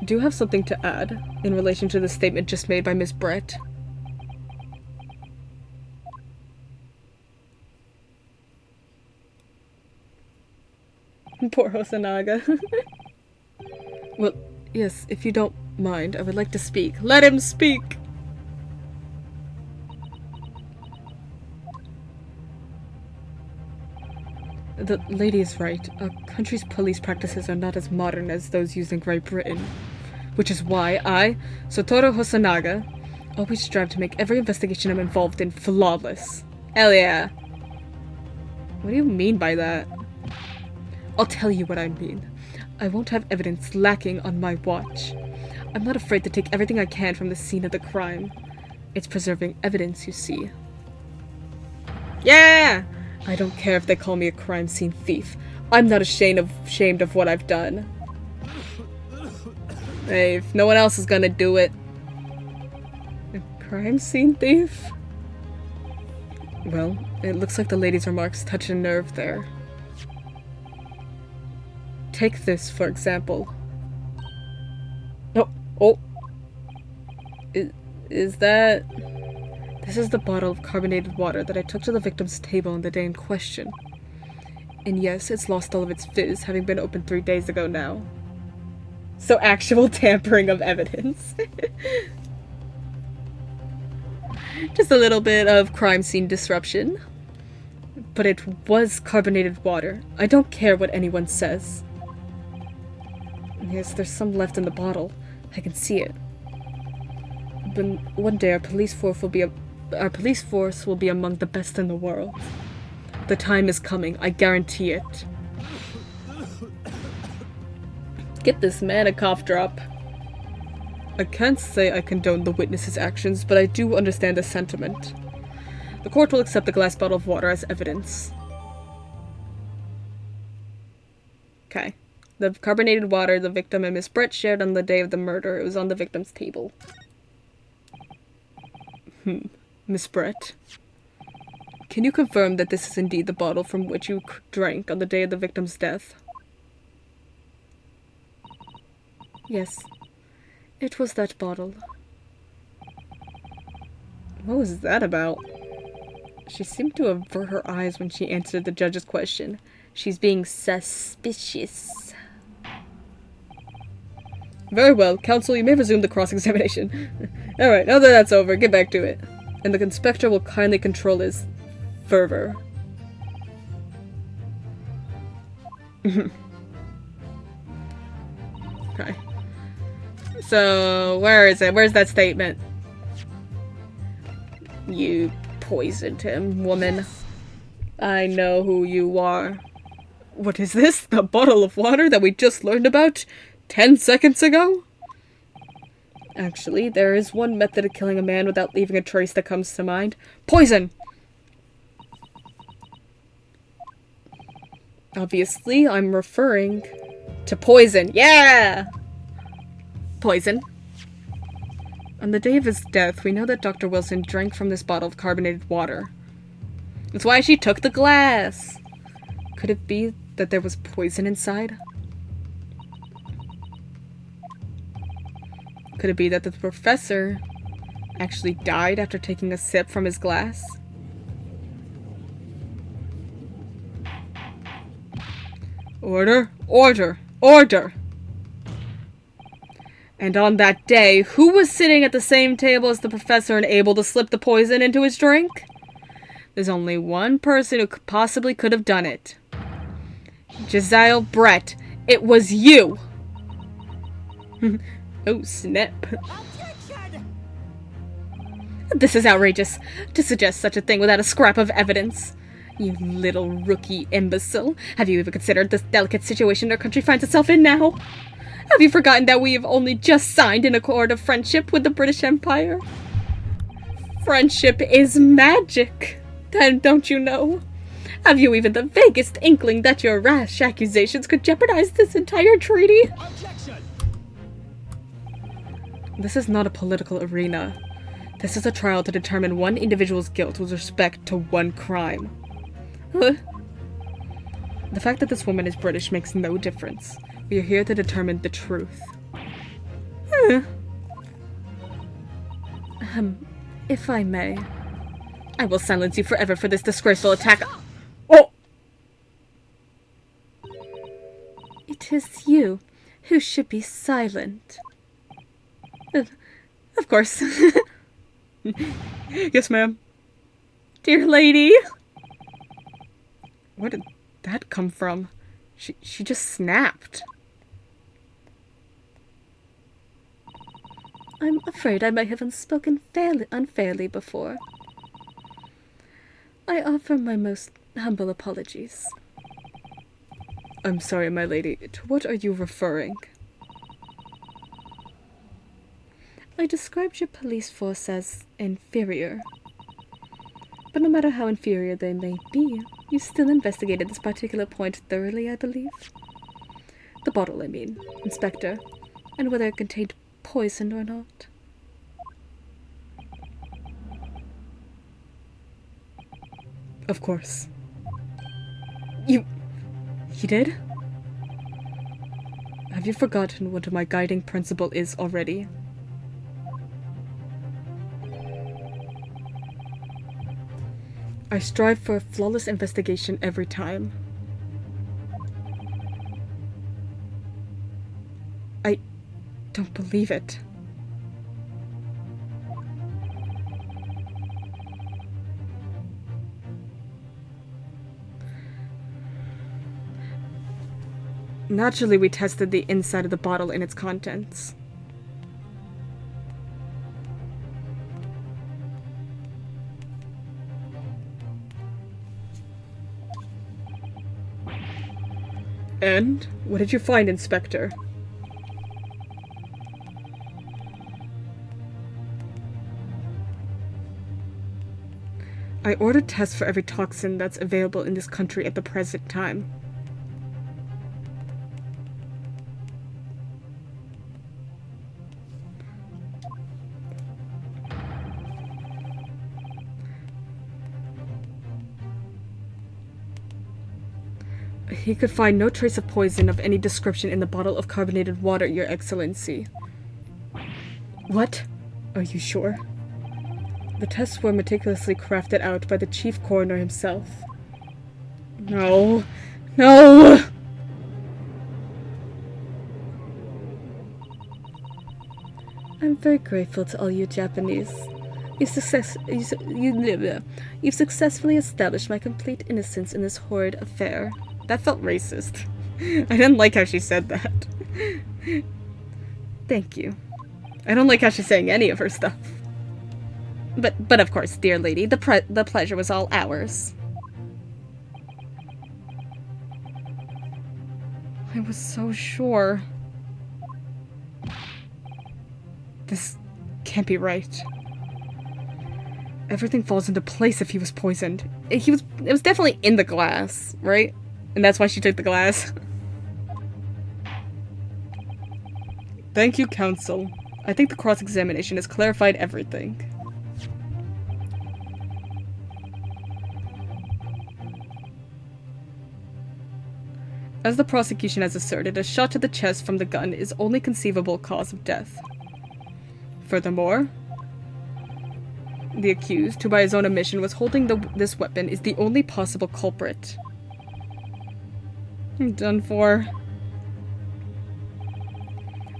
Do you have something to add in relation to the statement just made by Miss Brett? Poor Hosonaga. Well, yes, if you don't mind, I would like to speak. Let him speak! The lady is right. Our country's police practices are not as modern as those used in Great Britain. Which is why I, Satoru Hosonaga, always strive to make every investigation I'm involved in flawless. Hell yeah. What do you mean by that? I'll tell you what I mean. I won't have evidence lacking on my watch. I'm not afraid to take everything I can from the scene of the crime. It's preserving evidence, you see. Yeah! I don't care if they call me a crime scene thief. I'm not ashamed of what I've done. Hey, if no one else is gonna do it. A crime scene thief? Well, it looks like the lady's remarks touch a nerve there. Take this, for example. Oh. Is that... This is the bottle of carbonated water that I took to the victim's table on the day in question. And yes, it's lost all of its fizz, having been opened 3 days ago now. So actual tampering of evidence. Just a little bit of crime scene disruption. But it was carbonated water. I don't care what anyone says. Yes, there's some left in the bottle. I can see it. But one day our police force will be among the best in the world. The time is coming, I guarantee it. Get this man a cough drop. I can't say I condone the witness's actions, but I do understand the sentiment. The court will accept the glass bottle of water as evidence. Okay. The carbonated water the victim and Miss Brett shared on the day of the murder. It was on the victim's table. Miss Brett, can you confirm that this is indeed the bottle from which you drank on the day of the victim's death? Yes, it was that bottle. What was that about? She seemed to avert her eyes when she answered the judge's question. She's being suspicious. Very well, counsel, you may resume the cross-examination. Alright, now that that's over, get back to it. And the inspector will kindly control his fervor. Okay. So, where is it? Where's that statement? You poisoned him, woman. I know who you are. What is this? The bottle of water that we just learned about 10 seconds ago? Actually, there is one method of killing a man without leaving a trace that comes to mind. Poison! Obviously, I'm referring to poison. Yeah! Poison. On the day of his death, we know that Dr. Wilson drank from this bottle of carbonated water. That's why she took the glass. Could it be that there was poison inside? Could it be that the professor actually died after taking a sip from his glass? Order, order, order! And on that day, who was sitting at the same table as the professor and able to slip the poison into his drink? There's only one person who possibly could have done it. Giselle Brett, it was you! Oh, snap. Objection! This is outrageous, to suggest such a thing without a scrap of evidence. You little rookie imbecile. Have you even considered the delicate situation our country finds itself in now? Have you forgotten that we have only just signed an accord of friendship with the British Empire? Friendship is magic. Then don't you know? Have you even the vaguest inkling that your rash accusations could jeopardize this entire treaty? Objection! This is not a political arena. This is a trial to determine one individual's guilt with respect to one crime. Huh? The fact that this woman is British makes no difference. We are here to determine the truth. If I may, I will silence you forever for this disgraceful attack. Oh! It is you who should be silent. Of course. Yes, ma'am. Dear lady! Where did that come from? She just snapped. I'm afraid I may have spoken unfairly before. I offer my most humble apologies. I'm sorry, my lady. To what are you referring? I described your police force as inferior. But no matter how inferior they may be, you still investigated this particular point thoroughly, I believe. The bottle, I mean, Inspector, and whether it contained poison or not. Of course. You did? Have you forgotten what my guiding principle is already? I strive for a flawless investigation every time. I don't believe it. Naturally, we tested the inside of the bottle and its contents. And? What did you find, Inspector? I ordered tests for every toxin that's available in this country at the present time. He could find no trace of poison of any description in the bottle of carbonated water, Your Excellency. What? Are you sure? The tests were meticulously crafted out by the chief coroner himself. No. No! I'm very grateful to all you Japanese. You've successfully established my complete innocence in this horrid affair. That felt racist. I didn't like how she said that. Thank you. I don't like how she's saying any of her stuff. But of course, dear lady, the pleasure was all ours. I was so sure. This can't be right. Everything falls into place if he was poisoned. It was definitely in the glass, right? And that's why she took the glass. Thank you, counsel. I think the cross-examination has clarified everything. As the prosecution has asserted, a shot to the chest from the gun is only conceivable cause of death. Furthermore, the accused, who by his own admission was holding this weapon, is the only possible culprit. I'm done for.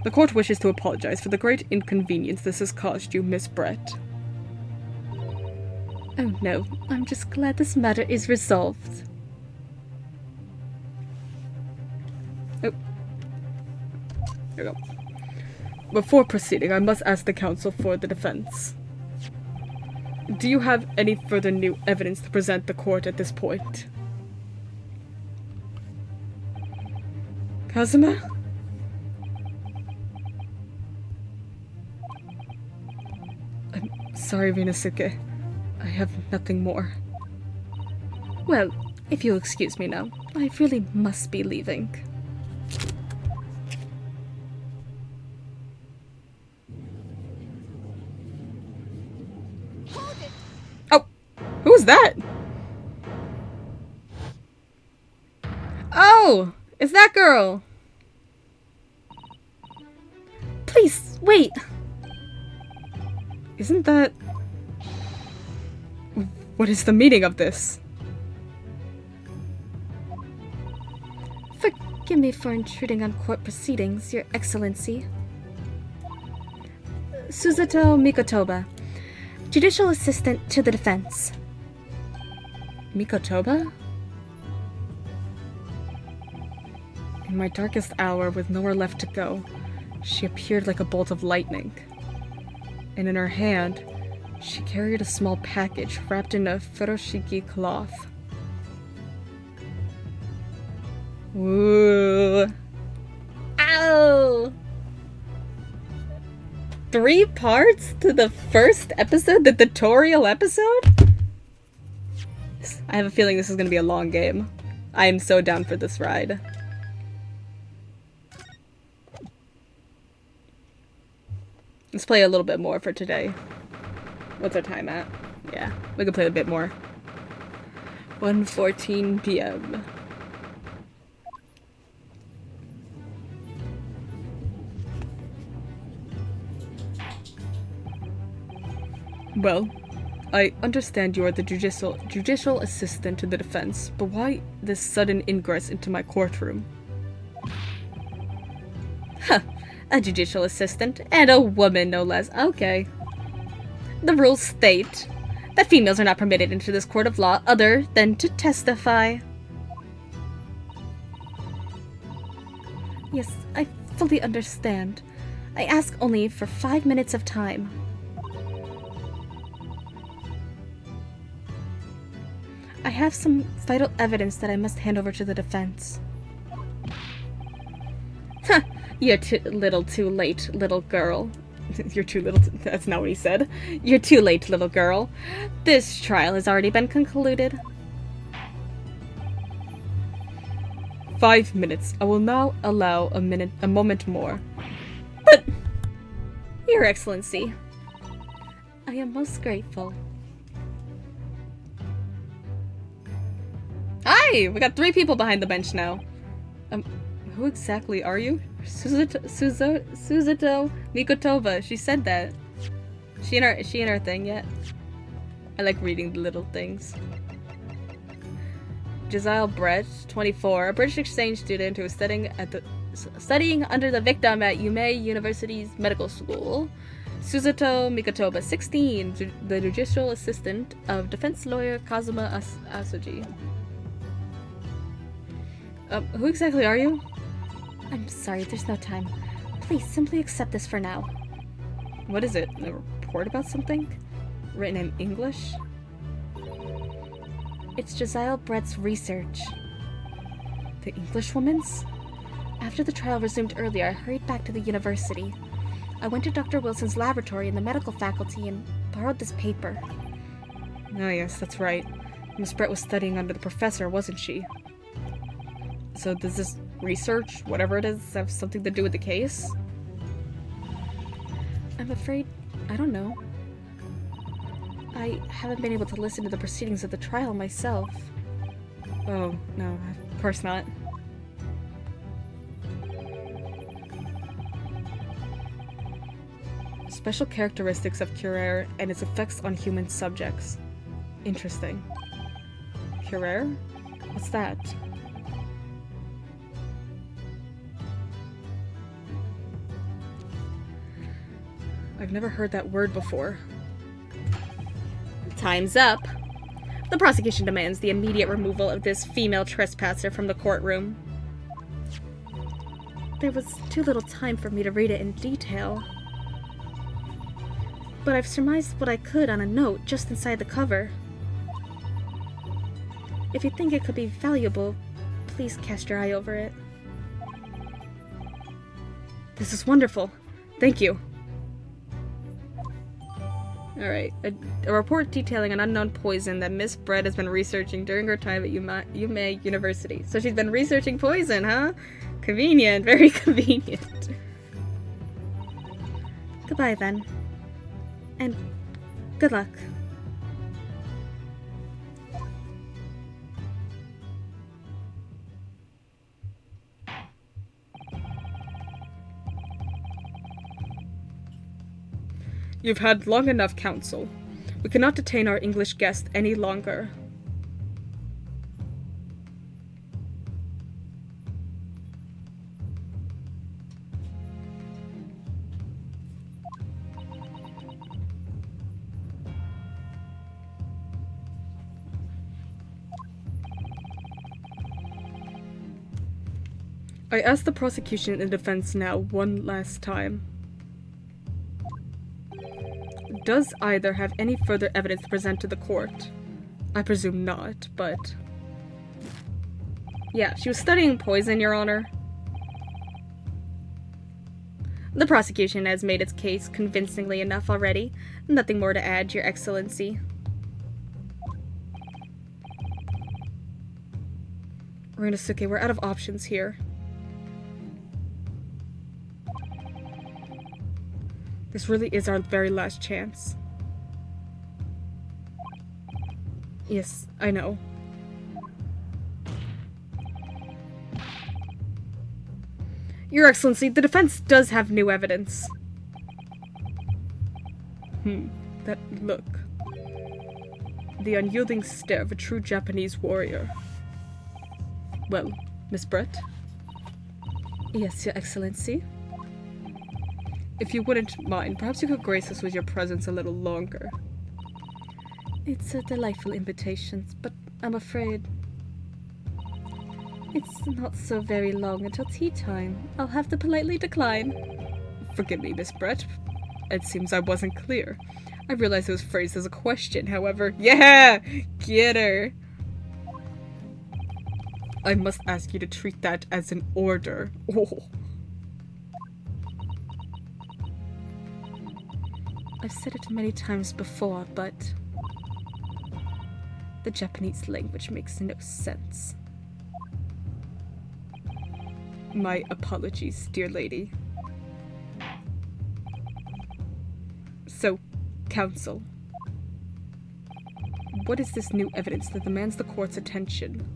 The court wishes to apologize for the great inconvenience this has caused you, Miss Brett. Oh no, I'm just glad this matter is resolved. Oh. There we go. Before proceeding, I must ask the counsel for the defense. Do you have any further new evidence to present the court at this point? Kazuma? I'm sorry, Rinosuke. I have nothing more. Well, if you'll excuse me now, I really must be leaving. Oh! Who's that? Oh! It's that girl! Please, wait! Isn't that... What is the meaning of this? Forgive me for intruding on court proceedings, Your Excellency. Suzuto Mikotoba, Judicial Assistant to the Defense. Mikotoba? In my darkest hour, with nowhere left to go, she appeared like a bolt of lightning. And in her hand, she carried a small package wrapped in a furoshiki cloth. Ooh. Ow! 3 parts to the first episode? The tutorial episode? I have a feeling this is gonna be a long game. I am so down for this ride. Let's play a little bit more for today. What's our time at? Yeah, we can play a bit more. 1:14 p.m. Well, I understand you are the judicial assistant to the defense, but why this sudden ingress into my courtroom? Huh. A judicial assistant, and a woman no less. Okay. The rules state that females are not permitted into this court of law other than to testify. Yes, I fully understand. I ask only for 5 minutes of time. I have some vital evidence that I must hand over to the defense. Huh. You're too late, little girl. You're too little. That's not what he said. You're too late, little girl. This trial has already been concluded. 5 minutes. I will now allow a moment more. But, Your Excellency, I am most grateful. Hi! We got 3 people behind the bench now. Who exactly are you? Suzuto Mikotoba. She said that. Is she in her thing yet? I like reading the little things. Giselle Brett, 24, a British exchange student who is studying under the victim at Yume University's medical school. Suzato Mikotoba, 16, the judicial assistant of defense lawyer Kazuma Asoji. Who exactly are you? I'm sorry, there's no time. Please, simply accept this for now. What is it? A report about something? Written in English? It's Josiah Brett's research. The Englishwoman's? After the trial resumed earlier, I hurried back to the university. I went to Dr. Wilson's laboratory in the medical faculty and borrowed this paper. Oh yes, that's right. Miss Brett was studying under the professor, wasn't she? So does this research, whatever it is, have something to do with the case? I'm afraid I don't know. I haven't been able to listen to the proceedings of the trial myself. Oh, no, of course not. Special characteristics of Curare and its effects on human subjects. Interesting. Curare? What's that? I've never heard that word before. Time's up. The prosecution demands the immediate removal of this female trespasser from the courtroom. There was too little time for me to read it in detail. But I've surmised what I could on a note just inside the cover. If you think it could be valuable, please cast your eye over it. This is wonderful. Thank you. Alright, a report detailing an unknown poison that Miss Brett has been researching during her time at Yume University. So she's been researching poison, huh? Convenient, very convenient. Goodbye, then. And good luck. You've had long enough, counsel. We cannot detain our English guest any longer. I ask the prosecution and defense now one last time. Does either have any further evidence to present to the court? I presume not, but... Yeah, she was studying poison, Your Honor. The prosecution has made its case convincingly enough already. Nothing more to add, Your Excellency. Rinosuke, we're out of options here. This really is our very last chance. Yes, I know. Your Excellency, the defense does have new evidence. That look. The unyielding stare of a true Japanese warrior. Well, Miss Brett? Yes, Your Excellency. If you wouldn't mind, perhaps you could grace us with your presence a little longer. It's a delightful invitation, but I'm afraid it's not so very long until tea time. I'll have to politely decline. Forgive me, Miss Brett. It seems I wasn't clear. I realized it was phrased as a question, however. Yeah! Get her! I must ask you to treat that as an order. Oh. I've said it many times before, but the Japanese language makes no sense. My apologies, dear lady. So, counsel, what is this new evidence that demands the court's attention?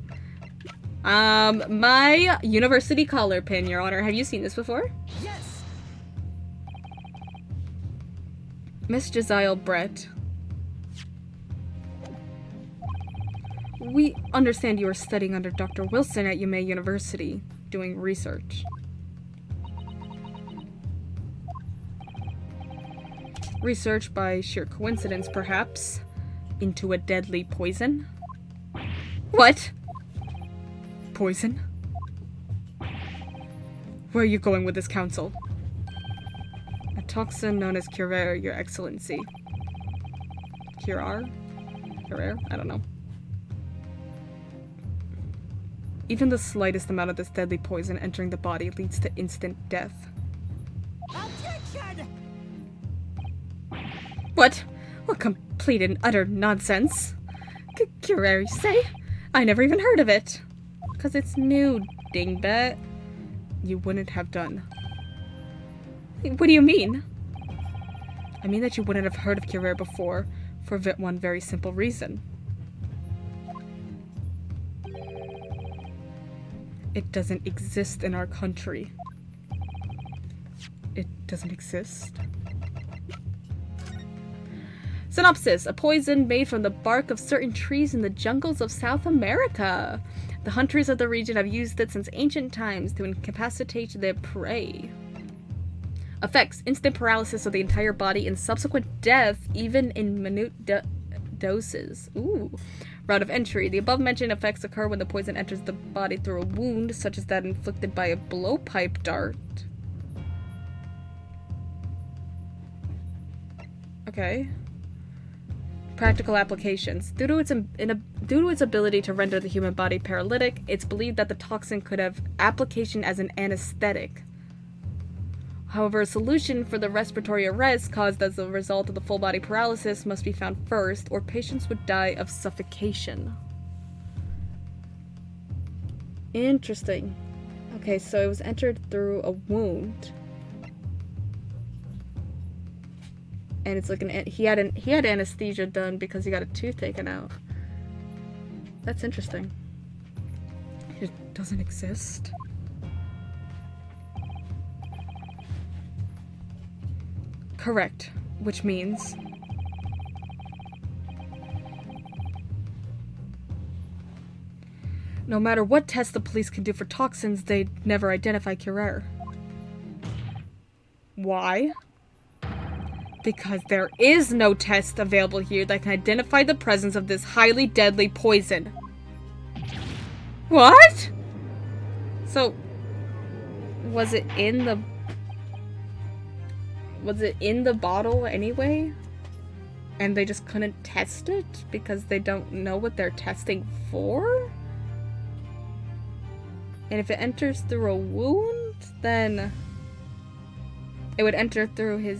My university collar pin, Your Honor. Have you seen this before? Yes. Miss Josiah Brett, we understand you are studying under Dr. Wilson at Yume University, doing research. Research by sheer coincidence, perhaps, into a deadly poison. What? Poison? Where are you going with this counsel? A toxin known as Curer, Your Excellency. Curer? Curer? I don't know. Even the slightest amount of this deadly poison entering the body leads to instant death. Objection! What? What complete and utter nonsense. Curer, you say? I never even heard of it. 'Cause it's new, dingbat. You wouldn't have done. What do you mean? I mean that you wouldn't have heard of Curer before, for one very simple reason. It doesn't exist in our country. It doesn't exist? Synopsis: a poison made from the bark of certain trees in the jungles of South America. The hunters of the region have used it since ancient times to incapacitate their prey. Effects: instant paralysis of the entire body and subsequent death, even in minute doses. Ooh. Route of entry: the above-mentioned effects occur when the poison enters the body through a wound, such as that inflicted by a blowpipe dart. Okay. Practical applications. Due to its ability to render the human body paralytic, it's believed that the toxin could have application as an anesthetic. However, a solution for the respiratory arrest caused as a result of the full body paralysis must be found first, or patients would die of suffocation. Interesting. Okay, so it was entered through a wound. And it's like he had anesthesia done because he got a tooth taken out. That's interesting. It doesn't exist. Correct, which means no matter what tests the police can do for toxins, they'd never identify Curer. Why? Because there is no test available here that can identify the presence of this highly deadly poison. What? So, was it in the bottle anyway? And they just couldn't test it because they don't know what they're testing for? And if it enters through a wound, then it would enter through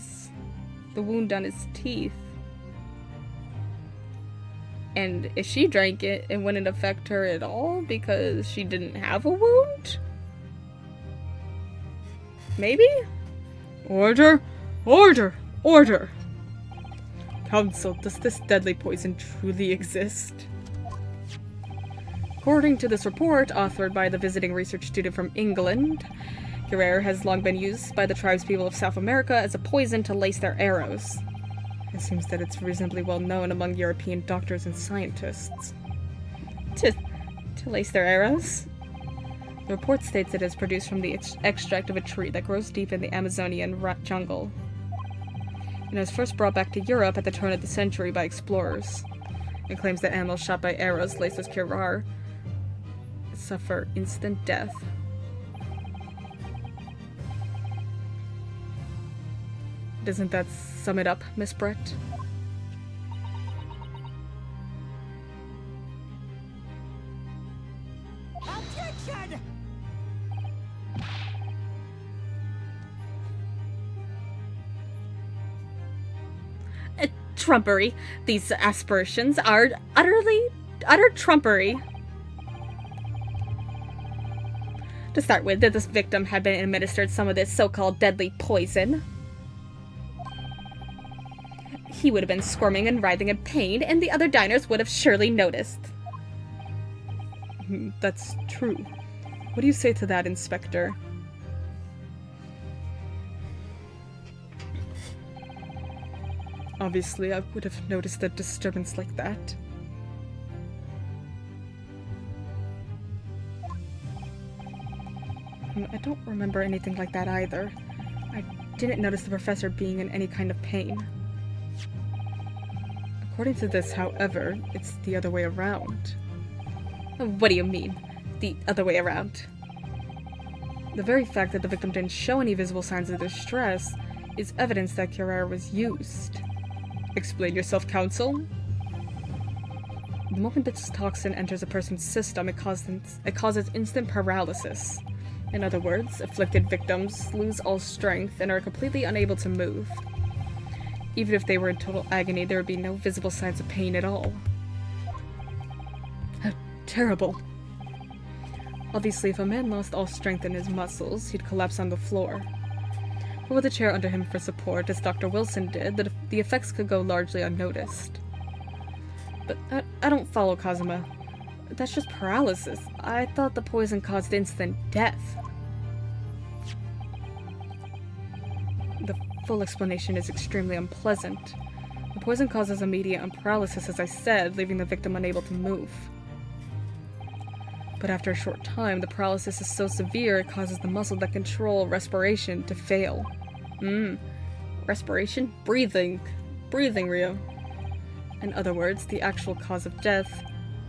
the wound on his teeth. And if she drank it, it wouldn't affect her at all because she didn't have a wound? Maybe? Order! Order! Order! Counsel, does this deadly poison truly exist? According to this report, authored by the visiting research student from England, Curer has long been used by the tribespeople of South America as a poison to lace their arrows. It seems that it's reasonably well known among European doctors and scientists. To lace their arrows? The report states it is produced from the extract of a tree that grows deep in the Amazonian jungle. It was first brought back to Europe at the turn of the century by explorers. It claims that animals shot by arrows laced with Curer suffer instant death. Doesn't that sum it up, Miss Brett? Objection! Trumpery. These aspersions are utter trumpery. To start with, that this victim had been administered some of this so-called deadly poison, he would have been squirming and writhing in pain, and the other diners would have surely noticed. That's true. What do you say to that, Inspector? Obviously, I would have noticed a disturbance like that. I don't remember anything like that either. I didn't notice the professor being in any kind of pain. According to this, however, it's the other way around. What do you mean, the other way around? The very fact that the victim didn't show any visible signs of distress is evidence that Curare was used. Explain yourself, counsel. The moment this toxin enters a person's system, it causes instant paralysis. In other words, afflicted victims lose all strength and are completely unable to move. Even if they were in total agony, there would be no visible signs of pain at all. How terrible. Obviously, if a man lost all strength in his muscles, he'd collapse on the floor. But with a chair under him for support, as Dr. Wilson did, the effects could go largely unnoticed. But I don't follow, Kazuma. That's just paralysis. I thought the poison caused instant death. The full explanation is extremely unpleasant. The poison causes immediate paralysis, as I said, leaving the victim unable to move. But after a short time, the paralysis is so severe it causes the muscles that control respiration to fail. Respiration? Breathing. Breathing, Rio. In other words, the actual cause of death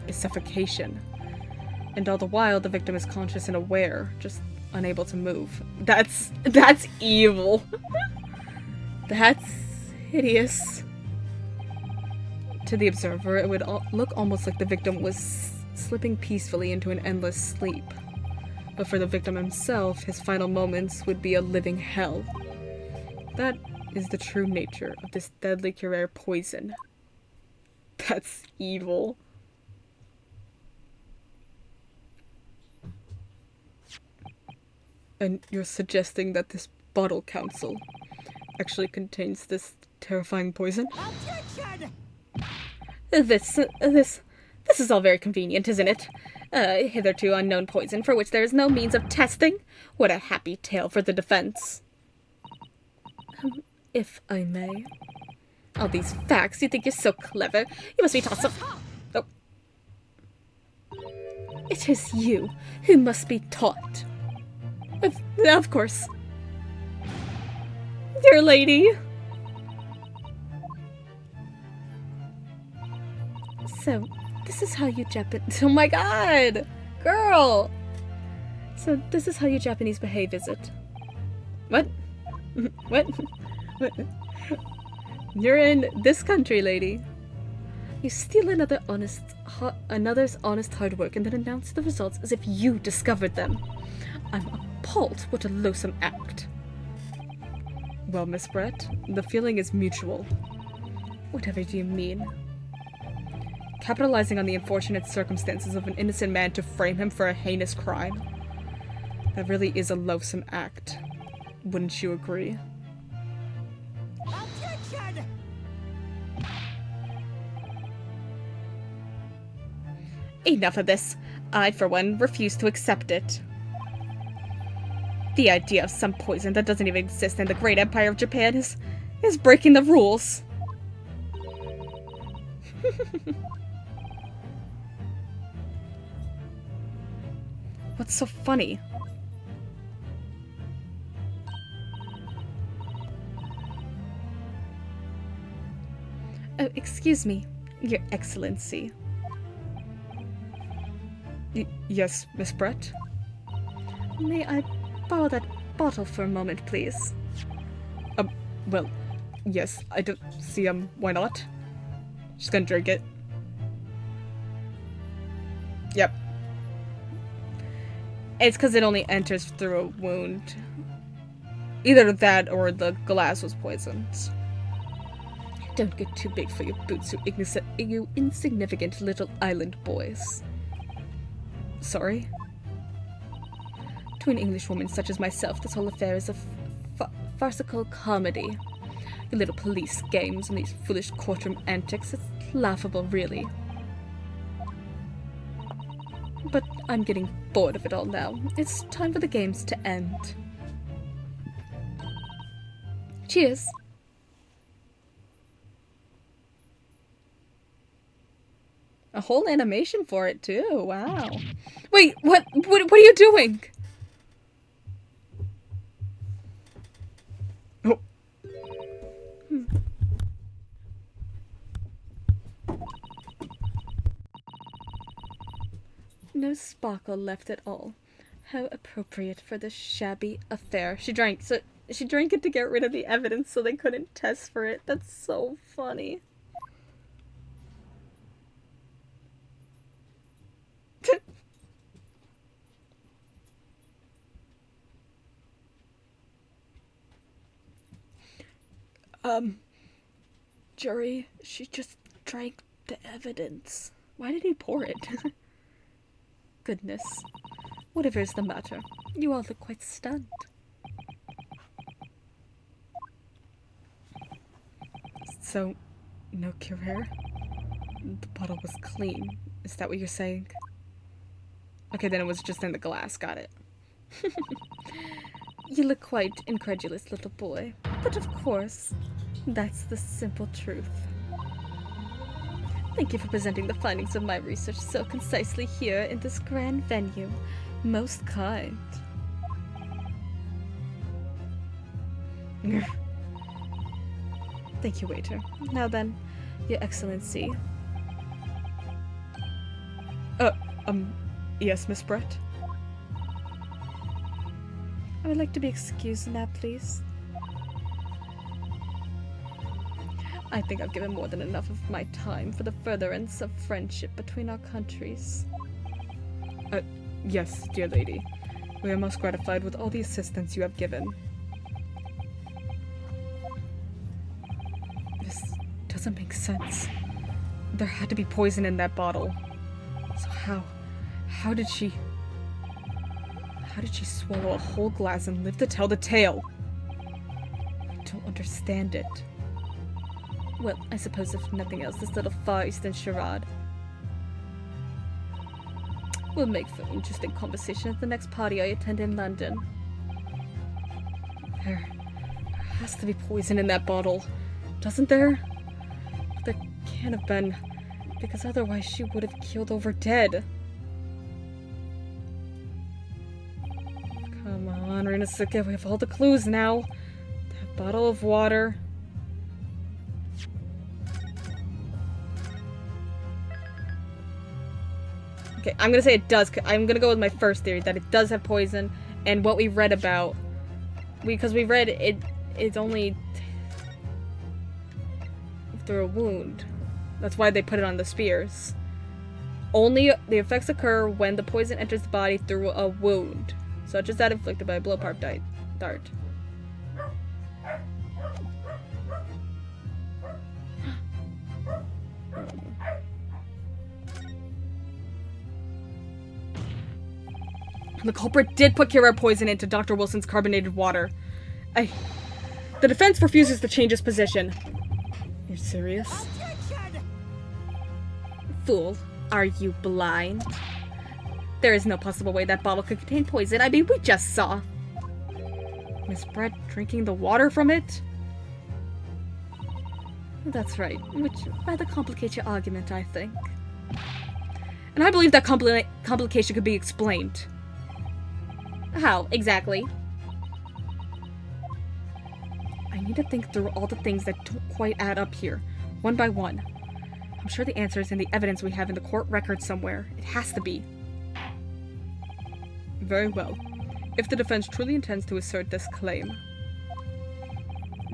is suffocation. And all the while, the victim is conscious and aware, just unable to move. That's evil. That's hideous. To the observer, it would look almost like the victim was slipping peacefully into an endless sleep. But for the victim himself, his final moments would be a living hell. That is the true nature of this deadly Curare poison. That's evil. And you're suggesting that this bottle, counsel, actually contains this terrifying poison? Objection! This is all very convenient, isn't it? Hitherto unknown poison for which there is no means of testing? What a happy tale for the defense. If I may. All these facts, you think you're so clever. You must be taught some... Oh. It is you who must be taught. Of course. Dear lady. So, this is how you Oh my god! Girl! So, this is how you Japanese behave, is it? What? What? You're in this country, lady. You steal another's honest hard work and then announce the results as if you discovered them. I'm appalled. What a loathsome act. Well, Miss Brett, the feeling is mutual. Whatever do you mean? Capitalizing on the unfortunate circumstances of an innocent man to frame him for a heinous crime. That really is a loathsome act. Wouldn't you agree? Objection! Enough of this. I, for one, refuse to accept it. The idea of some poison that doesn't even exist in the great empire of Japan is breaking the rules. What's so funny? Oh, excuse me, Your Excellency. Yes, Miss Brett? May I borrow that bottle for a moment, please? Well, yes, I don't see, why not? Just gonna drink it. Yep. It's because it only enters through a wound. Either that or the glass was poisoned. Don't get too big for your boots, you insignificant little island boys. Sorry? To an Englishwoman such as myself, this whole affair is a farcical comedy. Your little police games and these foolish courtroom antics, it's laughable, really. But I'm getting bored of it all now. It's time for the games to end. Cheers! A whole animation for it, too. Wow. Wait, what are you doing? Oh. No sparkle left at all. How appropriate for this shabby affair. She drank it to get rid of the evidence so they couldn't test for it. That's so funny. Jury, she just drank the evidence. Why did he pour it? Goodness. Whatever is the matter? You all look quite stunned. So, no cure? The bottle was clean. Is that what you're saying? Okay, then it was just in the glass. Got it. You look quite incredulous, little boy. But of course, that's the simple truth. Thank you for presenting the findings of my research so concisely here in this grand venue. Most kind. Thank you, waiter. Now then, Your Excellency. Yes, Miss Brett? I would like to be excused now, please. I think I've given more than enough of my time for the furtherance of friendship between our countries. Yes, dear lady. We are most gratified with all the assistance you have given. This doesn't make sense. There had to be poison in that bottle. So how did she swallow a whole glass and live to tell the tale? I don't understand it. Well, I suppose if nothing else, this little Far Eastern charade will make for interesting conversation at the next party I attend in London. There has to be poison in that bottle, doesn't there? There can't have been, because otherwise she would have keeled over dead. Come on, Rinnosuke, we have all the clues now. That bottle of water. Okay, I'm gonna say it does. I'm gonna go with my first theory, that it does have poison, and what we read about, because we read it, it's only through a wound. That's why they put it on the spears. Only the effects occur when the poison enters the body through a wound, such as that inflicted by a blowpipe dart. The culprit did put Kira poison into Dr. Wilson's carbonated water. The defense refuses to change its position. You're serious? Objection! Fool, are you blind? There is no possible way that bottle could contain poison. I mean, we just saw. Miss Brett drinking the water from it? That's right, which rather complicates your argument, I think. And I believe that complication could be explained. How, exactly? I need to think through all the things that don't quite add up here, one by one. I'm sure the answer is in the evidence we have in the court record somewhere. It has to be. Very well. If the defense truly intends to assert this claim,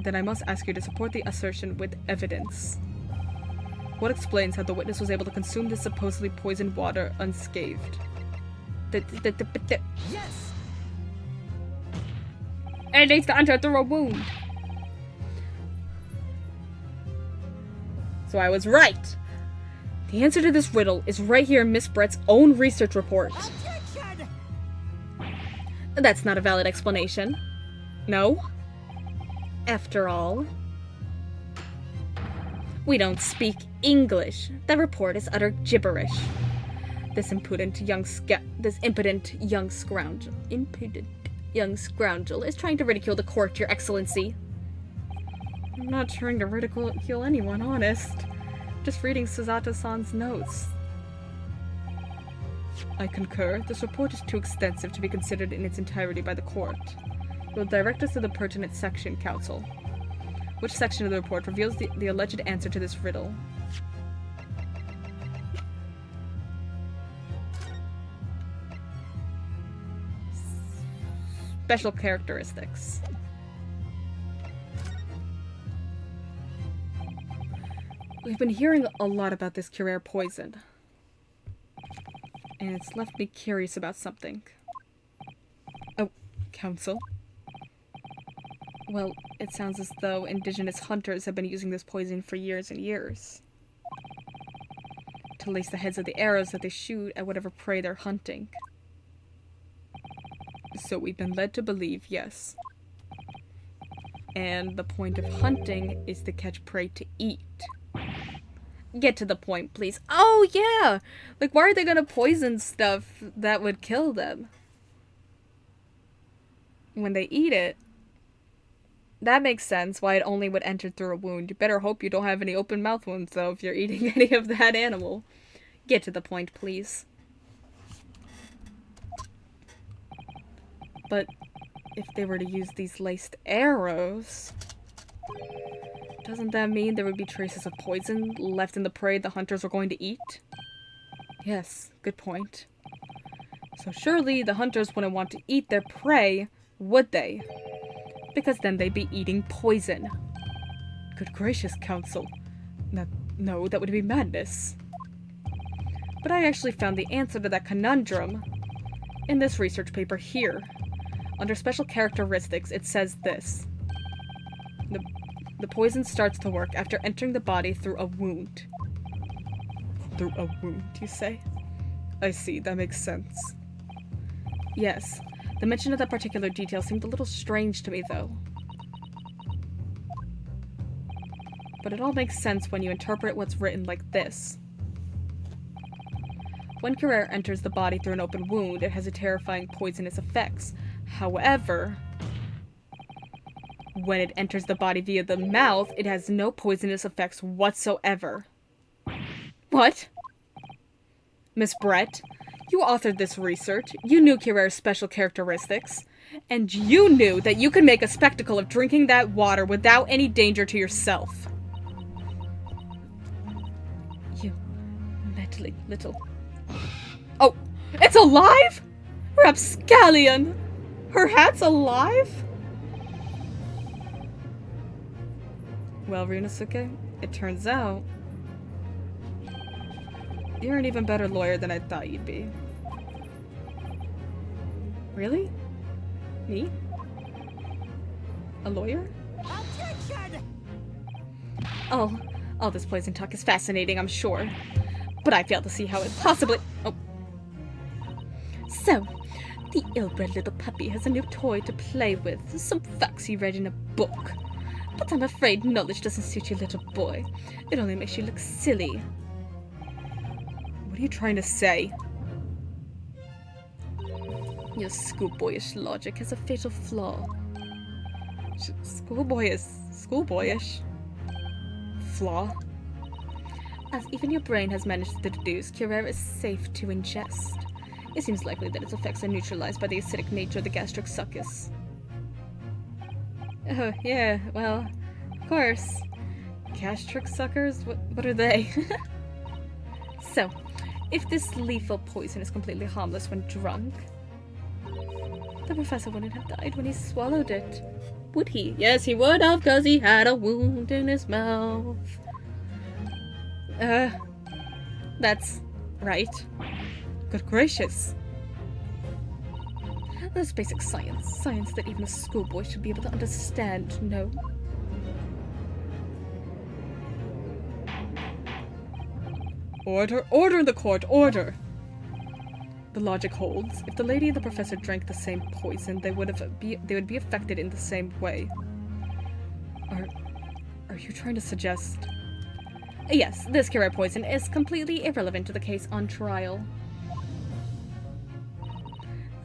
then I must ask you to support the assertion with evidence. What explains how the witness was able to consume this supposedly poisoned water unscathed? Yes! It needs to enter through a wound. So I was right. The answer to this riddle is right here in Miss Brett's own research report. Objection! That's not a valid explanation. No? After all, we don't speak English. The report is utter gibberish. This impotent young scoundrel is trying to ridicule the court, Your Excellency. I'm not trying to ridicule anyone, honest. Just reading Suzato-san's notes. I concur. This report is too extensive to be considered in its entirety by the court. It will direct us to the pertinent section, counsel. Which section of the report reveals the alleged answer to this riddle? special characteristics. We've been hearing a lot about this Curare poison, and it's left me curious about something. Oh, Council. Well, it sounds as though indigenous hunters have been using this poison for years and years. To lace the heads of the arrows that they shoot at whatever prey they're hunting. So we've been led to believe, yes. And the point of hunting is to catch prey to eat. Get to the point, please. Oh, yeah! Like, why are they gonna poison stuff that would kill them? When they eat it, that makes sense why it only would enter through a wound. You better hope you don't have any open mouth wounds, though, if you're eating any of that animal. Get to the point, please. But if they were to use these laced arrows, doesn't that mean there would be traces of poison left in the prey the hunters were going to eat? Yes, good point. So surely the hunters wouldn't want to eat their prey, would they? Because then they'd be eating poison. Good gracious, Council. No, that would be madness. But I actually found the answer to that conundrum in this research paper here. Under special characteristics, it says this. The poison starts to work after entering the body through a wound. Through a wound, you say? I see, that makes sense. Yes, the mention of that particular detail seemed a little strange to me, though. But it all makes sense when you interpret what's written like this. When Curare enters the body through an open wound, it has a terrifying poisonous effects. However, when it enters the body via the mouth, it has no poisonous effects whatsoever. What? Miss Brett, you authored this research, you knew Curare's special characteristics, and you knew that you could make a spectacle of drinking that water without any danger to yourself. You meddling little... Oh, it's alive?! Rapscallion! Her hat's alive?! Well, Ryunosuke, it turns out you're an even better lawyer than I thought you'd be. Really? Me? A lawyer? Attention! All this poison talk is fascinating, I'm sure. But I fail to see how it possibly... Oh. So, the ill-bred little puppy has a new toy to play with. Some facts he read in a book. But I'm afraid knowledge doesn't suit you, little boy. It only makes you look silly. What are you trying to say? Your schoolboyish logic has a fatal flaw. Schoolboyish? Flaw? As even your brain has managed to deduce, Curare is safe to ingest. It seems likely that its effects are neutralized by the acidic nature of the gastric succus. Oh, yeah, well, of course. Gastric suckers? What are they? So, if this lethal poison is completely harmless when drunk, the professor wouldn't have died when he swallowed it, would he? Yes, he would have, because he had a wound in his mouth. That's right. Good gracious. That's basic science. Science that even a schoolboy should be able to understand, no? Order! Order in the court! Order! The logic holds. If the lady and the professor drank the same poison, they would be affected in the same way. Are you trying to suggest... Yes, this Curare poison is completely irrelevant to the case on trial.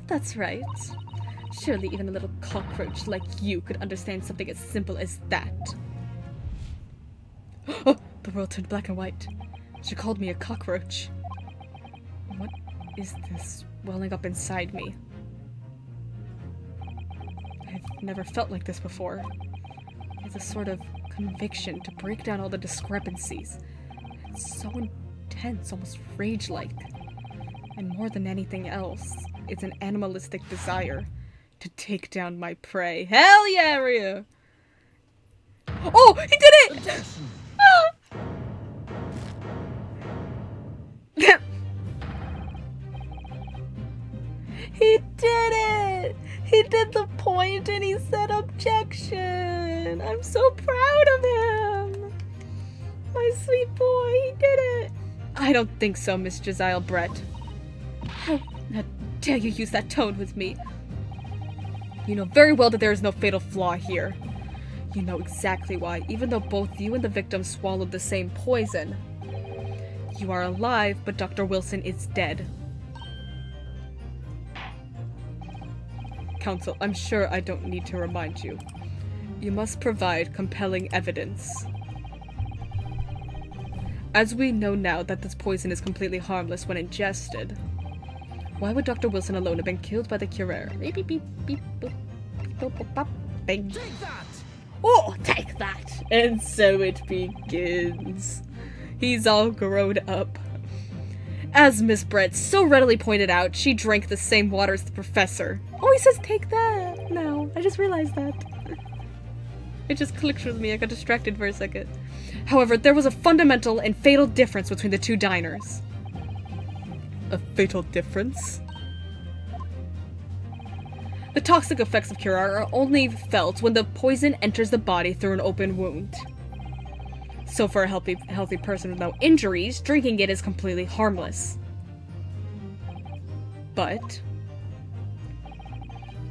That's right. Surely even a little cockroach like you could understand something as simple as that. Oh, the world turned black and white. She called me a cockroach. What is this welling up inside me? I've never felt like this before. It's a sort of conviction to break down all the discrepancies. It's so intense, almost rage-like. And more than anything else, it's an animalistic desire to take down my prey. Hell yeah, Ryu! Oh, he did it! He did it! He did the point and he said objection! I'm so proud of him! My sweet boy, he did it! I don't think so, Miss Josiah Brett. How dare you use that tone with me? You know very well that there is no fatal flaw here. You know exactly why, even though both you and the victim swallowed the same poison. You are alive, but Dr. Wilson is dead. Counsel, I'm sure I don't need to remind you. You must provide compelling evidence. As we know now that this poison is completely harmless when ingested, why would Dr. Wilson alone have been killed by the Curer? Beep, beep, beep, beep, boop, beep, boop, boop, bop, bang. Take that! Oh, take that! And so it begins. He's all grown up. As Miss Brett so readily pointed out, she drank the same water as the professor. Oh, he says take that! No, I just realized that. It just clicked with me, I got distracted for a second. However, there was a fundamental and fatal difference between the two diners. A fatal difference? The toxic effects of Curar are only felt when the poison enters the body through an open wound. So for a healthy person with no injuries, drinking it is completely harmless. But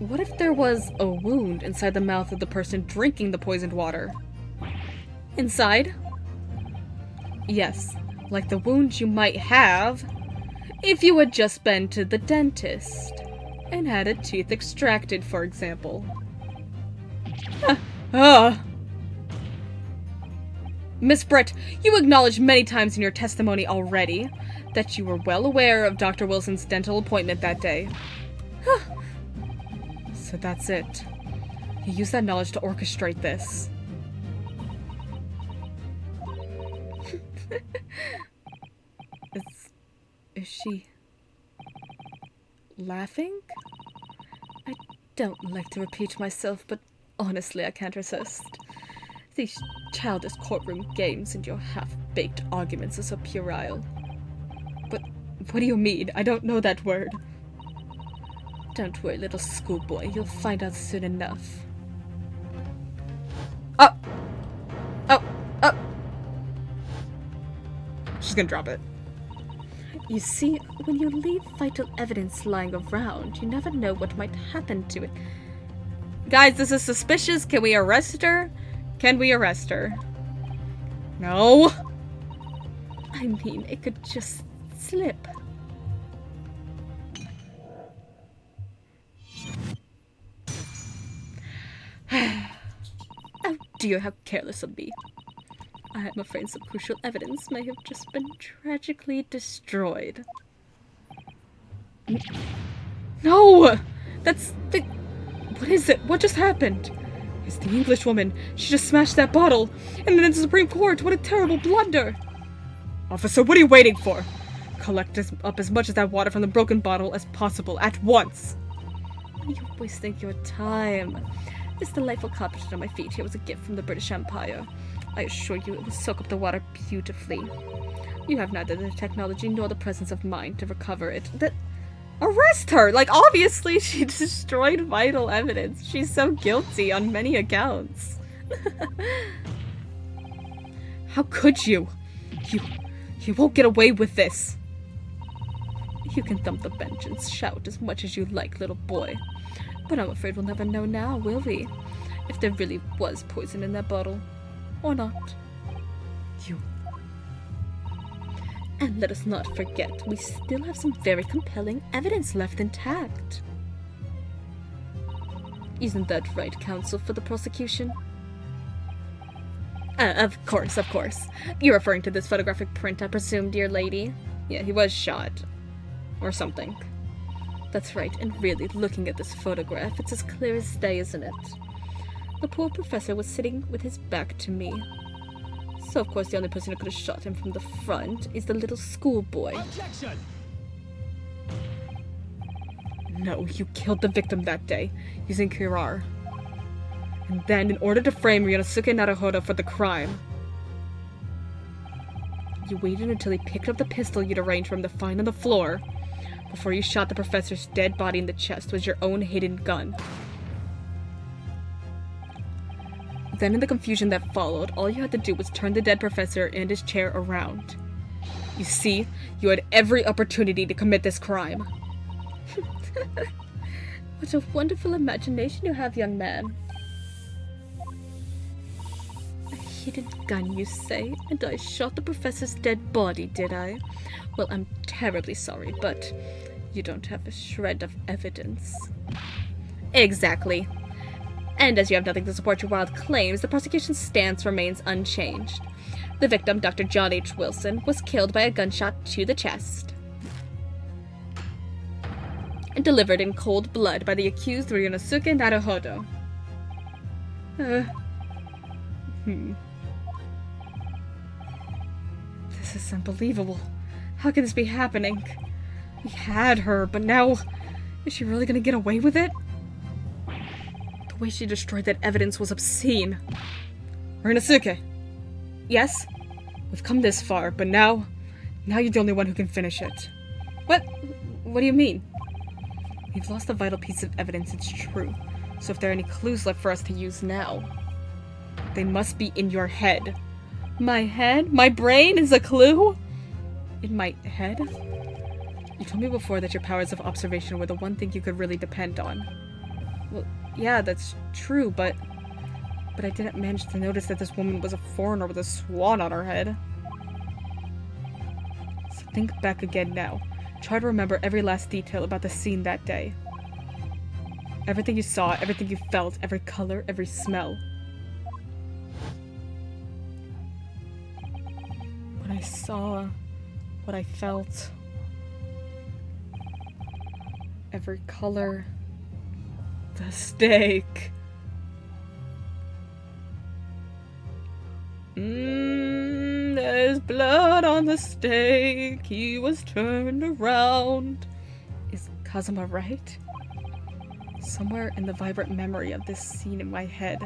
what if there was a wound inside the mouth of the person drinking the poisoned water? Inside? Yes, like the wound you might have if you had just been to the dentist and had a tooth extracted, for example. Miss Brett, you acknowledged many times in your testimony already that you were well aware of Dr. Wilson's dental appointment that day. So that's it. You used that knowledge to orchestrate this. Is she laughing? I don't like to repeat myself, but honestly I can't resist. These childish courtroom games and your half-baked arguments are so puerile. But what do you mean? I don't know that word. Don't worry, little schoolboy. You'll find out soon enough. Oh! Oh! Oh! She's gonna drop it. You see, when you leave vital evidence lying around, you never know what might happen to it. Guys, this is suspicious. Can we arrest her? Can we arrest her? No. I mean, it could just slip. Oh dear, how careless of me. I am afraid some crucial evidence may have just been tragically destroyed. No! That's the... What is it? What just happened? It's the English woman. She just smashed that bottle. And then it's the Supreme Court. What a terrible blunder. Officer, what are you waiting for? Collect up as much of that water from the broken bottle as possible at once. You're wasting your time. This delightful carpet on my feet here was a gift from the British Empire. I assure you it will soak up the water beautifully. You have neither the technology nor the presence of mind to recover it. Arrest her! Like, obviously she destroyed vital evidence. She's so guilty on many accounts. How could you? You won't get away with this. You can thump the bench and shout as much as you like, little boy. But I'm afraid we'll never know now, will we? If there really was poison in that bottle. Or not. And let us not forget, we still have some very compelling evidence left intact. Isn't that right, counsel for the prosecution? Of course. You're referring to this photographic print, I presume, dear lady? Yeah, he was shot. Or something. That's right, and really, looking at this photograph, it's as clear as day, isn't it? The poor professor was sitting with his back to me. So, of course, the only person who could have shot him from the front is the little schoolboy. Objection! No, you killed the victim that day, using Kirar. And then, in order to frame Ryunosuke Naruhodo for the crime, you waited until he picked up the pistol you'd arranged for him to find on the floor before you shot the professor's dead body in the chest with your own hidden gun. Then, in the confusion that followed, all you had to do was turn the dead professor and his chair around. You see, you had every opportunity to commit this crime. What a wonderful imagination you have, young man. A hidden gun, you say? And I shot the professor's dead body, did I? Well, I'm terribly sorry, but you don't have a shred of evidence. Exactly. And as you have nothing to support your wild claims, the prosecution's stance remains unchanged. The victim, Dr. John H. Wilson, was killed by a gunshot to the chest and delivered in cold blood by the accused Ryunosuke Naruhodo. This is unbelievable. How can this be happening? We had her, but now... Is she really gonna get away with it? The way she destroyed that evidence was obscene. Ryunosuke! Yes? We've come this far, but now you're the only one who can finish it. What? What do you mean? We've lost a vital piece of evidence, it's true. So if there are any clues left for us to use now, they must be in your head. My head? My brain is a clue? In my head? You told me before that your powers of observation were the one thing you could really depend on. Well, yeah, that's true, but I didn't manage to notice that this woman was a foreigner with a swan on her head. So think back again now. Try to remember every last detail about the scene that day. Everything you saw, everything you felt, every color, every smell. What I saw, what I felt, every color, the steak. There's blood on the steak. He was turned around. Is Kazuma right? Somewhere in the vibrant memory of this scene in my head,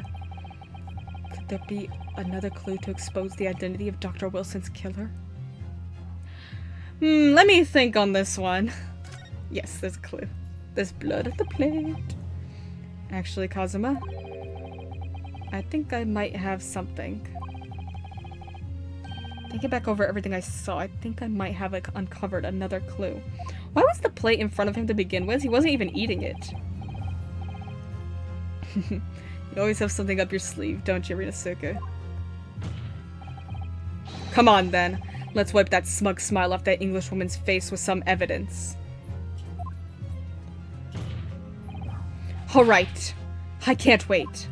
could there be another clue to expose the identity of Dr. Wilson's killer? Let me think on this one. Yes, there's a clue. There's blood at the plate. Actually, Kazuma, I think I might have something. Thinking back over everything I saw, I think I might have uncovered another clue. Why was the plate in front of him to begin with? He wasn't even eating it. You always have something up your sleeve, don't you, Ryunosuke? Come on, then. Let's wipe that smug smile off that Englishwoman's face with some evidence. Alright. I can't wait.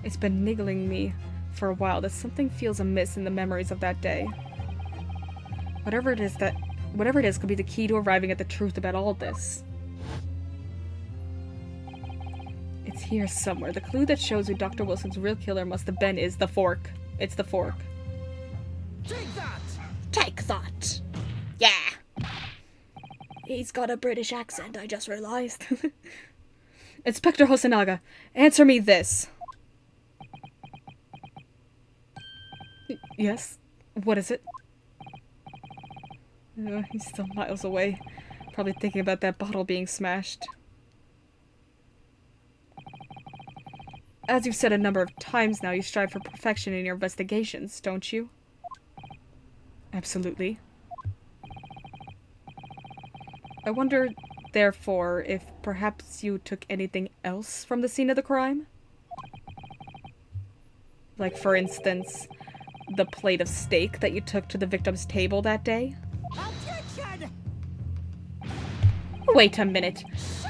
It's been niggling me for a while that something feels amiss in the memories of that day. Whatever it is could be the key to arriving at the truth about all this. It's here somewhere. The clue that shows who Dr. Wilson's real killer must have been is the fork. It's the fork. Take that! Take that! Yeah! He's got a British accent, I just realized. Inspector Hosonaga, answer me this. Yes? What is it? He's still miles away. Probably thinking about that bottle being smashed. As you've said a number of times now, you strive for perfection in your investigations, don't you? Absolutely. I wonder, therefore, if perhaps you took anything else from the scene of the crime? Like, for instance, the plate of steak that you took to the victim's table that day? Objection! Wait a minute.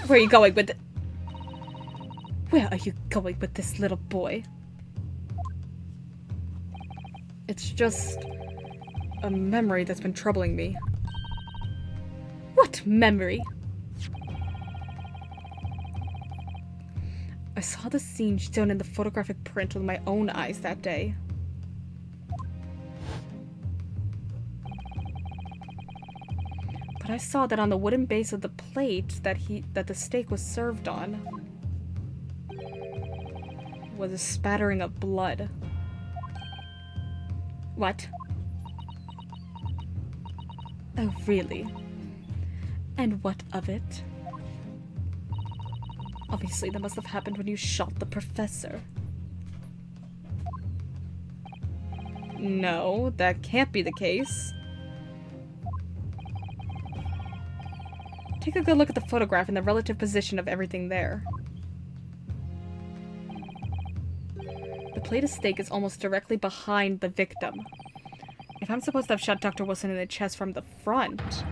Where are you going with Where are you going with this little boy? It's just a memory that's been troubling me. What memory? I saw the scene shown in the photographic print with my own eyes that day. But I saw that on the wooden base of the plate that the steak was served on was a spattering of blood. What? Oh, really? And what of it? Obviously, that must have happened when you shot the professor. No, that can't be the case. Take a good look at the photograph and the relative position of everything there. The plate of steak is almost directly behind the victim. If I'm supposed to have shot Dr. Wilson in the chest from the front,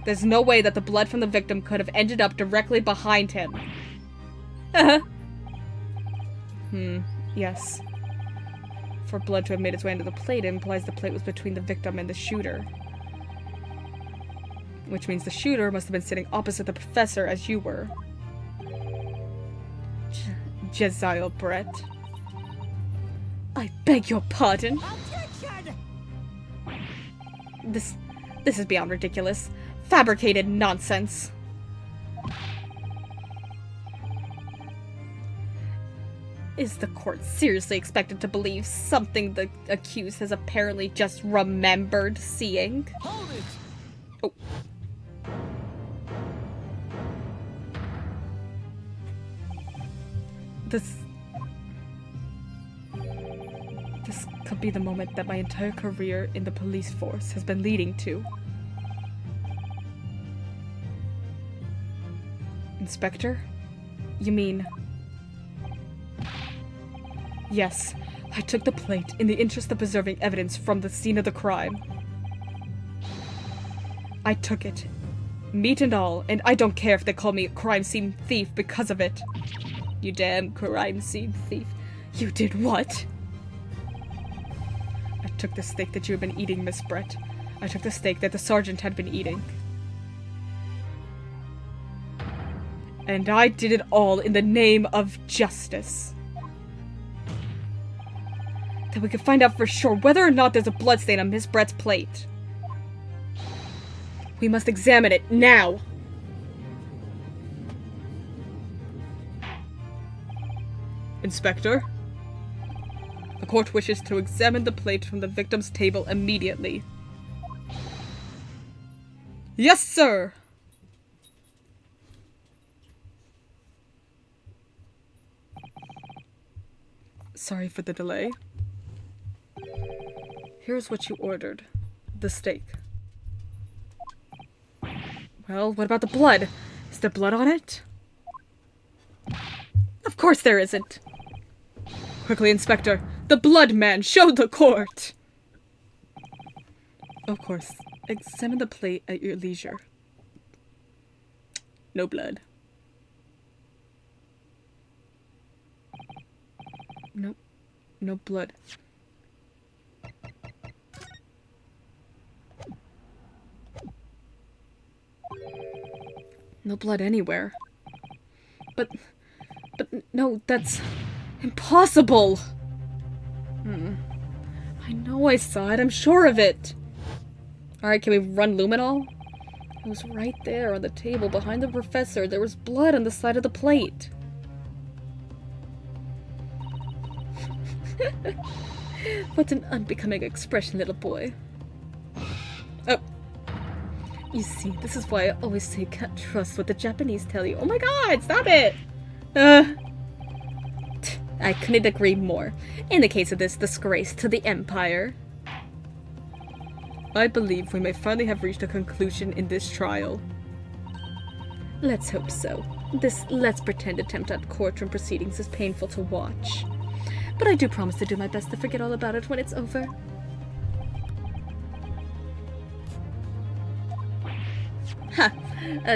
there's no way that the blood from the victim could have ended up directly behind him. Yes. For blood to have made its way into the plate, it implies the plate was between the victim and the shooter. Which means the shooter must have been sitting opposite the professor as you were. Jezile Brett. I beg your pardon? Objection! This is beyond ridiculous. Fabricated nonsense. Is the court seriously expected to believe something the accused has apparently just remembered seeing? Hold it! Oh. This could be the moment that my entire career in the police force has been leading to. Inspector? You mean... Yes, I took the plate in the interest of preserving evidence from the scene of the crime. I took it, meat and all, and I don't care if they call me a crime scene thief because of it. You damn crime scene thief. You did what? I took the steak that you have been eating, Miss Brett. I took the steak that the sergeant had been eating. And I did it all in the name of justice. That we can find out for sure whether or not there's a bloodstain on Miss Brett's plate. We must examine it now! Inspector? The court wishes to examine the plate from the victim's table immediately. Yes, sir! Sorry for the delay. Here's what you ordered. The steak. Well, what about the blood? Is there blood on it? Of course there isn't! Quickly, Inspector! The blood man! Show the court! Of course. Examine the plate at your leisure. No blood. Nope. No blood. No blood anywhere. But no, that's impossible! I know I saw it, I'm sure of it! Alright, can we run luminol? It was right there on the table behind the professor. There was blood on the side of the plate. What an unbecoming expression, little boy. Oh. You see, this is why I always say can't trust what the Japanese tell you. Oh my god, stop it! I couldn't agree more. In the case of this disgrace to the Empire. I believe we may finally have reached a conclusion in this trial. Let's hope so. This let's pretend attempt at courtroom proceedings is painful to watch. But I do promise to do my best to forget all about it when it's over. Ha!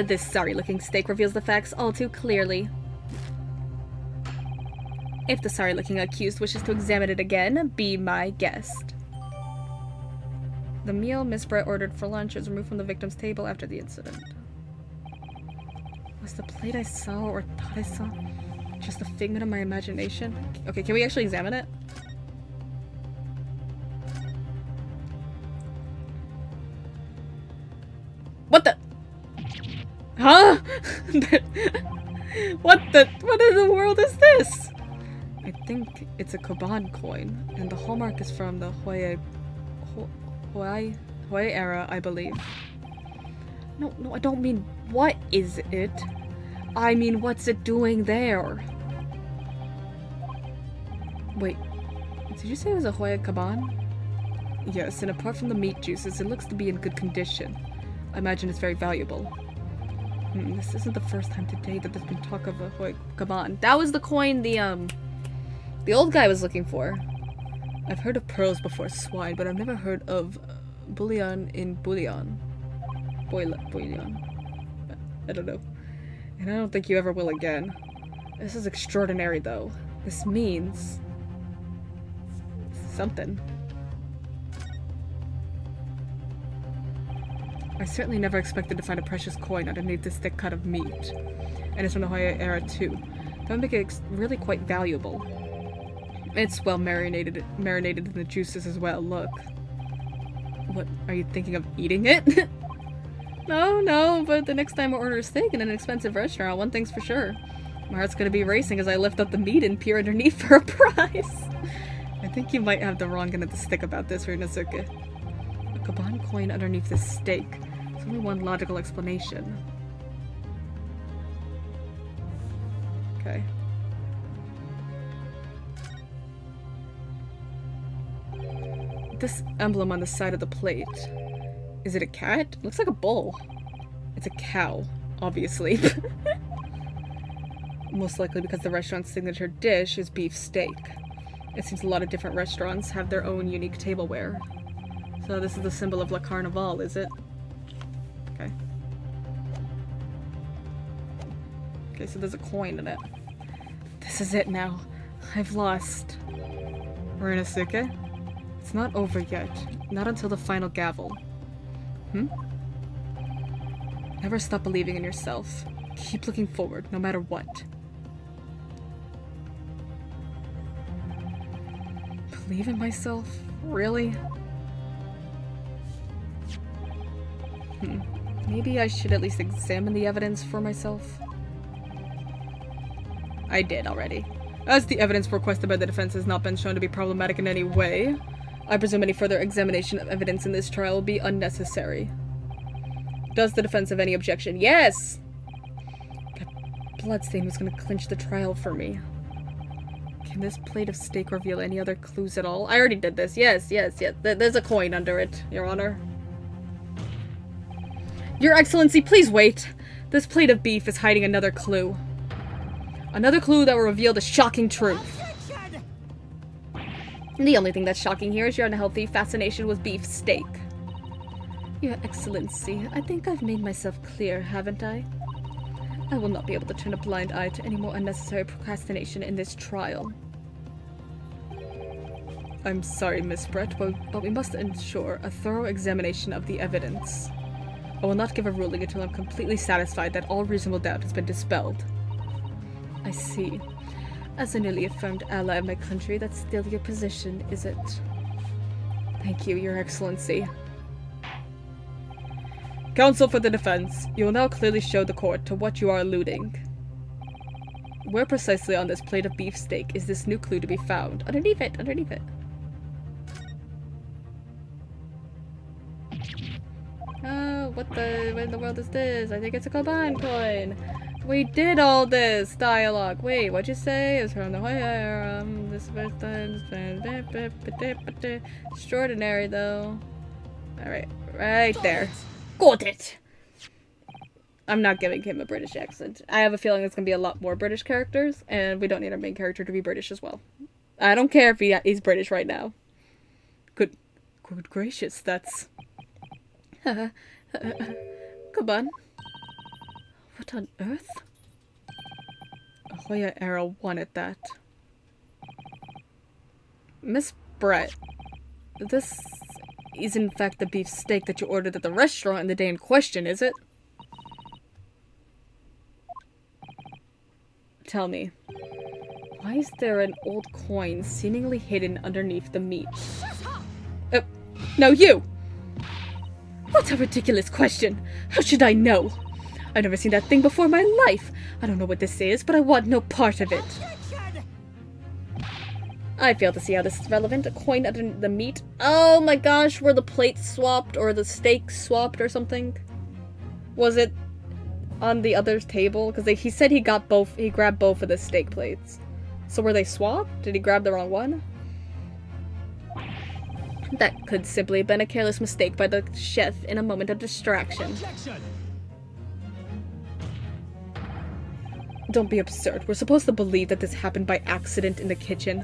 This sorry-looking steak reveals the facts all too clearly. If the sorry-looking accused wishes to examine it again, be my guest. The meal Miss Brett ordered for lunch was removed from the victim's table after the incident. Was the plate I saw or thought I saw just a figment of my imagination? Okay, can we actually examine it? What the? Huh? What in the world is this? I think it's a Koban coin, and the hallmark is from the Huai era, I believe. No, I don't mean what is it. I mean, what's it doing there? Wait, did you say it was a Hoya Kaban? Yes, and apart from the meat juices, it looks to be in good condition. I imagine it's very valuable. This isn't the first time today that there's been talk of a Hoya Kaban. That was the coin the old guy was looking for. I've heard of pearls before swine, but I've never heard of bullion in bullion. Bullion. I don't know. And I don't think you ever will again. This is extraordinary, though. This means something. I certainly never expected to find a precious coin underneath this thick cut of meat. And it's from the Hoya era, too. That would make it really quite valuable. It's well marinated in the juices as well, look. What, are you thinking of eating it? No, but the next time I order a steak in an expensive restaurant, one thing's for sure. My heart's gonna be racing as I lift up the meat and peer underneath for a prize. I think you might have the wrong end of the stick about this, Runosuke. A Kaban coin underneath this steak. There's only one logical explanation. Okay. This emblem on the side of the plate. Is it a cat? Looks like a bull. It's a cow, obviously. Most likely because the restaurant's signature dish is beef steak. It seems a lot of different restaurants have their own unique tableware. So this is the symbol of La Carnival, is it? Okay. Okay, so there's a coin in it. This is it now. I've lost. Runosuke? It's not over yet. Not until the final gavel. Never stop believing in yourself. Keep looking forward, no matter what. Believe in myself? Really? Maybe I should at least examine the evidence for myself. I did already. As the evidence requested by the defense has not been shown to be problematic in any way, I presume any further examination of evidence in this trial will be unnecessary. Does the defense have any objection? Yes! That bloodstain was going to clinch the trial for me. Can this plate of steak reveal any other clues at all? I already did this. Yes. There's a coin under it, Your Honor. Your Excellency, please wait. This plate of beef is hiding another clue. Another clue that will reveal the shocking truth. The only thing that's shocking here is your unhealthy fascination with beef steak. Your Excellency, I think I've made myself clear, haven't I? I will not be able to turn a blind eye to any more unnecessary procrastination in this trial. I'm sorry, Miss Brett, but we must ensure a thorough examination of the evidence. I will not give a ruling until I'm completely satisfied that all reasonable doubt has been dispelled. I see. As a newly affirmed ally of my country, that's still your position, is it? Thank you, Your Excellency. Counsel for the defense, you will now clearly show the court to what you are alluding. Where precisely on this plate of beef steak is this new clue to be found? Underneath it. Oh, what in the world is this? I think it's a Koban coin. We did all this dialogue. Wait, what'd you say? It was from the Hoya. This first time. Extraordinary, though. Alright, right there. Got it! I'm not giving him a British accent. I have a feeling there's gonna be a lot more British characters, and we don't need our main character to be British as well. I don't care if he's British right now. Good gracious, that's... Come on. What on earth? A Hoya era wanted that. Miss Brett, this is in fact the beef steak that you ordered at the restaurant in the day in question, is it? Tell me, why is there an old coin seemingly hidden underneath the meat? No, you! What a ridiculous question! How should I know? I've never seen that thing before in my life. I don't know what this is, but I want no part of it. Objection! I fail to see how this is relevant. A coin under the meat. Oh my gosh, were the plates swapped or the steaks swapped or something? Was it on the other's table? Because he said he grabbed both of the steak plates. So were they swapped? Did he grab the wrong one? That could simply have been a careless mistake by the chef in a moment of distraction. Objection! Don't be absurd. We're supposed to believe that this happened by accident in the kitchen.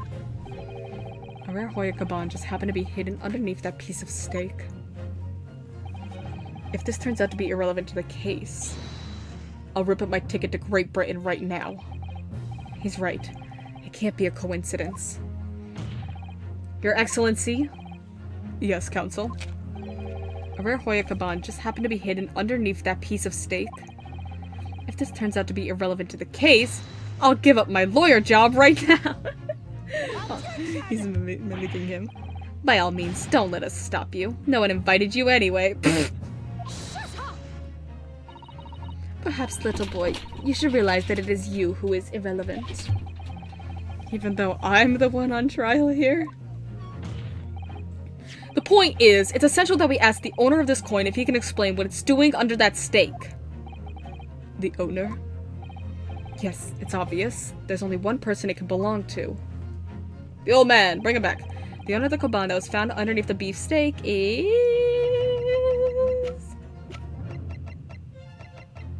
A rare Hoya Kaban just happened to be hidden underneath that piece of steak. If this turns out to be irrelevant to the case, I'll rip up my ticket to Great Britain right now. He's right. It can't be a coincidence. Your Excellency? Yes, Counsel. A rare Hoya Kaban just happened to be hidden underneath that piece of steak. If this turns out to be irrelevant to the case, I'll give up my lawyer job right now. Oh, he's mimicking him. By all means, don't let us stop you. No one invited you anyway. Perhaps, little boy, you should realize that it is you who is irrelevant. Even though I'm the one on trial here? The point is, it's essential that we ask the owner of this coin if he can explain what it's doing under that steak. The owner? Yes, it's obvious. There's only one person it can belong to. The old man, bring him back. The owner of the Kaban that was found underneath the beef steak is...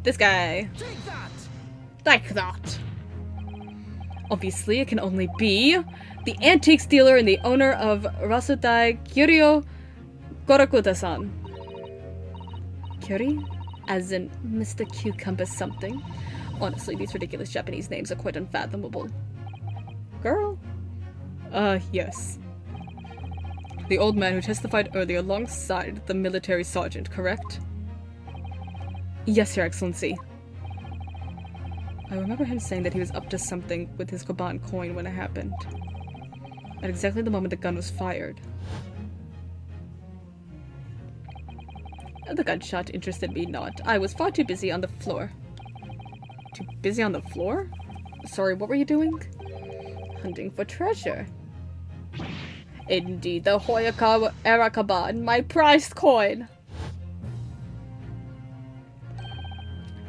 this guy. Take that! Like that. Obviously, it can only be the antiques dealer and the owner of Rasutai Kyoryo Korakuta-san. Kyori? As in Mr. Cucumber something. Honestly, these ridiculous Japanese names are quite unfathomable. Girl? Yes. The old man who testified earlier alongside the military sergeant, correct? Yes, Your Excellency. I remember him saying that he was up to something with his Kaban coin when it happened. At exactly the moment the gun was fired. The gunshot interested me not. I was far too busy on the floor. Too busy on the floor? Sorry, what were you doing? Hunting for treasure. Indeed, the Hoyaka Era Kaban, my prized coin!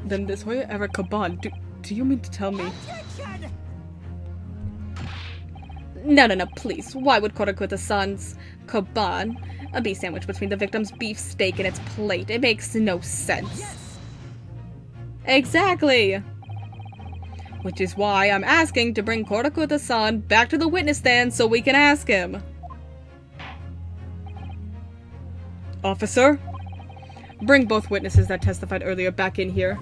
Then this Hoya Era Kaban, do you mean to tell me? Objection! No, please. Why would Korakuta-san's Kaban be sandwiched between the victim's beef steak and its plate? It makes no sense. Yes! Exactly! Which is why I'm asking to bring Korakuta-san back to the witness stand so we can ask him. Officer, bring both witnesses that testified earlier back in here.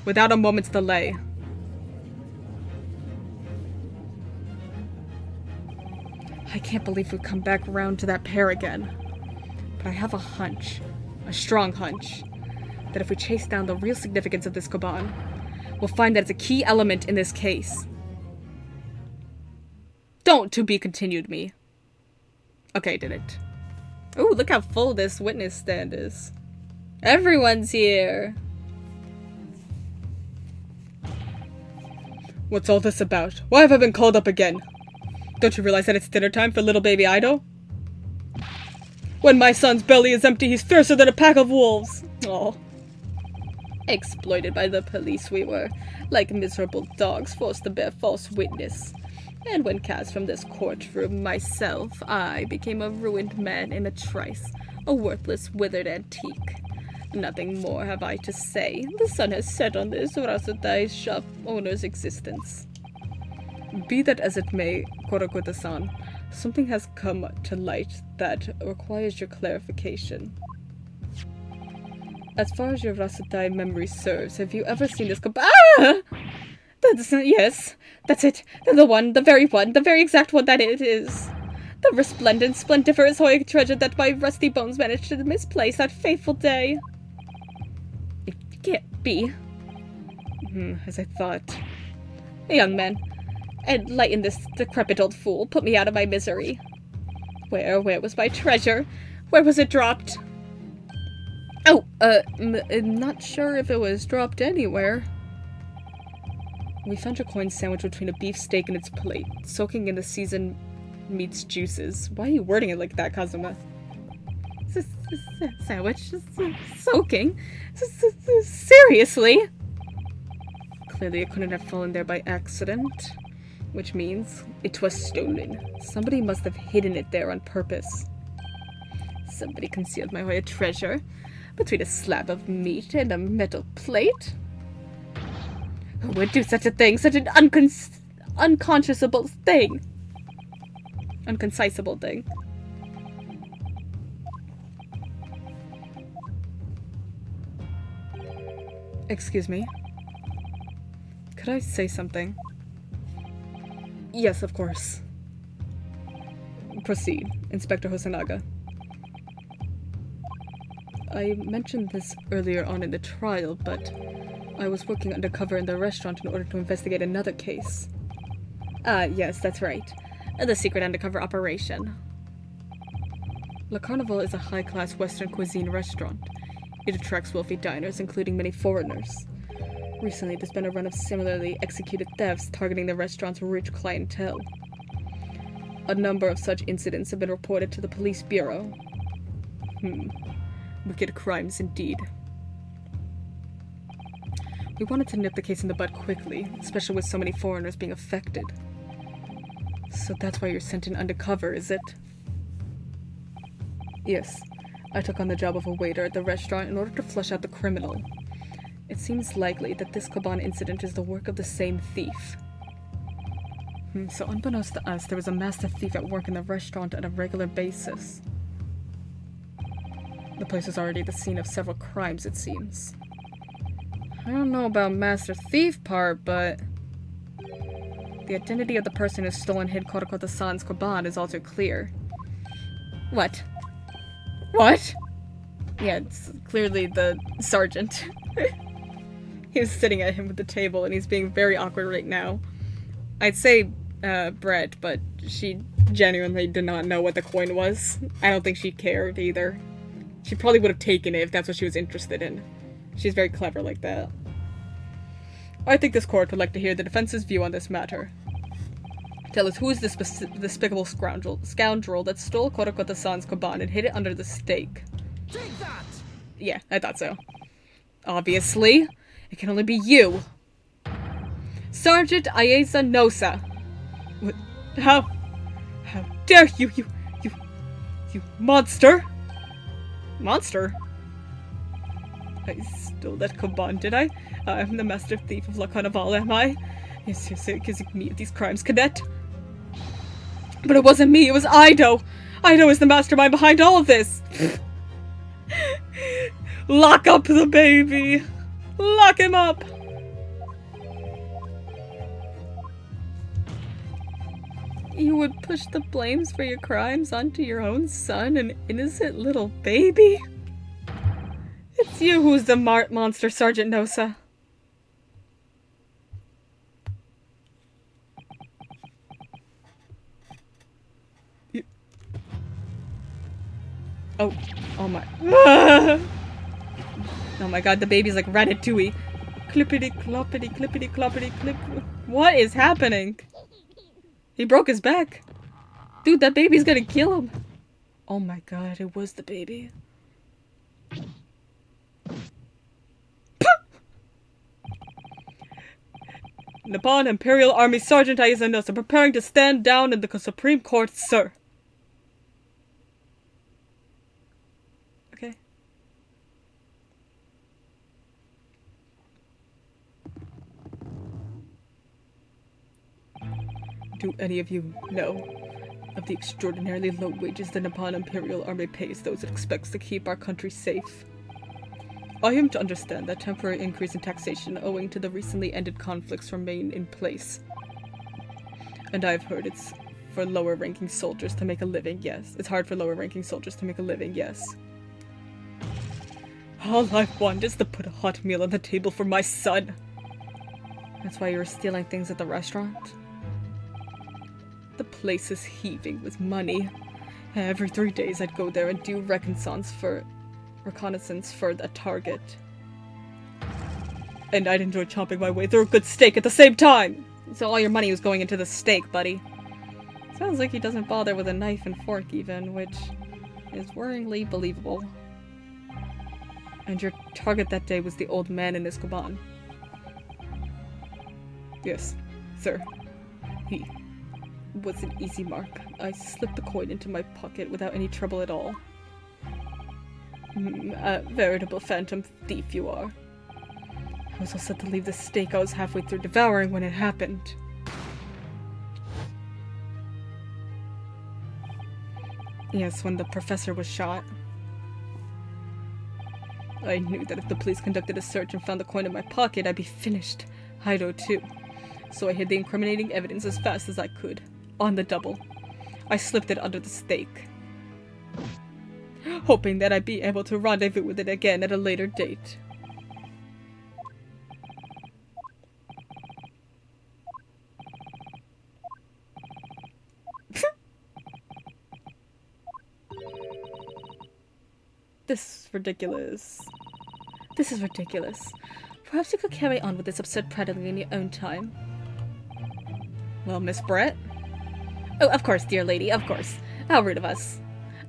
Without a moment's delay. I can't believe we've come back around to that pair again. But I have a hunch, a strong hunch, that if we chase down the real significance of this Kaban, we'll find that it's a key element in this case. Don't to be continued me. Okay, did it. Ooh, look how full this witness stand is. Everyone's here. What's all this about? Why have I been called up again? Don't you realize that it's dinner time for little baby Ido? When my son's belly is empty, he's fiercer than a pack of wolves. Oh. Exploited by the police we were, like miserable dogs forced to bear false witness. And when cast from this courtroom myself, I became a ruined man in a trice, a worthless, withered antique. Nothing more have I to say. The sun has set on this Rasutai shop owner's existence. Be that as it may, Korakuta-san, something has come to light that requires your clarification. As far as your Rasutai memory serves, have you ever seen this Ah! Yes, that's it. The one, the very exact one that it is. The resplendent, splendiferous Hoya treasure that my rusty bones managed to misplace that fateful day. It can't be. As I thought. Young man, enlighten this decrepit old fool. Put me out of my misery. Where was my treasure? Where was it dropped? Oh, I'm not sure if it was dropped anywhere. We found your coin sandwiched between a beef steak and its plate, soaking in the seasoned meat's juices. Why are you wording it like that, Kazuma? Sandwich? Soaking? Seriously? Clearly it couldn't have fallen there by accident. Which means it was stolen. Somebody must have hidden it there on purpose. Somebody concealed my royal treasure between a slab of meat and a metal plate. Who would do such a thing? Such an unconscionable thing. Unconcisable thing. Excuse me. Could I say something? Yes, of course. Proceed, Inspector Hosonaga. I mentioned this earlier on in the trial, but I was working undercover in the restaurant in order to investigate another case. Yes, that's right. The secret undercover operation. Le Carnival is a high-class Western cuisine restaurant. It attracts wealthy diners, including many foreigners. Recently, there's been a run of similarly executed thefts targeting the restaurant's rich clientele. A number of such incidents have been reported to the police bureau. Wicked crimes indeed. We wanted to nip the case in the bud quickly, especially with so many foreigners being affected. So that's why you're sent in undercover, is it? Yes. I took on the job of a waiter at the restaurant in order to flush out the criminal. It seems likely that this Koban incident is the work of the same thief. So unbeknownst to us, there was a master thief at work in the restaurant on a regular basis. The place is already the scene of several crimes, it seems. I don't know about master thief part, but the identity of the person who stole and hid Korokota-san's Koban is also clear. What? What? Yeah, it's clearly the sergeant. He was sitting at him at the table, and he's being very awkward right now. I'd say Brett, but she genuinely did not know what the coin was. I don't think she cared either. She probably would have taken it if that's what she was interested in. She's very clever like that. I think this court would like to hear the defense's view on this matter. Tell us, who is this despicable scoundrel that stole Korokota-san's Koban and hid it under the steak? Take that! Yeah, I thought so. Obviously. It can only be you. Sergeant Ayeza Nosa. What? How dare you, you monster! Monster? I stole that Koban, did I? I'm the master thief of La Carnival, am I? Yes, you're accusing me of these crimes, cadet. But it wasn't me, it was Ido! Ido is the mastermind behind all of this! Lock up the baby! Lock him up! You would push the blames for your crimes onto your own son, an innocent little baby? It's you who's the monster, Sergeant Nosa. Oh my. Oh my god, the baby's like Ratatouille. Clippity cloppity clippity cloppity clip. What is happening? He broke his back. Dude, that baby's gonna kill him. Oh my god, it was the baby. Nippon Imperial Army Sergeant Ayeza Nosa preparing to stand down in the Supreme Court, sir. Okay. Do any of you know of the extraordinarily low wages the Nippon Imperial Army pays those it expects to keep our country safe? I am to understand that temporary increase in taxation owing to the recently ended conflicts remain in place. And I've heard it's for lower-ranking soldiers to make a living, yes. It's hard for lower-ranking soldiers to make a living, yes. All I want is to put a hot meal on the table for my son. That's why you were stealing things at the restaurant? The place is heaving with money. Every 3 days I'd go there and do reconciliations for reconnaissance for a target. And I'd enjoy chomping my way through a good steak at the same time! So all your money was going into the steak, buddy. Sounds like he doesn't bother with a knife and fork even, which is worryingly believable. And your target that day was the old man in his caban. Yes, sir. He was an easy mark. I slipped the coin into my pocket without any trouble at all. A veritable phantom thief you are. I was all set to leave the steak I was halfway through devouring when it happened. Yes, when the professor was shot. I knew that if the police conducted a search and found the coin in my pocket, I'd be finished. Hido too. So I hid the incriminating evidence as fast as I could. On the double. I slipped it under the steak. Hoping that I'd be able to rendezvous with it again at a later date. This is ridiculous. This is ridiculous. Perhaps you could carry on with this absurd prattling in your own time. Well, Miss Brett? Oh, of course, dear lady, of course. How rude of us.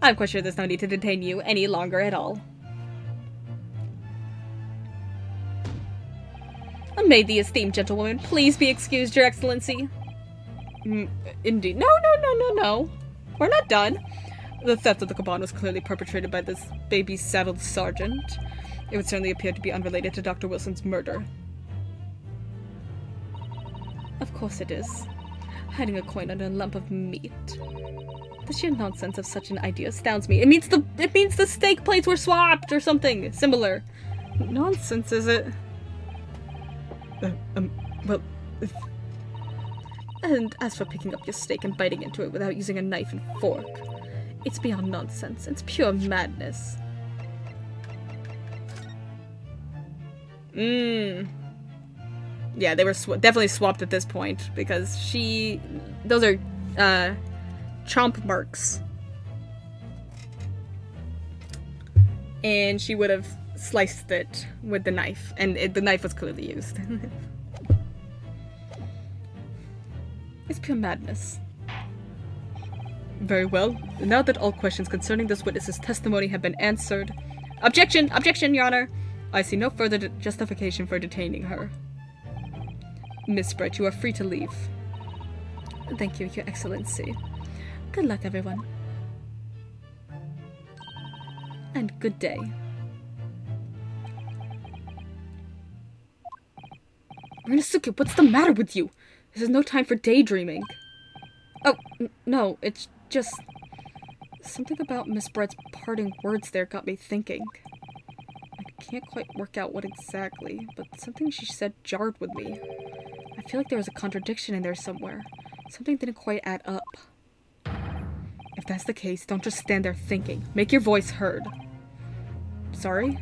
I'm quite sure there's no need to detain you any longer at all. May the esteemed gentlewoman please be excused, Your Excellency. Indeed. No. We're not done. The theft of the caban was clearly perpetrated by this baby-saddled sergeant. It would certainly appear to be unrelated to Dr. Wilson's murder. Of course it is. Hiding a coin under a lump of meat. The sheer nonsense of such an idea astounds me. It means the steak plates were swapped or something similar. Nonsense, is it? Well... And as for picking up your steak and biting into it without using a knife and fork, it's beyond nonsense. It's pure madness. Yeah, they were definitely swapped at this point, because those are, chomp marks. And she would have sliced it with the knife, and the knife was clearly used. It's pure madness. Very well. Now that all questions concerning this witness's testimony have been answered... Objection! Objection, Your Honor! I see no further justification for detaining her. Miss Brett, you are free to leave. Thank you, Your Excellency. Good luck, everyone. And good day. Ryunosuke, what's the matter with you? This is no time for daydreaming. Oh, no, it's just... Something about Miss Brett's parting words there got me thinking. I can't quite work out what exactly, but something she said jarred with me. I feel like there was a contradiction in there somewhere. Something didn't quite add up. If that's the case, don't just stand there thinking. Make your voice heard. Sorry?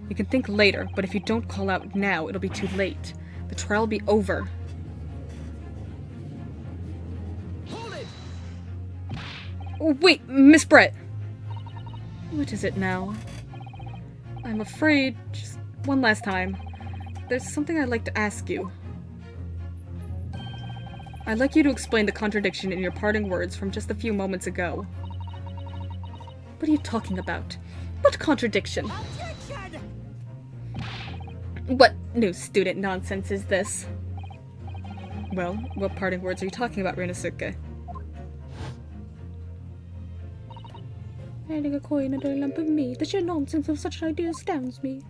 You can think later, but if you don't call out now, it'll be too late. The trial will be over. Oh, wait, Miss Brett! What is it now? I'm afraid, just one last time, there's something I'd like to ask you. I'd like you to explain the contradiction in your parting words from just a few moments ago. What are you talking about? What contradiction? What new student nonsense is this? Well, what parting words are you talking about, Ryunosuke? Hiding a coin under a lump of meat. The sheer nonsense of such an idea astounds me.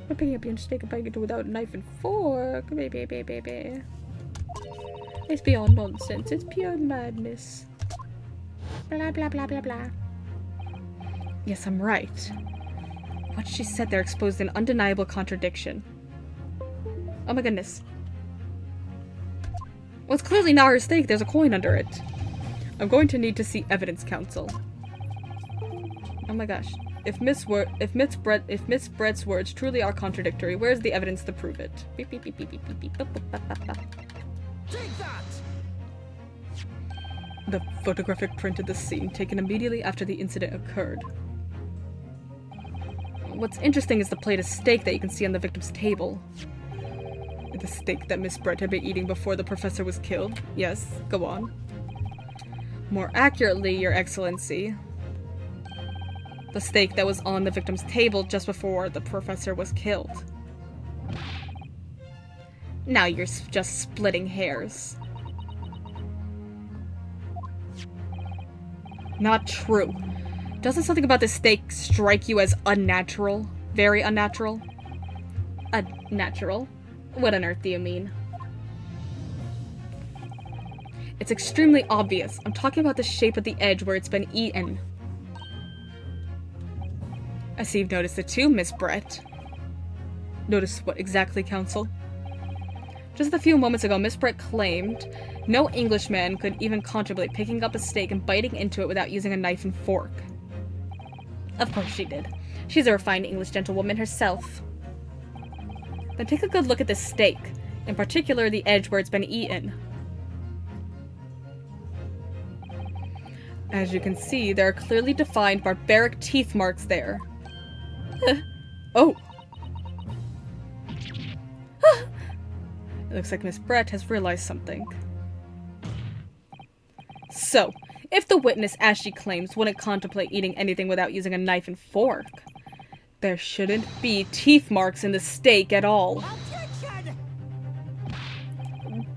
But picking up your steak and biting it without a knife and fork. Baby. It's beyond nonsense. It's pure madness. Blah, blah, blah, blah, blah. Yes, I'm right. What she said there exposed an undeniable contradiction. Oh my goodness. Well, it's clearly not her steak. There's a coin under it. I'm going to need to see evidence, counsel. Oh my gosh. If Miss Brett's words truly are contradictory, where's the evidence to prove it? Beep, beep, beep, beep, beep, beep, beep, beep, beep, beep, beep. Take that! The photographic print of the scene taken immediately after the incident occurred. What's interesting is the plate of steak that you can see on the victim's table. The steak that Miss Brett had been eating before the professor was killed. Yes, go on. More accurately, Your Excellency, the steak that was on the victim's table just before the professor was killed. Now you're just splitting hairs. Not true. Doesn't something about this steak strike you as unnatural? Very unnatural? Unnatural? What on earth do you mean? It's extremely obvious. I'm talking about the shape of the edge where it's been eaten. I see you've noticed it too, Miss Brett. Notice what exactly, Counsel? Just a few moments ago, Miss Brett claimed no Englishman could even contemplate picking up a steak and biting into it without using a knife and fork. Of course she did. She's a refined English gentlewoman herself. Then take a good look at this steak, in particular the edge where it's been eaten. As you can see, there are clearly defined barbaric teeth marks there. Oh! It looks like Miss Brett has realized something. So, if the witness, as she claims, wouldn't contemplate eating anything without using a knife and fork, there shouldn't be teeth marks in the steak at all. Objection!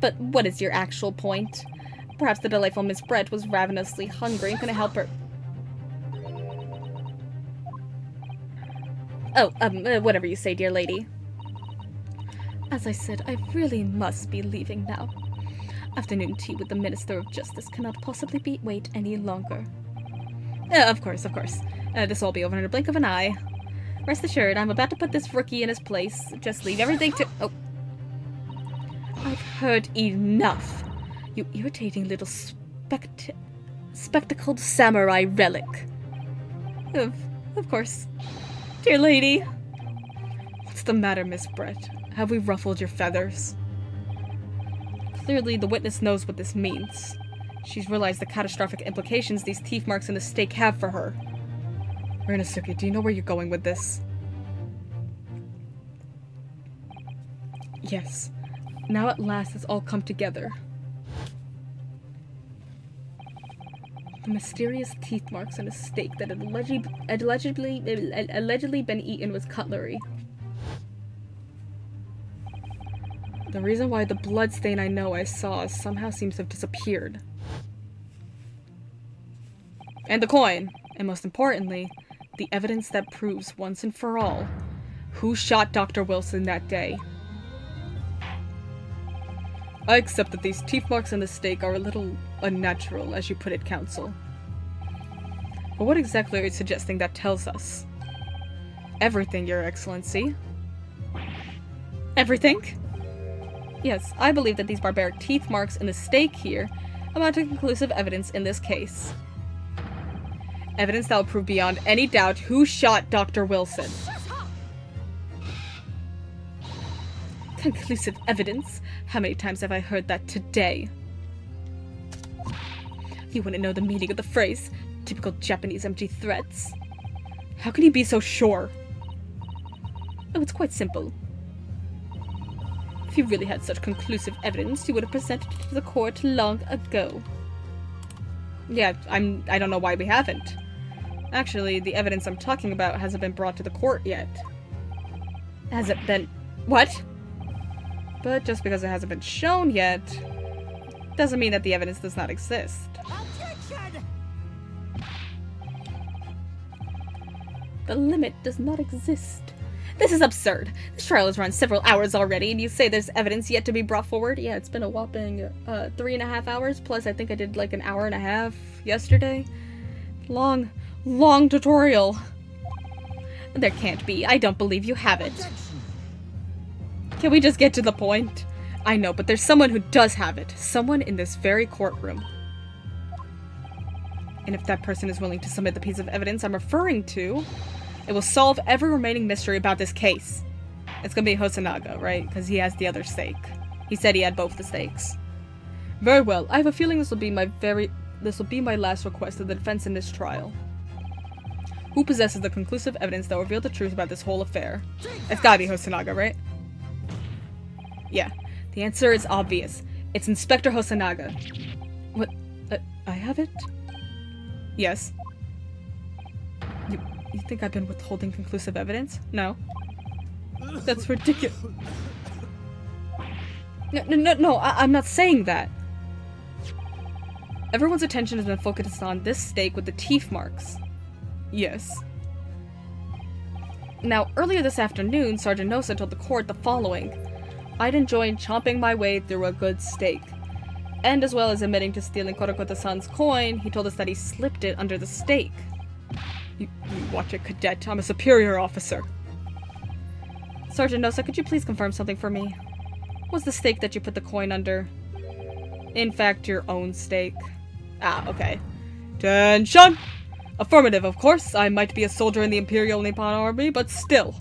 But what is your actual point? Perhaps the delightful Miss Brett was ravenously hungry and couldn't help her. Oh, whatever you say, dear lady. As I said, I really must be leaving now. Afternoon tea with the Minister of Justice cannot possibly wait any longer. Of course. This will all be over in a blink of an eye. Rest assured, I'm about to put this rookie in his place. Just leave everything to— Oh. I've heard enough. You irritating little spectacled samurai relic. Of course. Dear lady. What's the matter, Miss Brett? Have we ruffled your feathers? Clearly, the witness knows what this means. She's realized the catastrophic implications these teeth marks in the steak have for her. Rinosuke, do you know where you're going with this? Yes. Now at last it's all come together. The mysterious teeth marks on a steak that had allegedly been eaten with cutlery. The reason why the bloodstain I saw somehow seems to have disappeared. And the coin! And most importantly, the evidence that proves once and for all who shot Dr. Wilson that day. I accept that these teeth marks on the steak are a little unnatural, as you put it, Counsel. But what exactly are you suggesting that tells us? Everything, Your Excellency. Everything? Yes, I believe that these barbaric teeth marks in the steak here amount to conclusive evidence in this case. Evidence that will prove beyond any doubt who shot Dr. Wilson. Conclusive evidence? How many times have I heard that today? You wouldn't know the meaning of the phrase. Typical Japanese empty threats. How can you be so sure? Oh, it's quite simple. If you really had such conclusive evidence, you would have presented it to the court long ago. Yeah, I don't know why we haven't. Actually, the evidence I'm talking about hasn't been brought to the court yet. Has it been— What? But just because it hasn't been shown yet, doesn't mean that the evidence does not exist. Objection! The limit does not exist. This is absurd. This trial has run several hours already, and you say there's evidence yet to be brought forward? Yeah, it's been a whopping 3.5 hours, plus I think I did like an hour and a half yesterday. Long tutorial. There can't be. I don't believe you have it. Objection! Can we just get to the point? I know, but there's someone who does have it. Someone in this very courtroom. And if that person is willing to submit the piece of evidence I'm referring to, it will solve every remaining mystery about this case. It's gonna be Hosonaga, right? Because he has the other stake. He said he had both the stakes. Very well. I have a feeling this will be my last request of the defense in this trial. Who possesses the conclusive evidence that will reveal the truth about this whole affair? It's gotta be Hosonaga, right? Yeah. The answer is obvious. It's Inspector Hosonaga. What? I have it? Yes. You think I've been withholding conclusive evidence? No. That's ridiculous. No, I'm not saying that. Everyone's attention has been focused on this steak with the teeth marks. Yes. Now, earlier this afternoon, Sergeant Nosa told the court the following. I'd enjoy chomping my way through a good steak. And as well as admitting to stealing Korokota-san's coin, he told us that he slipped it under the steak. You watch it, cadet. I'm a superior officer. Sergeant Nosa, could you please confirm something for me? Was the steak that you put the coin under, in fact, your own steak? Ah, okay. Attention! Affirmative, of course. I might be a soldier in the Imperial Nippon Army, but still.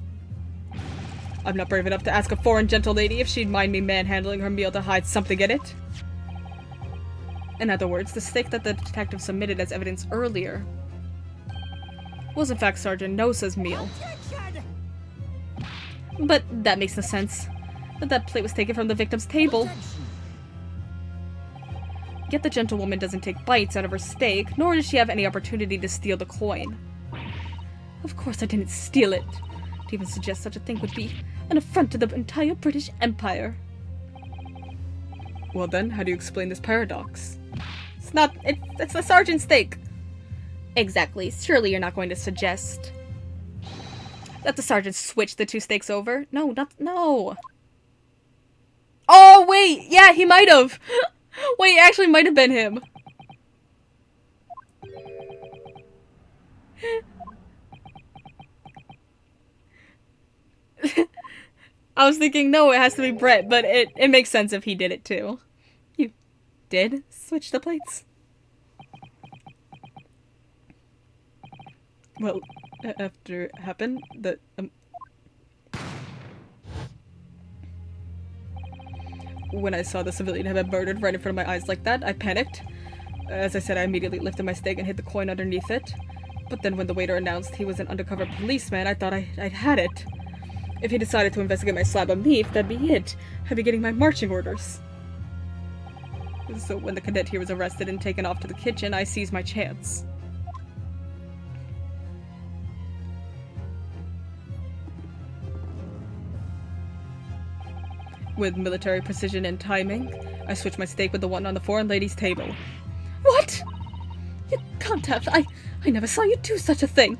I'm not brave enough to ask a foreign gentle lady if she'd mind me manhandling her meal to hide something in it. In other words, the steak that the detective submitted as evidence earlier was in fact Sergeant Nosa's meal. But that makes no sense. That plate was taken from the victim's table. Yet the gentlewoman doesn't take bites out of her steak, nor does she have any opportunity to steal the coin. Of course I didn't steal it. To even suggest such a thing would be an affront to the entire British Empire. Well then, how do you explain this paradox? It's a sergeant's steak. Exactly. Surely you're not going to suggest that the sergeant switched the two steaks over? No. Oh, wait! Yeah, he might have! Wait, it actually might have been him. I was thinking, no, it has to be Brett, but it makes sense if he did it too. You did switch the plates? Well, after it happened, when I saw the civilian have been murdered right in front of my eyes like that, I panicked. As I said, I immediately lifted my steak and hid the coin underneath it. But then when the waiter announced he was an undercover policeman, I thought I'd had it. If he decided to investigate my slab of meat, that'd be it. I'd be getting my marching orders. So when the cadet here was arrested and taken off to the kitchen, I seized my chance. With military precision and timing, I switched my steak with the one on the foreign lady's table. What? You can't have. I never saw you do such a thing.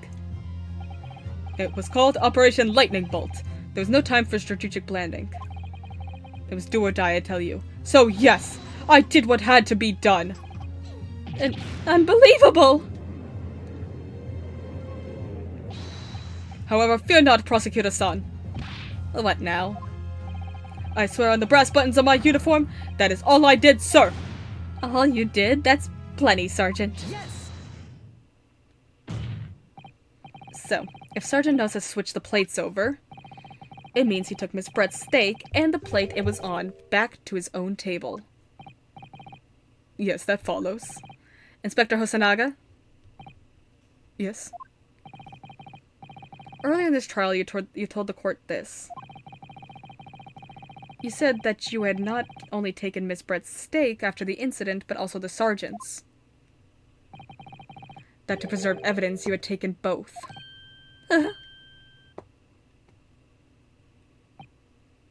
It was called Operation Lightning Bolt. There was no time for strategic planning. It was do or die, I tell you. So yes, I did what had to be done. Unbelievable! However, fear not, Prosecutor-san. What now? I swear on the brass buttons of my uniform, that is all I did, sir! All you did? That's plenty, Sergeant. Yes. So, if Sergeant Nosa switched the plates over, it means he took Miss Brett's steak and the plate it was on back to his own table. Yes, that follows. Inspector Hosonaga? Yes? Earlier in this trial, you told the court this. You said that you had not only taken Miss Brett's steak after the incident, but also the sergeant's. That to preserve evidence, you had taken both.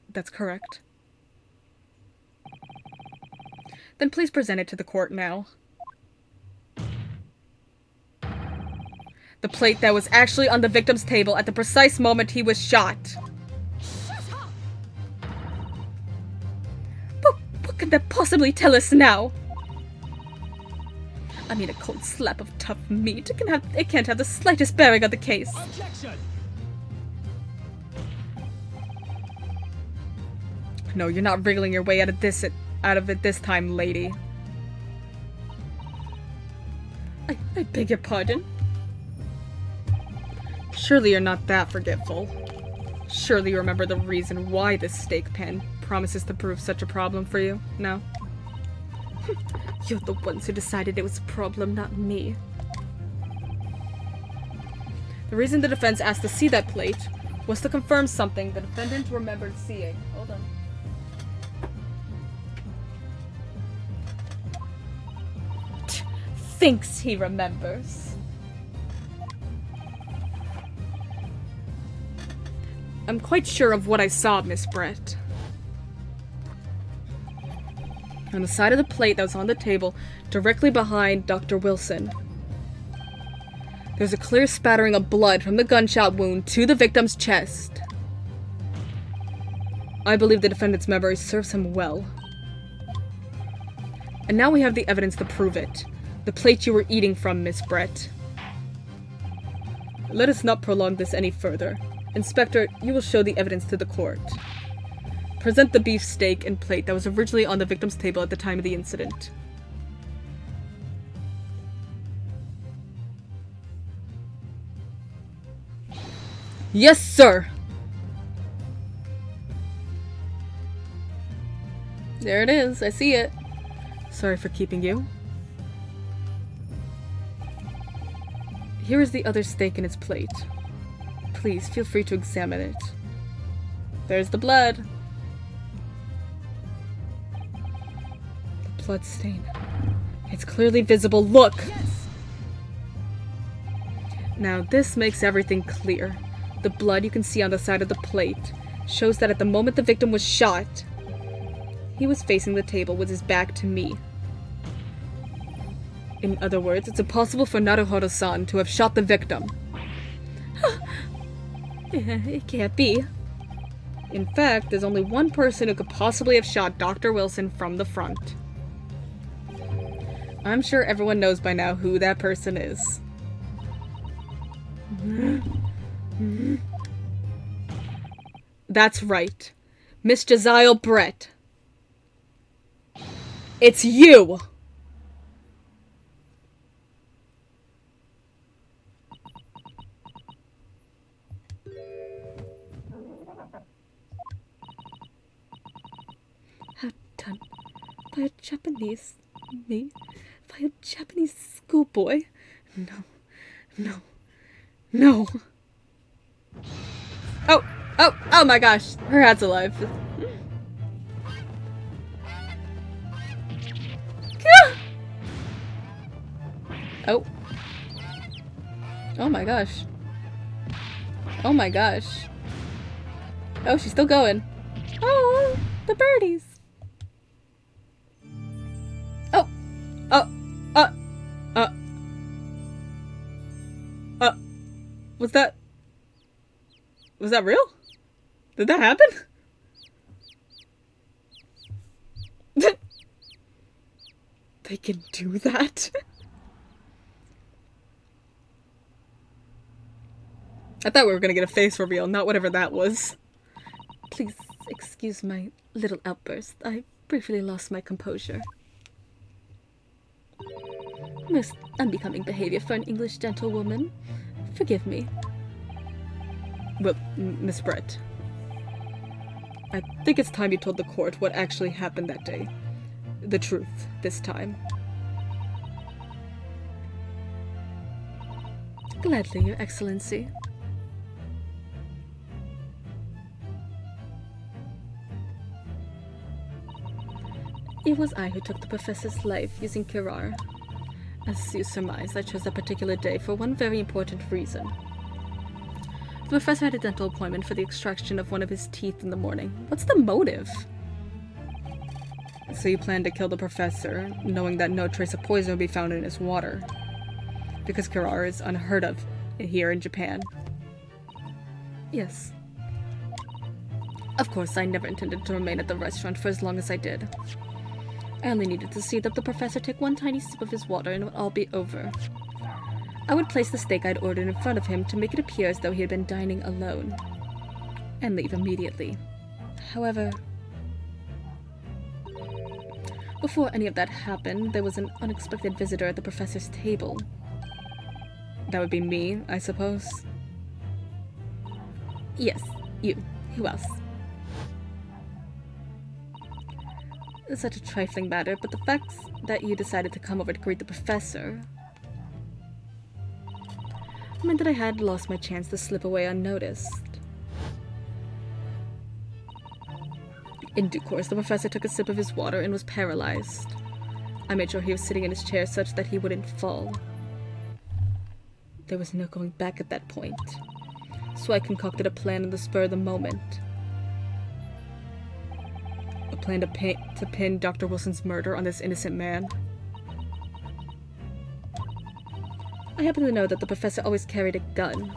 That's correct. Then please present it to the court now. The plate that was actually on the victim's table at the precise moment he was shot. But what could that possibly tell us now? I mean, a cold slap of tough meat. It can't have the slightest bearing on the case. Objection. No, you're not wriggling your way out of it this time, lady. I beg your pardon? Surely you're not that forgetful. Surely you remember the reason why this steak pan promises to prove such a problem for you, no? You're the ones who decided it was a problem, not me. The reason the defense asked to see that plate was to confirm something the defendant remembered seeing. Hold on. Thinks he remembers. I'm quite sure of what I saw, Miss Brett. On the side of the plate that was on the table, directly behind Dr. Wilson, there's a clear spattering of blood from the gunshot wound to the victim's chest. I believe the defendant's memory serves him well. And now we have the evidence to prove it. The plate you were eating from, Miss Brett. Let us not prolong this any further. Inspector, you will show the evidence to the court. Present the beef steak and plate that was originally on the victim's table at the time of the incident. Yes, sir! There it is, I see it. Sorry for keeping you. Here is the other steak in its plate. Please, feel free to examine it. There's the blood. The blood stain. It's clearly visible. Look! Yes. Now, this makes everything clear. The blood you can see on the side of the plate shows that at the moment the victim was shot, he was facing the table with his back to me. In other words, it's impossible for Naruhodo-san to have shot the victim. It can't be. In fact, there's only one person who could possibly have shot Dr. Wilson from the front. I'm sure everyone knows by now who that person is. That's right. Miss Josiah Brett. It's you! How done by a Japanese schoolboy? No. Oh my gosh. Her hat's alive. Oh. Oh my gosh. Oh my gosh. Oh, she's still going. Oh, the birdies. Oh. Was that real? Did that happen? They can do that? I thought we were gonna get a face reveal, not whatever that was. Please excuse my little outburst. I briefly lost my composure. Most unbecoming behavior for an English gentlewoman. Forgive me. Well, Miss Brett, I think it's time you told the court what actually happened that day. The truth, this time. Gladly, Your Excellency. It was I who took the professor's life using Kirar. As you surmise, I chose that particular day for one very important reason. The professor had a dental appointment for the extraction of one of his teeth in the morning. What's the motive? So you planned to kill the professor, knowing that no trace of poison would be found in his water. Because Kirar is unheard of here in Japan. Yes. Of course, I never intended to remain at the restaurant for as long as I did. I only needed to see that the professor take one tiny sip of his water and it would all be over. I would place the steak I'd ordered in front of him to make it appear as though he had been dining alone, and leave immediately. However, before any of that happened, there was an unexpected visitor at the professor's table. That would be me, I suppose? Yes, you. Who else? Such a trifling matter, but the fact that you decided to come over to greet the professor... It meant that I had lost my chance to slip away unnoticed. In due course, the professor took a sip of his water and was paralyzed. I made sure he was sitting in his chair such that he wouldn't fall. There was no going back at that point, so I concocted a plan on the spur of the moment. A plan to pin Dr. Wilson's murder on this innocent man. I happen to know that the professor always carried a gun.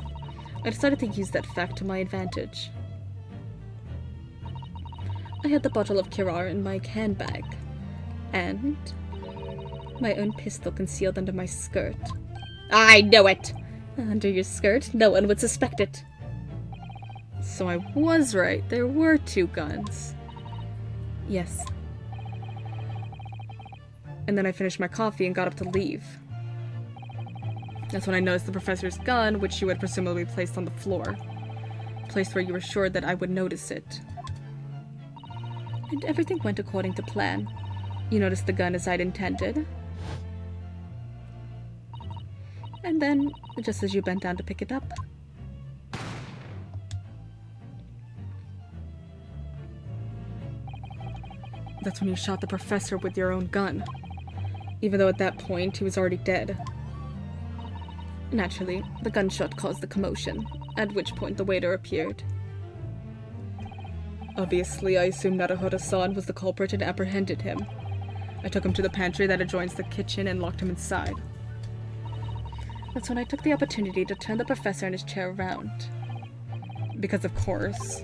I decided to use that fact to my advantage. I had the bottle of Kirar in my handbag, and my own pistol concealed under my skirt. I know it! Under your skirt, no one would suspect it. So I was right, there were 2 guns. Yes. And then I finished my coffee and got up to leave. That's when I noticed the professor's gun, which you had presumably placed on the floor. Placed where you were sure that I would notice it. And everything went according to plan. You noticed the gun as I'd intended. And then, just as you bent down to pick it up, that's when you shot the professor with your own gun. Even though at that point, he was already dead. Naturally, the gunshot caused the commotion, at which point the waiter appeared. Obviously, I assumed Naruhodo-san was the culprit and apprehended him. I took him to the pantry that adjoins the kitchen and locked him inside. That's when I took the opportunity to turn the professor in his chair around. Because, of course,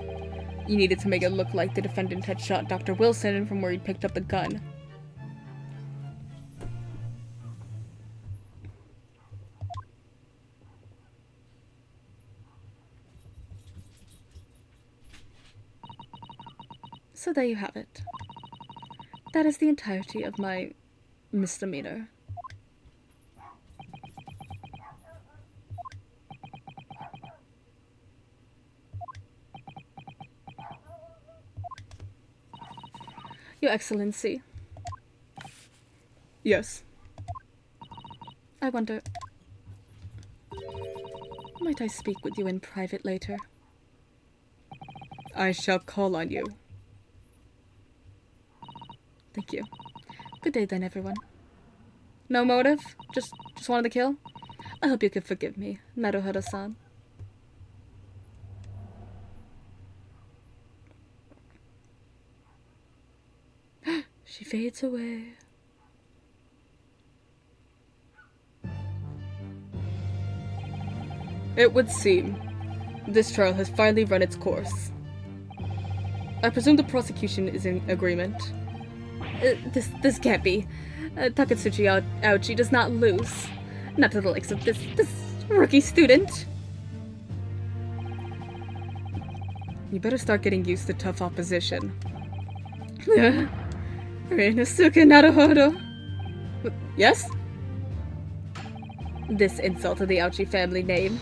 you needed to make it look like the defendant had shot Dr. Wilson from where he'd picked up the gun. So there you have it. That is the entirety of my misdemeanor. Your Excellency. Yes. I wonder... might I speak with you in private later? I shall call on you. Thank you. Good day then, everyone. No motive? Just wanted to kill? I hope you can forgive me, Naruhodo-san. She fades away. It would seem this trial has finally run its course. I presume the prosecution is in agreement. This can't be. Takatsuchi Aochi does not lose. Not to the likes of this rookie student. You better start getting used to tough opposition. Rinosuke Naruhodo. Yes? This insult to the Aochi family name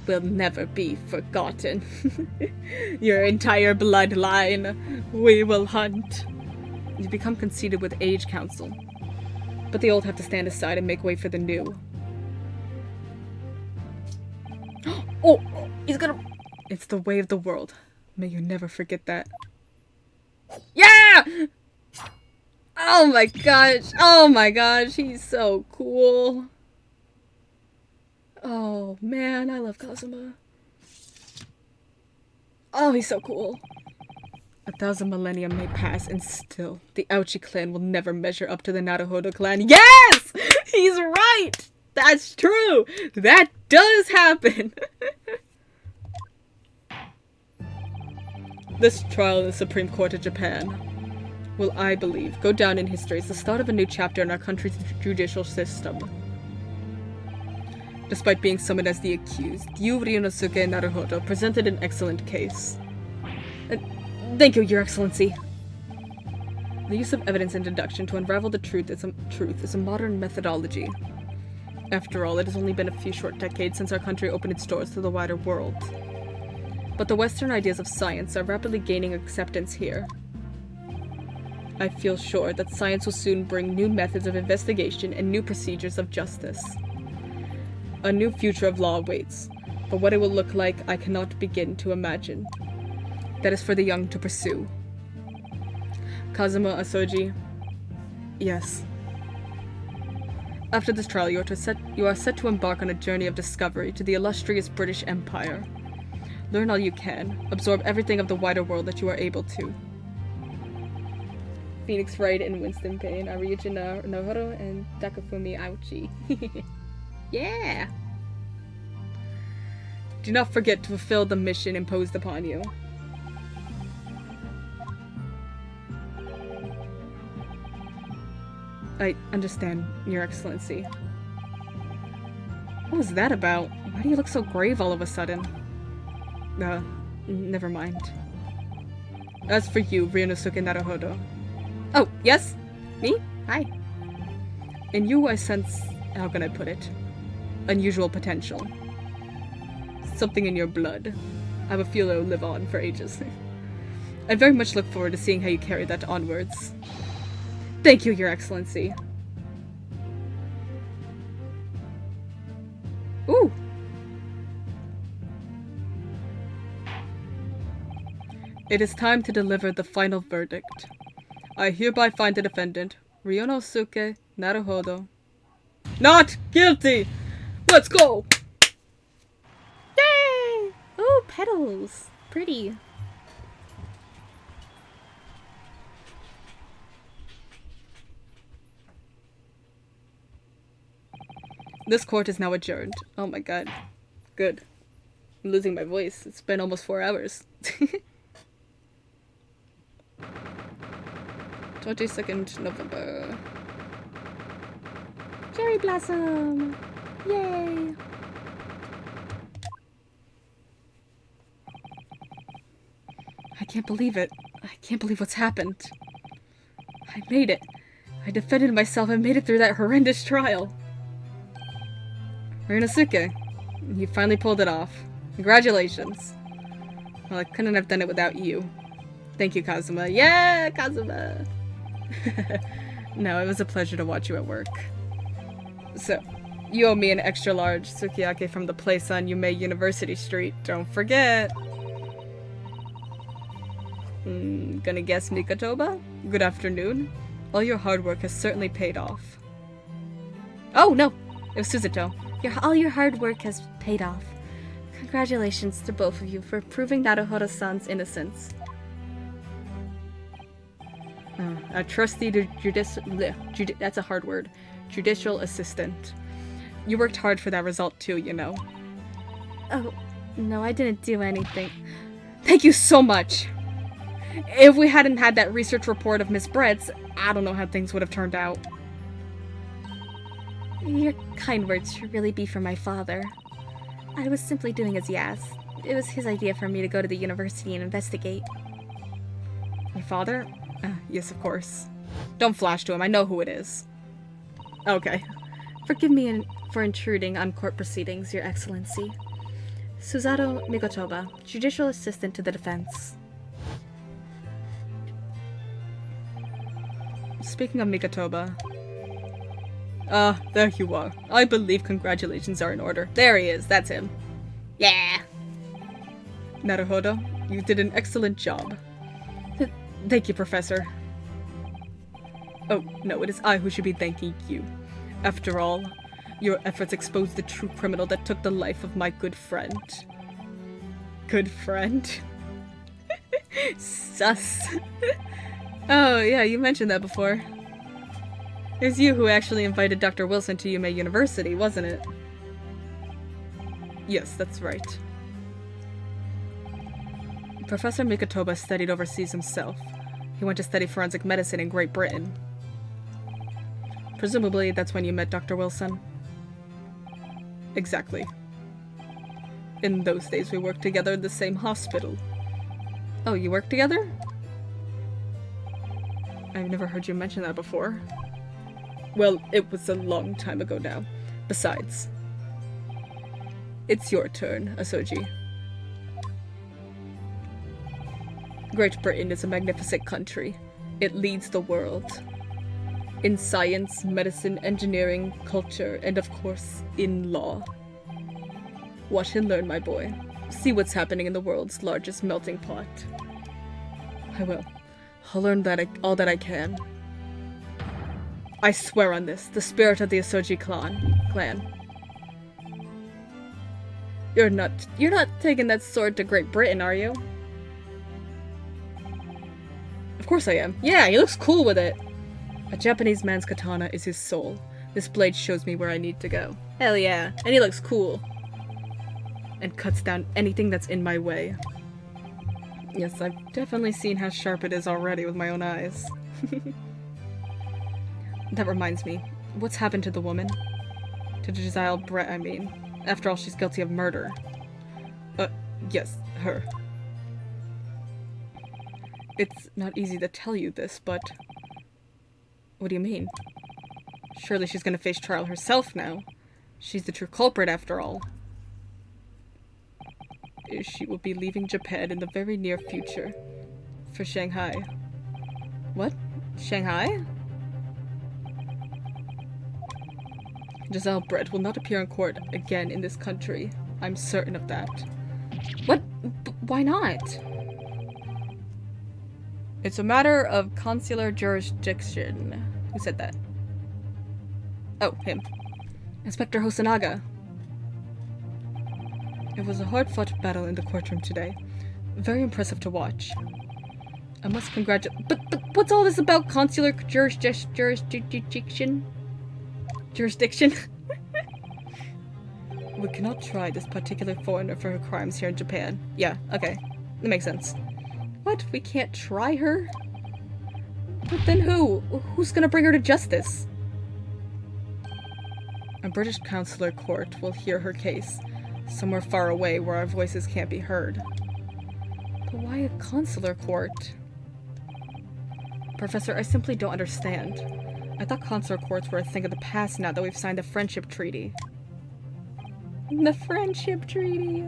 will never be forgotten. Your entire bloodline we will hunt. You become conceited with age council, but the old have to stand aside and make way for the new. Oh, he's gonna... It's the way of the world. May you never forget that. Yeah! Oh my gosh, he's so cool. Oh man, I love Kazuma. Oh, he's so cool. 1,000 millennia may pass, and still, the Aochi clan will never measure up to the Naruhodo clan. Yes! He's right! That's true! That does happen! This trial in the Supreme Court of Japan will, I believe, go down in history as the start of a new chapter in our country's judicial system. Despite being summoned as the accused, Yu Ryonosuke Naruhodo presented an excellent case. Thank you, Your Excellency. The use of evidence and deduction to unravel the truth is a modern methodology. After all, it has only been a few short decades since our country opened its doors to the wider world. But the Western ideas of science are rapidly gaining acceptance here. I feel sure that science will soon bring new methods of investigation and new procedures of justice. A new future of law awaits, but what it will look like I cannot begin to imagine. That is for the young to pursue. Kazuma Asoji. Yes. After this trial, you are set to embark on a journey of discovery to the illustrious British Empire. Learn all you can. Absorb everything of the wider world that you are able to. Phoenix Wright and Winston Payne, Ariuchi Naruto, and Takafumi Auchi. Yeah! Do not forget to fulfill the mission imposed upon you. I understand, Your Excellency. What was that about? Why do you look so grave all of a sudden? Never mind. As for you, Ryunosuke Naruhodo. Oh, yes? Me? Hi. In you I sense, how can I put it? Unusual potential. Something in your blood. I have a feel it will live on for ages. I very much look forward to seeing how you carry that onwards. Thank you, Your Excellency. Ooh! It is time to deliver the final verdict. I hereby find the defendant, Ryunosuke Naruhodo, not guilty! Let's go! Yay! Oh, petals. Pretty. This court is now adjourned. Oh my god. Good. I'm losing my voice. It's been almost 4 hours. 22nd November. Cherry blossom! Yay! I can't believe it. I can't believe what's happened. I made it. I defended myself and made it through that horrendous trial. Ryunosuke, you finally pulled it off. Congratulations. Well, I couldn't have done it without you. Thank you, Kazuma. Yeah, Kazuma! No, it was a pleasure to watch you at work. So, you owe me an extra large sukiyaki from the place on Yume University Street. Don't forget! Gonna guess Mikotoba? Good afternoon. All your hard work has certainly paid off. Oh, no! It was Suzuto. All your hard work has paid off. Congratulations to both of you for proving Naruhodo-san's innocence. A trusty that's a hard word. Judicial assistant. You worked hard for that result too, you know. Oh, no, I didn't do anything. Thank you so much! If we hadn't had that research report of Miss Brett's, I don't know how things would have turned out. Your kind words should really be for my father. I was simply doing as he asked. It was his idea for me to go to the university and investigate. Your father? Yes, of course. Don't flash to him, I know who it is. Okay. Forgive me for intruding on court proceedings, Your Excellency. Suzato Mikotoba, Judicial Assistant to the Defense. Speaking of Mikotoba... there you are. I believe congratulations are in order. There he is, that's him. Yeah! Naruhodo, you did an excellent job. Thank you, Professor. Oh, no, it is I who should be thanking you. After all, your efforts exposed the true criminal that took the life of my good friend. Good friend? Sus. Oh, yeah, you mentioned that before. It was you who actually invited Dr. Wilson to Yume University, wasn't it? Yes, that's right. Professor Mikotoba studied overseas himself. He went to study forensic medicine in Great Britain. Presumably, that's when you met Dr. Wilson. Exactly. In those days, we worked together in the same hospital. Oh, you worked together? I've never heard you mention that before. Well, it was a long time ago now. Besides, it's your turn, Asoji. Great Britain is a magnificent country. It leads the world. In science, medicine, engineering, culture, and of course, in law. Watch and learn, my boy. See what's happening in the world's largest melting pot. I will. I'll learn all that I can. I swear on this, the spirit of the Asoji clan. You're not taking that sword to Great Britain, are you? Of course I am. Yeah, he looks cool with it. A Japanese man's katana is his soul. This blade shows me where I need to go. Hell yeah. And he looks cool. And cuts down anything that's in my way. Yes, I've definitely seen how sharp it is already with my own eyes. That reminds me. What's happened to the woman? To Giselle Brett, I mean. After all, she's guilty of murder. Yes, her. It's not easy to tell you this, but... What do you mean? Surely she's gonna face trial herself now. She's the true culprit, after all. She will be leaving Japan in the very near future. For Shanghai. What? Shanghai? Giselle Brett will not appear in court again in this country. I'm certain of that. What? Why not? It's a matter of consular jurisdiction. Who said that? Oh, him. Inspector Hosonaga. It was a hard-fought battle in the courtroom today. Very impressive to watch. I must congratulate- But what's all this about consular jurisdiction? Jurisdiction? We cannot try this particular foreigner for her crimes here in Japan. Yeah, okay. That makes sense. What? We can't try her? But then who? Who's gonna bring her to justice? A British consular court will hear her case, somewhere far away where our voices can't be heard. But why a consular court? Professor, I simply don't understand. I thought consular courts were a thing of the past now that we've signed the friendship treaty. The friendship treaty?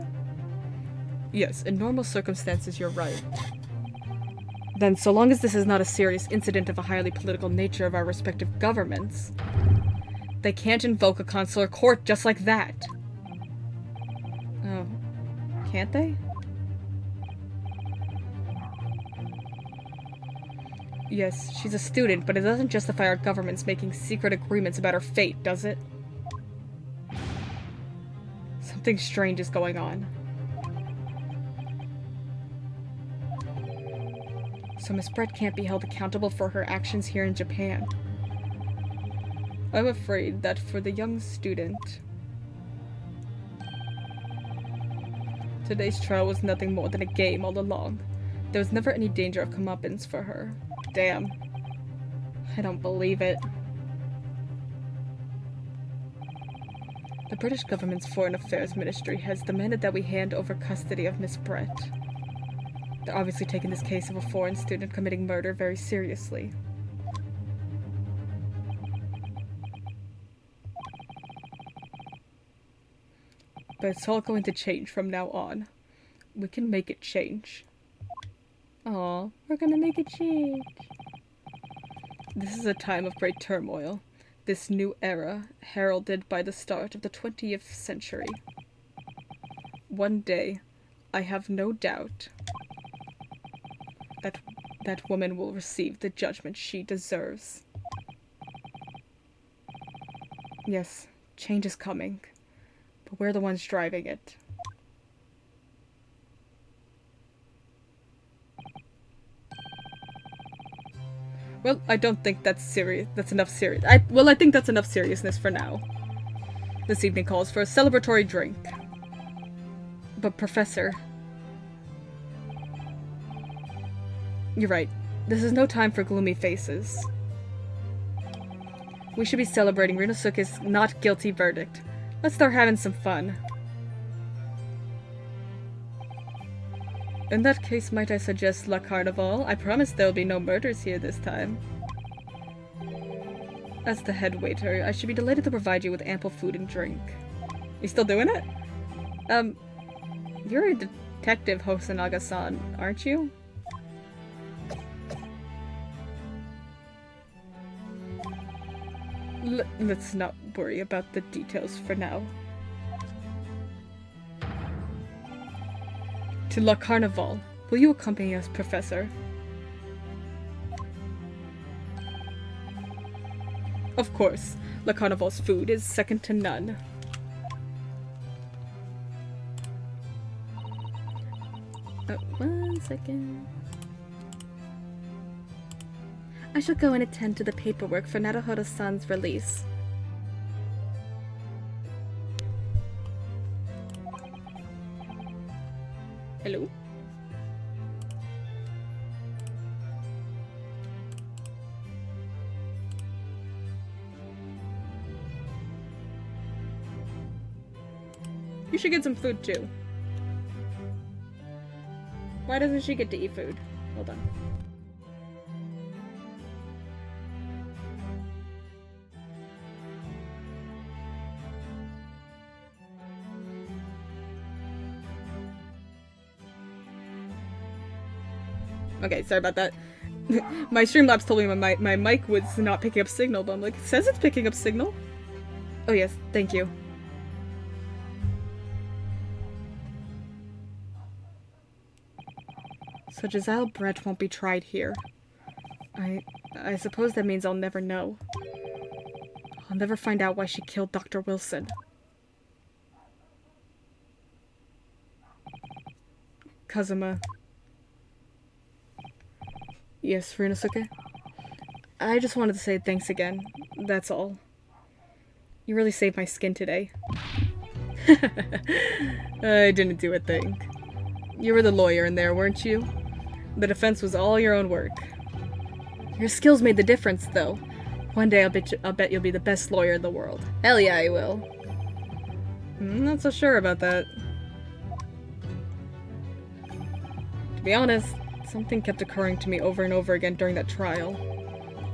Yes, in normal circumstances you're right. Then, so long as this is not a serious incident of a highly political nature of our respective governments, they can't invoke a consular court just like that. Oh. Can't they? Yes, she's a student, but it doesn't justify our governments making secret agreements about her fate, does it? Something strange is going on. So Miss Brett can't be held accountable for her actions here in Japan. I'm afraid that for the young student, today's trial was nothing more than a game all along. There was never any danger of comeuppance for her. Damn. I don't believe it. The British government's Foreign Affairs Ministry has demanded that we hand over custody of Miss Brett. They're obviously taking this case of a foreign student committing murder very seriously. But it's all going to change from now on. We can make it change. Aw, we're gonna make it change. This is a time of great turmoil. This new era, heralded by the start of the 20th century. One day, I have no doubt that that woman will receive the judgment she deserves. Yes, change is coming, but we're the ones driving it. Well, I don't think that's serious. That's enough serious. I think that's enough seriousness for now. This evening calls for a celebratory drink. But Professor... You're right. This is no time for gloomy faces. We should be celebrating Rinosuke's not guilty verdict. Let's start having some fun. In that case, might I suggest La Carnival? I promise there'll be no murders here this time. As the head waiter, I should be delighted to provide you with ample food and drink. You still doing it? You're a detective, Hosonaga-san, aren't you? Let's not worry about the details for now. To La Carnival. Will you accompany us, Professor? Of course. La Carnival's food is second to none. Oh, 1 second. I shall go and attend to the paperwork for Naruhodo-san's release. Hello? You should get some food too. Why doesn't she get to eat food? Hold on. Okay, sorry about that. My Streamlabs told me my mic was not picking up signal, but I'm like, it says it's picking up signal. Oh yes, thank you. So Giselle Brett won't be tried here. I suppose that means I'll never know. I'll never find out why she killed Dr. Wilson. Kazuma. Yes, Ryunosuke? I just wanted to say thanks again. That's all. You really saved my skin today. I didn't do a thing. You were the lawyer in there, weren't you? The defense was all your own work. Your skills made the difference, though. One day I'll bet you'll be the best lawyer in the world. Hell yeah, I will. I'm not so sure about that. To be honest, something kept occurring to me over and over again during that trial.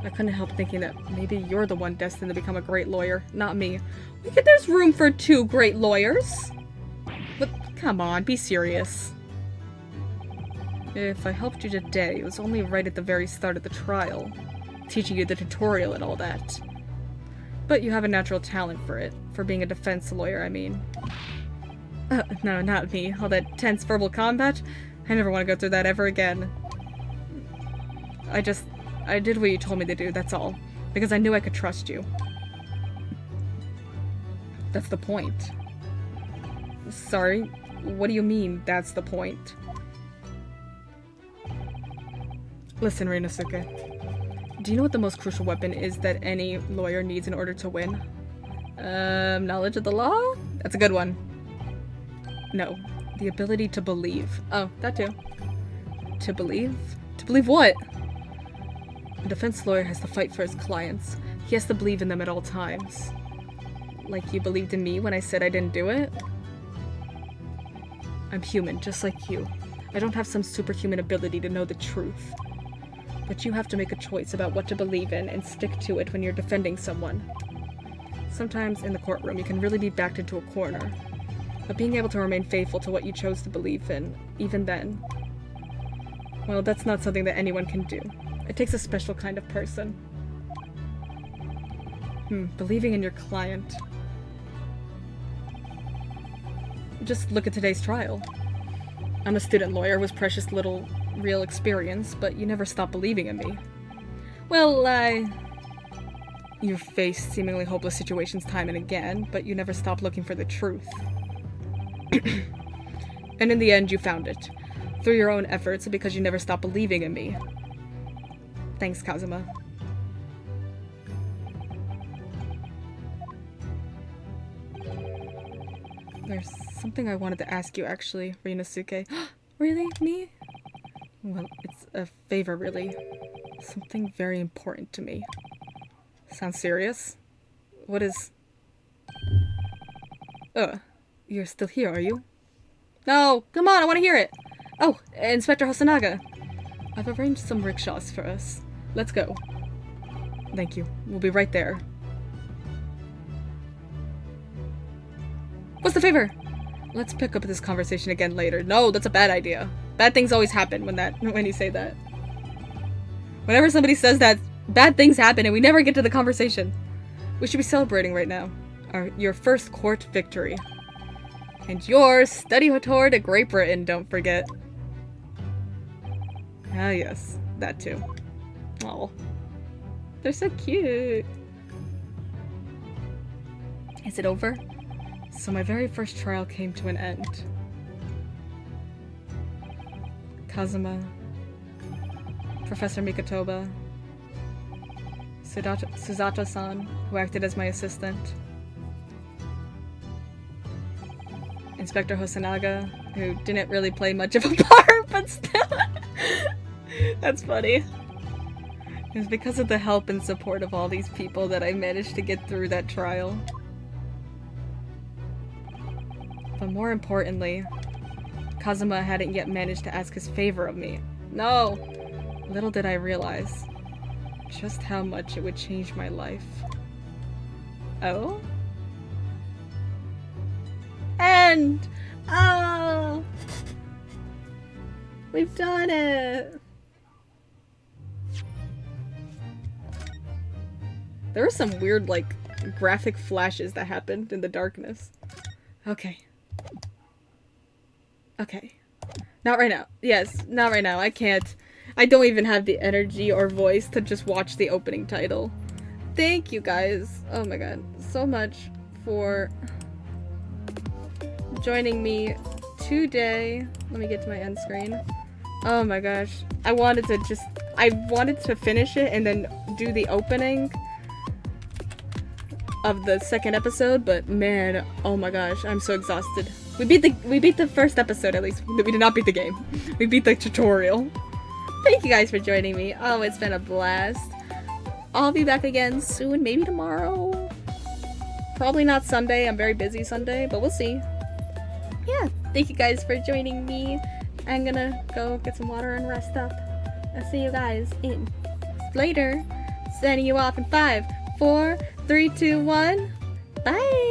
I couldn't help thinking that maybe you're the one destined to become a great lawyer, not me. There's room for 2 great lawyers. But come on, be serious. If I helped you today, it was only right at the very start of the trial, teaching you the tutorial and all that. But you have a natural talent for it, for being a defense lawyer, I mean. No, not me. All that tense verbal combat? I never want to go through that ever again. I did what you told me to do, that's all. Because I knew I could trust you. That's the point. Sorry, what do you mean, that's the point? Listen, Ryunosuke. Do you know what the most crucial weapon is that any lawyer needs in order to win? Knowledge of the law? That's a good one. No. The ability to believe. Oh, that too. To believe? To believe what? A defense lawyer has to fight for his clients. He has to believe in them at all times. Like you believed in me when I said I didn't do it? I'm human, just like you. I don't have some superhuman ability to know the truth. But you have to make a choice about what to believe in and stick to it when you're defending someone. Sometimes in the courtroom you can really be backed into a corner. But being able to remain faithful to what you chose to believe in, even then, well, that's not something that anyone can do. It takes a special kind of person. Believing in your client. Just look at today's trial. I'm a student lawyer with precious little real experience, but you never stop believing in me. Well, you faced seemingly hopeless situations time and again, but you never stopped looking for the truth. And in the end, you found it. Through your own efforts, because you never stopped believing in me. Thanks, Kazuma. There's something I wanted to ask you, actually, Ryunosuke. Really? Me? Well, it's a favor, really. Something very important to me. Sounds serious? What is... You're still here, are you? No! Come on, I want to hear it! Oh, Inspector Hosonaga. I've arranged some rickshaws for us. Let's go. Thank you. We'll be right there. What's the favor? Let's pick up this conversation again later. No, that's a bad idea. Bad things always happen when you say that. Whenever somebody says that, bad things happen and we never get to the conversation. We should be celebrating right now. Your first court victory. And yours, study tour to Great Britain, don't forget. Ah, yes, that too. Oh, they're so cute. Is it over? So my very first trial came to an end. Kazuma, Professor Mikotoba, Suzato-san, who acted as my assistant, Inspector Hosonaga, who didn't really play much of a part, but still. That's funny. It was because of the help and support of all these people that I managed to get through that trial. But more importantly, Kazuma hadn't yet managed to ask his favor of me. No! Little did I realize just how much it would change my life. Oh? End! Oh! We've done it! There were some weird, like, graphic flashes that happened in the darkness. Okay. Okay. Not right now. Yes, not right now. I can't. I don't even have the energy or voice to just watch the opening title. Thank you guys. Oh my god. So much for joining me today. Let me get to my end screen. Oh my gosh. I wanted to finish it and then do the opening of the second episode, but man, oh my gosh, I'm so exhausted. We beat the first episode at least. We did not beat the game. We beat the tutorial. Thank you guys for joining me. Oh, it's been a blast. I'll be back again soon, maybe tomorrow. Probably not Sunday. I'm very busy Sunday, but we'll see. Yeah, thank you guys for joining me. I'm gonna go get some water and rest up. I'll see you guys in later. Sending you off in 5, 4, 3, 2, 1. Bye!